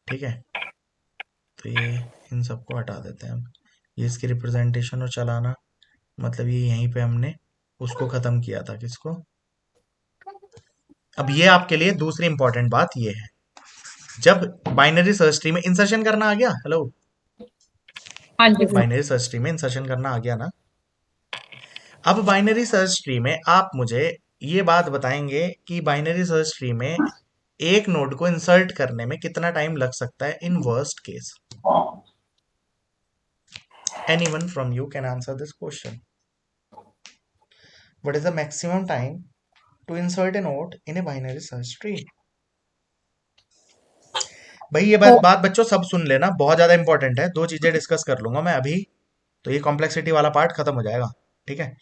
ठीक है, तो ये इन सबको हटा देते हैं हम। ये इसकी रिप्रेजेंटेशन और चलाना, मतलब ये यहीं पे हमने उसको खत्म किया था, किसको? अब ये आपके लिए दूसरी इंपॉर्टेंट बात ये है, जब बाइनरी सर्च ट्री में इंसर्शन करना आ गया, हेलो, हाँ जी। बाइनरी सर्च ट्री में इंसर्शन करना आ गया ना? अब बाइनरी सर्च ट्री में आप मुझे ये बात बताएंगे कि बाइनरी सर्च ट्री में एक नोड को इंसर्ट करने में कितना टाइम लग सकता है in worst case? Anyone from you can answer this question. What is the maximum time to insert a node in a binary search tree? भाई ये बात बच्चों सब सुन लेना, बहुत ज्यादा इंपॉर्टेंट है। 2 चीजें डिस्कस कर लूंगा मैं अभी, तो ये कॉम्प्लेक्सिटी वाला पार्ट खत्म हो जाएगा। ठीक है,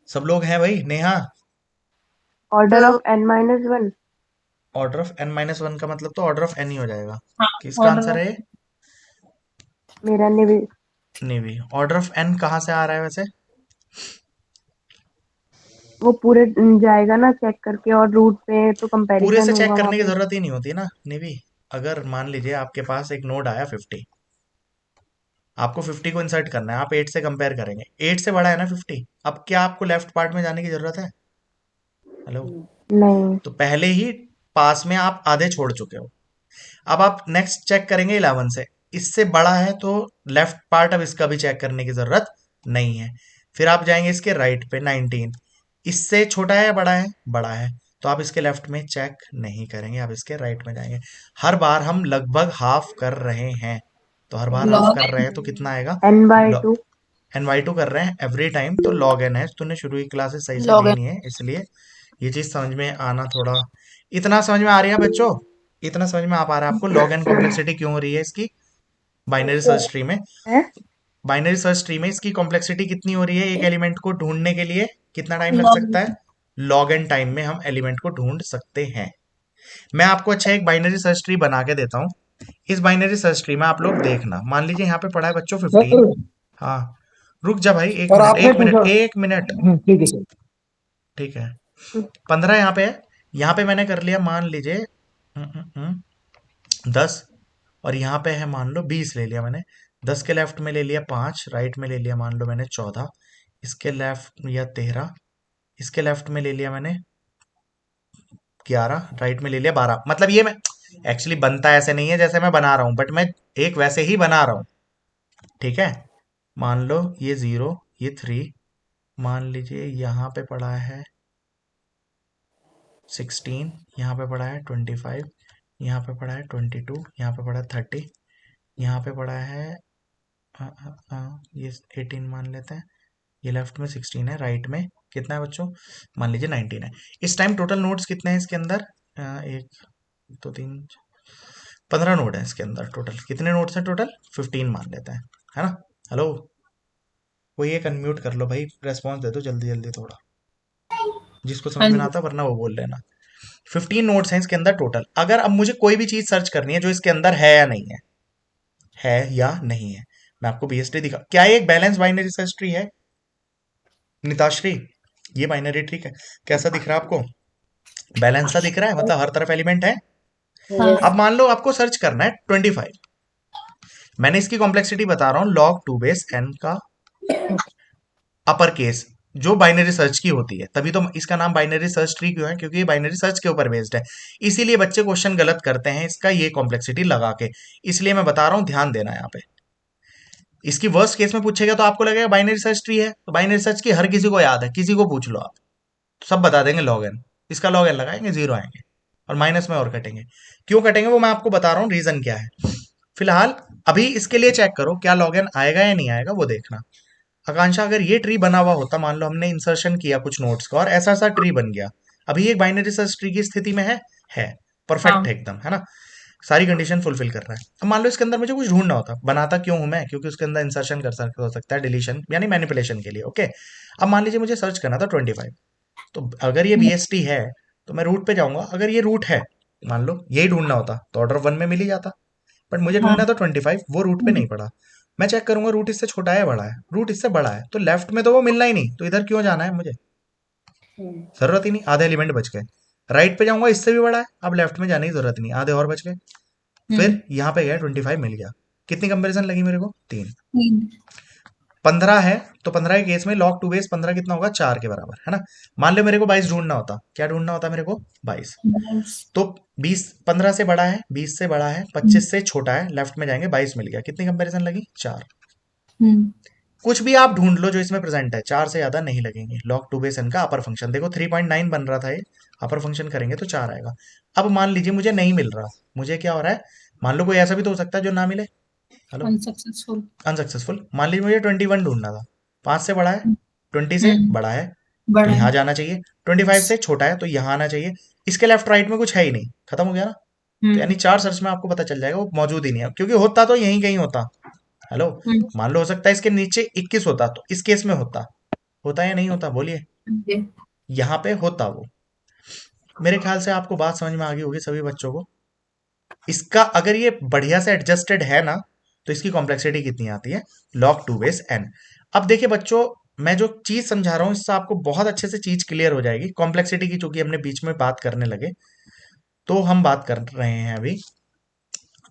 सब लोग हैं भाई? Neha, order of n-1। Order of n-1 का मतलब तो ऑर्डर ऑफ n ही हो जाएगा। हाँ, किसका order आंसर of- है? मेरा निवी। नेवी। ऑर्डर ऑफ n कहाँ से आ रहा है वैसे? वो पूरे जाएगा ना चेक करके, और रूट पे तो पूरे से कंपैरिजन चेक होगा करने की वहाँ पे। जरूरत ही नहीं होती ना नेवी। अगर मान लीजिए आपके पास एक नोड आया 50, आपको 50 को इंसर्ट करना है, आप 8 से कंपेयर करेंगे, 8 से बड़ा है ना 50, अब क्या आपको लेफ्ट पार्ट में जाने की जरूरत है? हेलो, नहीं। तो पहले ही पास में आप आधे छोड़ चुके हो। अब आप नेक्स्ट चेक करेंगे 11 से, इससे बड़ा है तो लेफ्ट पार्ट अब इसका भी चेक करने की जरूरत नहीं है। फिर आप जाएंगे इसके राइट पे 19, इससे छोटा है या बड़ा है? बड़ा है, तो आप इसके लेफ्ट में चेक नहीं करेंगे, आप इसके राइट में जाएंगे। हर बार हम लगभग हाफ कर रहे हैं, तो हर बार हाफ कर रहे हैं तो कितना आएगा? n/2। n/2 कर रहे हैं एवरी टाइम, तो log n है। तूने शुरू की क्लासेस सही से Log ली n। नहीं है, इसलिए ये चीज समझ में आना थोड़ा, इतना समझ में आ रही है बच्चों? इतना समझ में आ पा रहा है आपको log n कॉम्प्लेक्सिटी क्यों हो रही है इसकी बाइनरी सर्च ट्री में? है बाइनरी सर्च ट्री में इसकी कॉम्प्लेक्सिटी कितनी हो रही है? एक एलिमेंट को ढूंढने के लिए कितना टाइम लग Log सकता है? log n टाइम में हम एलिमेंट को ढूंढ सकते हैं। मैं आपको अच्छा एक बाइनरी सर्च ट्री बना के देता हूँ। इस बाइनरी सर्च ट्री में आप लोग देखना, मान लीजिए यहाँ पे पड़ा है बच्चों 15। हाँ, रुक जा भाई, एक और मिनट आपने एक मिनट पूछा। एक मिनट। ठीक है सर। ठीक है, 15 यहाँ पे है। यहाँ पे मैंने कर लिया मान लीजिए 10, और यहाँ पे है मान लो 20 ले लिया मैंने। 10 के लेफ्ट में ले लिया 5, राइट में ले लिया मान लो मैंने 14, इसके लेफ्ट या 13, इसके लेफ्ट में ले लिया मैंने 11, राइट में ले लिया 12। मतलब ये मैं एक्चुअली बनता ऐसे नहीं है जैसे मैं बना रहा हूँ, बट मैं एक वैसे ही बना रहा हूँ। ठीक है, मान लो ये 0, ये 3, मान लीजिए यहाँ पे पड़ा है 16, यहाँ पे पड़ा है 25, यहाँ पे पड़ा है 22, यहाँ पे पड़ा है 30, यहाँ पे पड़ा है ये 18 मान लेते हैं। ये लेफ्ट में 16 है, राइट में कितना है बच्चों, मान लीजिए 19 है। इस टाइम टोटल नोड्स कितने हैं इसके अंदर, 1 2 3 15 नोड है इसके अंदर। टोटल कितने नोड्स हैं, टोटल 15 मान लेते हैं, है ना। हेलो, कोई एक अनम्यूट कर लो भाई, रेस्पॉन्स दे दो जल्दी जल्दी थोड़ा, जिसको समझ हाँ में ना जी। आता वरना वो बोल लेना। 15 नोड्स हैं इसके अंदर टोटल। अगर अब मुझे कोई भी चीज सर्च करनी है जो इसके अंदर है या नहीं है या नहीं है, मैं आपको बीएसटी दिखा। क्या ये एक बैलेंस बाइनरी सर्च ट्री है निताश्री? ये बाइनरी ट्री है, कैसा दिख रहा है आपको, बैलेंस सा दिख रहा है, मतलब हर तरफ एलिमेंट है। हाँ। अब मान लो आपको सर्च करना है 25, मैंने इसकी कॉम्प्लेक्सिटी बता रहा हूं log 2 बेस n का अपर केस, जो बाइनरी सर्च की होती है। तभी तो इसका नाम बाइनरी सर्च ट्री क्यों है, क्योंकि ये बाइनरी सर्च के ऊपर बेस्ड है। इसीलिए बच्चे क्वेश्चन गलत करते हैं इसका ये कॉम्प्लेक्सिटी लगा के, इसलिए मैं बता रहा हूं, ध्यान देना यहाँ पे। इसकी वर्स्ट केस में पूछेगा तो आपको लगेगा बाइनरी सर्च ट्री है, तो बाइनरी सर्च की हर किसी को याद है, किसी को पूछ लो आप, सब बता देंगे log n। इसका log n लगाएंगे 0 आएंगे, और माइनस में और कटेंगे। क्यों कटेंगे वो मैं आपको बता रहा हूँ, रीजन क्या है। फिलहाल अभी इसके लिए चेक करो क्या log n आएगा या नहीं आएगा वो देखना। आकांक्षा, अगर ये ट्री बना हुआ होता, मान लो हमने इंसर्शन किया कुछ नोट्स का और ऐसा ऐसा ट्री बन गया, अभी एक बाइनरी सर्च ट्री की स्थिति में है परफेक्ट हाँ। है एकदम, है ना, सारी कंडीशन फुलफिल कर रहा है। अब मान लो इसके अंदर मुझे कुछ ढूंढना होता, बनाता क्यों हूं मैं, क्योंकि उसके अंदर इंसर्शन हो सकता है, डिलीशन यानी मैनिपुलेशन के लिए। ओके, अब मान लीजिए मुझे सर्च करना था 25, तो अगर ये बीएसटी है तो मैं रूट पे जाऊंगा। अगर ये रूट है, मान लो यही ढूंढना होता तो ऑर्डर 1 में मिल ही जाता, बट मुझे ढूंढना था 25, वो रूट पे नहीं पड़ा। मैं चेक करूंगा रूट इससे छोटा है बड़ा है, रूट इससे बड़ा है, तो लेफ्ट में तो वो मिलना ही नहीं, तो इधर क्यों जाना है मुझे, जरूरत ही नहीं, आधे एलिमेंट बच गए। राइट पे जाऊंगा, इससे भी बड़ा है, अब लेफ्ट में जाने की जरूरत नहीं, आधे और बच गए। फिर यहाँ पे गया 25 मिल गया, कितनी कंपेरिजन लगी मेरे को, 3। 15 है तो 15 के केस में log 2 बेस 15 कितना होगा, 4 के बराबर, है ना। मान लो मेरे को 22 ढूंढना होता, क्या ढूंढना होता मेरे को, 22। तो 20 15 से बड़ा है, 20 से बड़ा है, 25 से छोटा है, लेफ्ट में जाएंगे 22 मिल गया, कितनी कंपैरिजन लगी, 4। कुछ भी आप ढूंढ लो जो इसमें प्रेजेंट है, 4 से ज्यादा नहीं लगेंगे। log 2 बेस n का अपर फंक्शन देखो 3.9 बन रहा था, ये अपर फंक्शन करेंगे तो 4 आएगा। अब मान लीजिए मुझे नहीं मिल रहा, मुझे क्या हो रहा है, मान लो कोई ऐसा भी तो हो सकता है जो ना मिले, हेलो, अनसक्सेसफुल। अनसक्सेसफुल। मान लीजिए मुझे 21 ढूंढना था, 5 से बड़ा है, 20 से बड़ा है, तो बड़ा यहाँ है। जाना चाहिए, 25 से छोटा है तो यहाँ आना चाहिए। इसके लेफ्ट राइट में कुछ है ही नहीं, खत्म हो गया ना। तो यानी 4 सर्च में आपको पता चल जाएगा वो मौजूद ही नहीं है, क्योंकि होता तो यहीं कहीं होता। हेलो, मान लो हो सकता है इसके नीचे 21 होता, तो इस केस में होता या नहीं होता, बोलिए, यहाँ पे होता वो। मेरे ख्याल से आपको बात समझ में आ गई होगी सभी बच्चों को। इसका अगर ये बढ़िया से एडजस्टेड है ना, तो इसकी कॉम्प्लेक्सिटी कितनी आती है, log 2 बेस n। अब देखिए बच्चों, मैं जो चीज समझा रहा हूं इससे आपको बहुत अच्छे से चीज क्लियर हो जाएगी। कॉम्प्लेक्सिटी की चूंकि हमने बीच में बात करने लगे, तो हम बात कर रहे हैं अभी।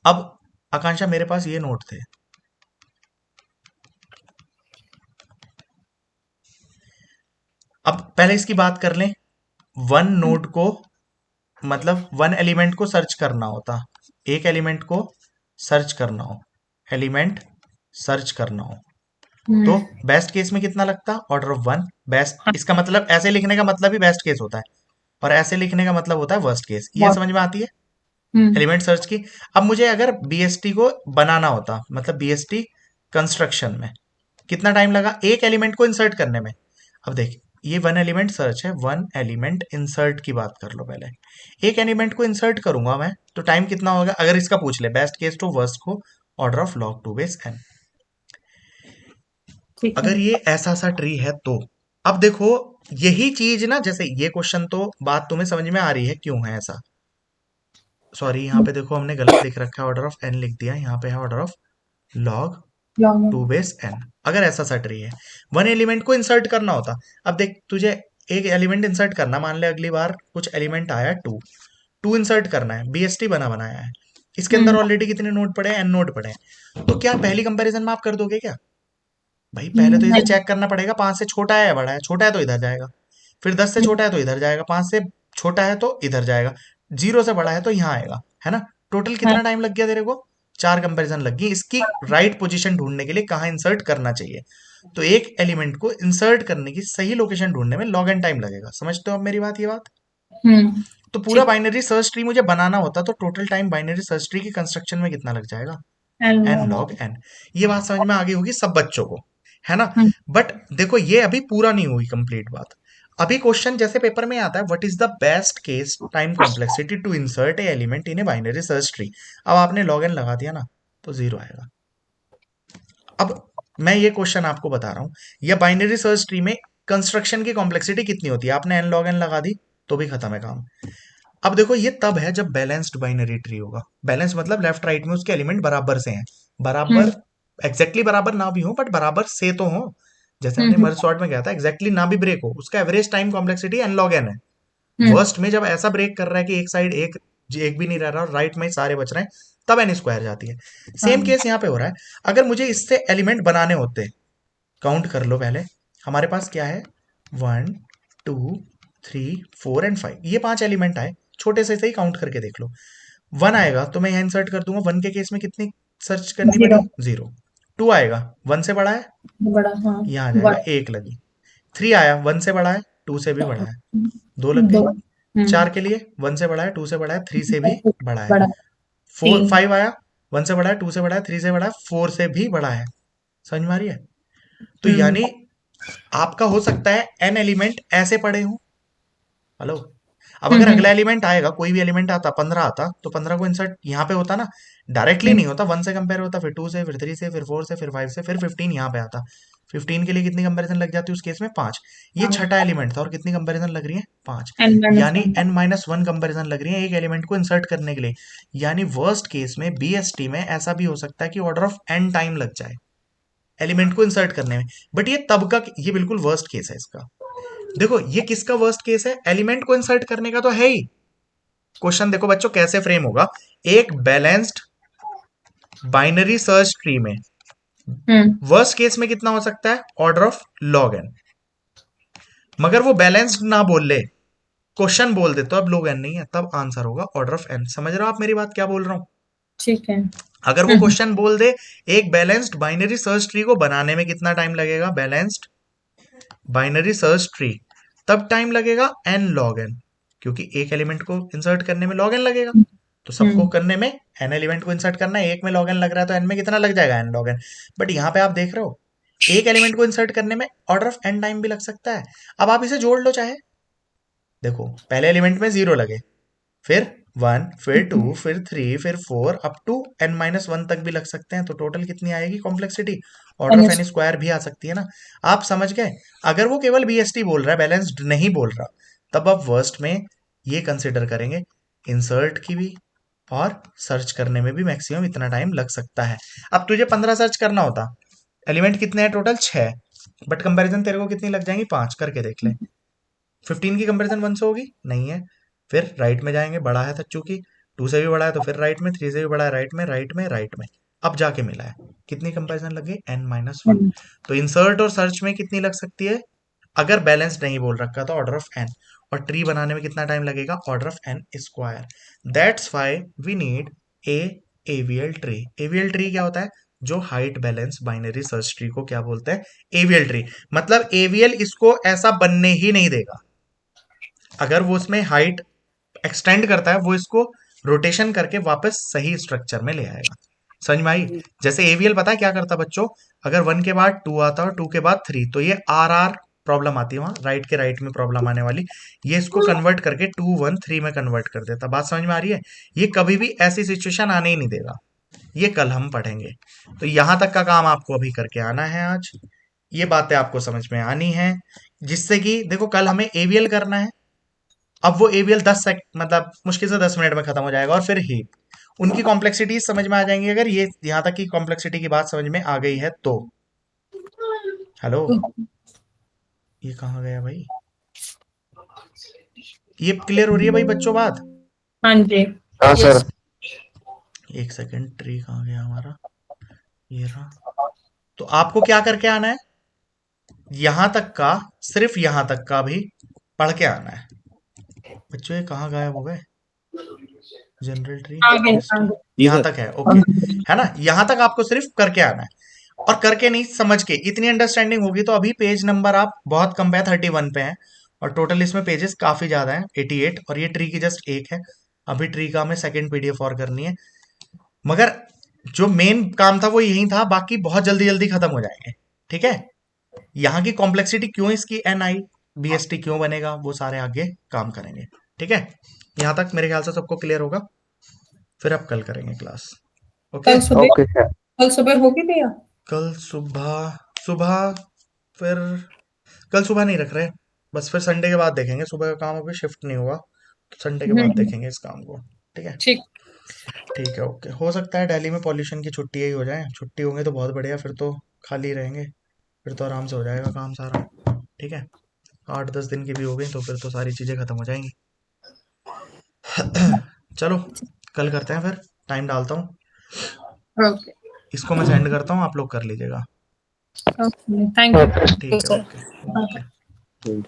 अब आकांक्षा, मेरे पास ये नोट थे, अब पहले इसकी बात कर लें। वन नोड को मतलब वन एलिमेंट को सर्च करना होता, एक एलिमेंट को सर्च करना हो, एलिमेंट सर्च करना हो, तो बेस्ट केस में कितना लगता, ऑर्डर ऑफ 1। बेस्ट इसका मतलब ऐसे लिखने का मतलब ही बेस्ट केस होता है, और ऐसे लिखने का मतलब होता है वर्स्ट केस। ये समझ में आती है एलिमेंट सर्च की। अब मुझे अगर बीएसटी को बनाना होता, मतलब बीएसटी कंस्ट्रक्शन में कितना टाइम लगा एक एलिमेंट को इंसर्ट करने में। अब देख, ये वन एलिमेंट सर्च है, वन एलिमेंट इंसर्ट की बात कर लो पहले। एक एलिमेंट को इंसर्ट करूंगा मैं तो टाइम कितना होगा, अगर इसका पूछ ले बेस्ट केस टू वर्स्ट को, order of log 2 base n। अगर ये ऐसा सा ट्री है तो अब देखो यही चीज ना, जैसे ये क्वेश्चन तो बात तुम्हें समझ में आ रही है क्यों है ऐसा। सॉरी यहाँ पे देखो हमने गलत लिख रखा है, ऑर्डर ऑफ एन लिख दिया, यहाँ पे है order of log log 2 base N. अगर ऐसा सेट रही है, वन एलिमेंट को इंसर्ट करना होता। अब देख तुझे एक एलिमेंट इंसर्ट करना, मान ले अगली बार कुछ एलिमेंट आया टू इंसर्ट करना है, बीएसटी बना बनाया है, इसके अंदर ऑलरेडी कितने नोड पड़े हैं, एन नोड पड़े हैं, तो क्या पहली कंपैरिजन में आप कर दोगे क्या? भाई पहले तो इसे चेक करना पड़ेगा 5 से छोटा है या बड़ा है, छोटा है तो इधर जाएगा, फिर 10 से छोटा है तो इधर जाएगा, 5 से छोटा है तो इधर जाएगा, 0 से बड़ा है तो यहाँ आएगा, है ना। टोटल कितना टाइम लग गया तेरे को? 4 कंपैरिजन लग गई इसकी राइट पोजीशन ढूंढने के लिए, कहाँ इंसर्ट करना चाहिए। तो एक एलिमेंट को इंसर्ट करने की सही लोकेशन ढूंढने में लॉग एन टाइम लगेगा। समझते हो आप मेरी बात? ये बात तो पूरा बाइनरी सर्च ट्री मुझे बनाना होता तो total time binary search tree की कंस्ट्रक्शन में कितना लग जाएगा? N log N. ये बात समझ में आ गई होगी सब बच्चों को, है ना। बट देखो ये अभी पूरा नहीं हुई कंप्लीट बात। अभी क्वेश्चन जैसे पेपर में आता है, what is the best case time complexity to insert a element in a binary search tree. अब आपने लॉग एन लगा दिया ना तो 0 आएगा। अब मैं ये क्वेश्चन आपको बता रहा हूं, या बाइनरी सर्च ट्री में कंस्ट्रक्शन की कॉम्प्लेक्सिटी कितनी होती है, आपने एन लॉग एन लगा दी तो भी खत्म है काम। अब देखो ये तब है जब बैलेंस्ड बाइनरी ट्री होगा। बैलेंस मतलब लेफ्ट राइट में उसके एलिमेंट बराबर से हैं, बराबर एग्जैक्टली बराबर ना भी हो बट बराबर से तो हो। जैसे हमने मर्ज सॉर्ट में कहा था, एग्जैक्टली ना भी ब्रेक हो, उसका average time complexity N log N है। वर्स्ट में जब ऐसा ब्रेक कर रहा है कि एक साइड एक भी नहीं रह रहा और राइट में सारे बच रहे हैं, तब एन स्क्वायर जाती है। सेम केस यहाँ पे हो रहा है। अगर मुझे इससे एलिमेंट बनाने होते, काउंट कर लो पहले, हमारे पास क्या है 1 2 3 4 एंड 5, ये 5 एलिमेंट आए, छोटे से ही काउंट करके देख लो। 1 आएगा तो मैं यहाँ इंसर्ट कर दूंगा, 1 के केस में कितनी सर्च करनी पड़ी? 0। 2 आएगा 1 से बड़ा है, बड़ा, हाँ यहाँ आ जाएगा 1 लगी। 3 आया 1 से बड़ा है, 2 से भी बड़ा है, 2 लग गई। 4 के लिए 1 से बड़ा है, 2 से बड़ा है, 3 से भी बड़ा है। 5 आया 1 से बड़ा है, 2 से बड़ा है, 3 से बड़ा है, 4 से भी बड़ा है। समझ में आ रही है? तो यानी आपका हो सकता है एन एलिमेंट ऐसे पड़े हो। हेलो, अब अगर अगला एलिमेंट आएगा, कोई भी एलिमेंट आता 15 आता तो 15 को इंसर्ट यहाँ पे होता ना, डायरेक्टली नहीं होता, 1 से कंपेयर होता, फिर 2 से, फिर 3 से, फिर 4 से, फिर 5 से, फिर 15 यहाँ पे आता। 15 के लिए कितनी कंपैरिजन लग जाती है उस केस में? 5। ये छठा एलिमेंट था और कितनी कंपैरिजन लग रही है? 5। यानी n-1 कंपैरिजन लग रही है एक एलिमेंट को इंसर्ट करने के लिए। यानी वर्स्ट केस में बीएसटी में ऐसा भी हो सकता है कि ऑर्डर ऑफ n टाइम लग जाए एलिमेंट को इंसर्ट करने में। बट ये तब का, ये बिल्कुल वर्स्ट केस है इसका। देखो ये किसका वर्स्ट केस है? एलिमेंट को इंसर्ट करने का तो है ही। क्वेश्चन देखो बच्चों कैसे फ्रेम होगा, एक बैलेंस्ड बाइनरी सर्च ट्री में वर्स्ट केस में कितना हो सकता है? Order of log N. मगर वो बैलेंस्ड ना बोल ले, क्वेश्चन बोल दे तो अब लॉग एन नहीं है, तब आंसर होगा ऑर्डर ऑफ एन। समझ रहे हो आप मेरी बात क्या बोल रहा हूं? ठीक है। अगर वो क्वेश्चन बोल दे एक बैलेंस्ड बाइनरी सर्च ट्री को बनाने में कितना टाइम लगेगा, बैलेंस्ड बाइनरी सर्च ट्री, तब टाइम लगेगा n log n, क्योंकि एक एलिमेंट को इंसर्ट करने में log n लगेगा। तो सबको करने में n एलिमेंट को इंसर्ट करना है, एक में log n लग रहा है तो n में कितना लग जाएगा? n log n। बट यहाँ पे आप देख रहे हो एक एलिमेंट को इंसर्ट करने में ऑर्डर ऑफ n टाइम भी लग सकता है। अब आप इसे जोड़ लो चाहे, देखो पहले एलिमेंट में 0 लगे, फिर 1, फिर 2, फिर 3, फिर 4, अप टू n-1 तक भी लग सकते हैं। तो टोटल कितनी आएगी complexity? Order of n square भी आ सकती है ना। आप समझ गए? अगर वो केवल बीएसटी बोल रहा है, बैलेंस्ड नहीं बोल रहा, तब आप वर्स्ट में ये कंसिडर करेंगे इंसर्ट की भी और सर्च करने में भी मैक्सिमम इतना टाइम लग सकता है। अब तुझे 15 सर्च करना होता, एलिमेंट कितने हैं टोटल? 6, बट कंपेरिजन तेरे को कितनी लग जाएंगी? 5। करके देख ले। 15 की कंपेरिजन 1 से होगी? नहीं है। फिर राइट में जाएंगे, बड़ा है चूंकि 2 से भी बड़ा है तो फिर राइट में, 3 से भी बड़ा है राइट में, राइट में, राइट में, अब जाके मिला है। कितनी कंपैरिजन लग गई? n-1। तो इंसर्ट और सर्च में कितनी लग सकती है? अगर बैलेंस नहीं बोल रखा तो ऑर्डर ऑफ n, और ट्री बनाने में कितना टाइम लगेगा? Order of n square. That's why we need a AVL tree. AVL tree क्या होता है? जो height balance binary search tree को क्या बोलते हैं? AVL tree. मतलब एवीएल इसको ऐसा बनने ही नहीं देगा। अगर वो उसमें हाइट एक्सटेंड करता है, वो इसको रोटेशन करके वापस सही स्ट्रक्चर में ले आएगा। समझ में आई? जैसे एवीएल पता है क्या करता बच्चों? अगर 1 के बाद 2 आता और 2 के बाद 3, तो ये आर प्रॉब्लम आती है वहां, राइट के राइट में प्रॉब्लम आने वाली, ये इसको कन्वर्ट करके 2 1 3 में कन्वर्ट कर देता। बात समझ में आ रही है? ये कभी भी ऐसी सिचुएशन आने ही नहीं देगा। ये कल हम पढ़ेंगे। तो यहां तक का काम आपको अभी करके आना है आज। ये बातें आपको समझ में आनी है, जिससे कि देखो कल हमें एवीएल करना है। अब वो एवीएल 10 मतलब मुश्किल से 10 मिनट में खत्म हो जाएगा, और फिर हीप, उनकी कॉम्प्लेक्सिटी समझ में आ जाएंगी अगर ये यहाँ तक की कॉम्प्लेक्सिटी की बात समझ में आ गई है तो। हेलो, ये कहाँ गया भाई? ये क्लियर हो रही है भाई बच्चों बात? हाँ जी। हाँ सर। एक सेकंड, ट्री कहाँ गया हमारा? ये रहा। तो आपको क्या करके आना है, यहां तक का, सिर्फ यहां तक का भी पढ़ के आना है। बच्चों ये कहाँ गायब हो गए? जनरल ट्री आगे यहाँ तक है, ओके है ना? यहां तक आपको सिर्फ करके आना है, और करके नहीं समझ के, इतनी अंडरस्टैंडिंग होगी तो अभी पेज नंबर आप बहुत कम पे है, 31 पे है, और टोटल इसमें पेजेस काफी ज्यादा है, 88, और ये ट्री की जस्ट एक है। अभी ट्री का हमें सेकंड पीडीएफ और करनी है, मगर जो मेन काम था वो यही था, बाकी बहुत जल्दी जल्दी खत्म हो जाएंगे। ठीक है, यहाँ की कॉम्प्लेक्सिटी क्यों इसकी NIBST क्यों बनेगा, वो सारे आगे काम करेंगे। ठीक है, यहाँ तक मेरे ख्याल से सबको क्लियर होगा, फिर अब कल करेंगे क्लास। Okay, okay sir. कल सुबह होगी भैया? कल सुबह सुबह फिर कल सुबह नहीं रख रहे, बस फिर संडे के बाद देखेंगे, सुबह का काम अभी शिफ्ट नहीं हुआ, तो संडे के बाद देखेंगे इस काम को। ठीक है, ठीक। ठीक है, ओके। हो सकता है दिल्ली में पॉल्यूशन की छुट्टी ही हो जाए, छुट्टी होंगे तो बहुत बढ़िया, फिर तो खाली रहेंगे, फिर तो आराम से हो जाएगा काम सारा। ठीक है, 8-10 दिन की भी हो गई तो फिर तो सारी चीज़ें खत्म हो जाएंगी। चलो कल करते हैं, फिर टाइम डालता हूँ, ओके इसको मैं सेंड करता हूँ, आप लोग कर लीजिएगा। ओके, थैंक यू ठीक है, ओके ओके। ठीक।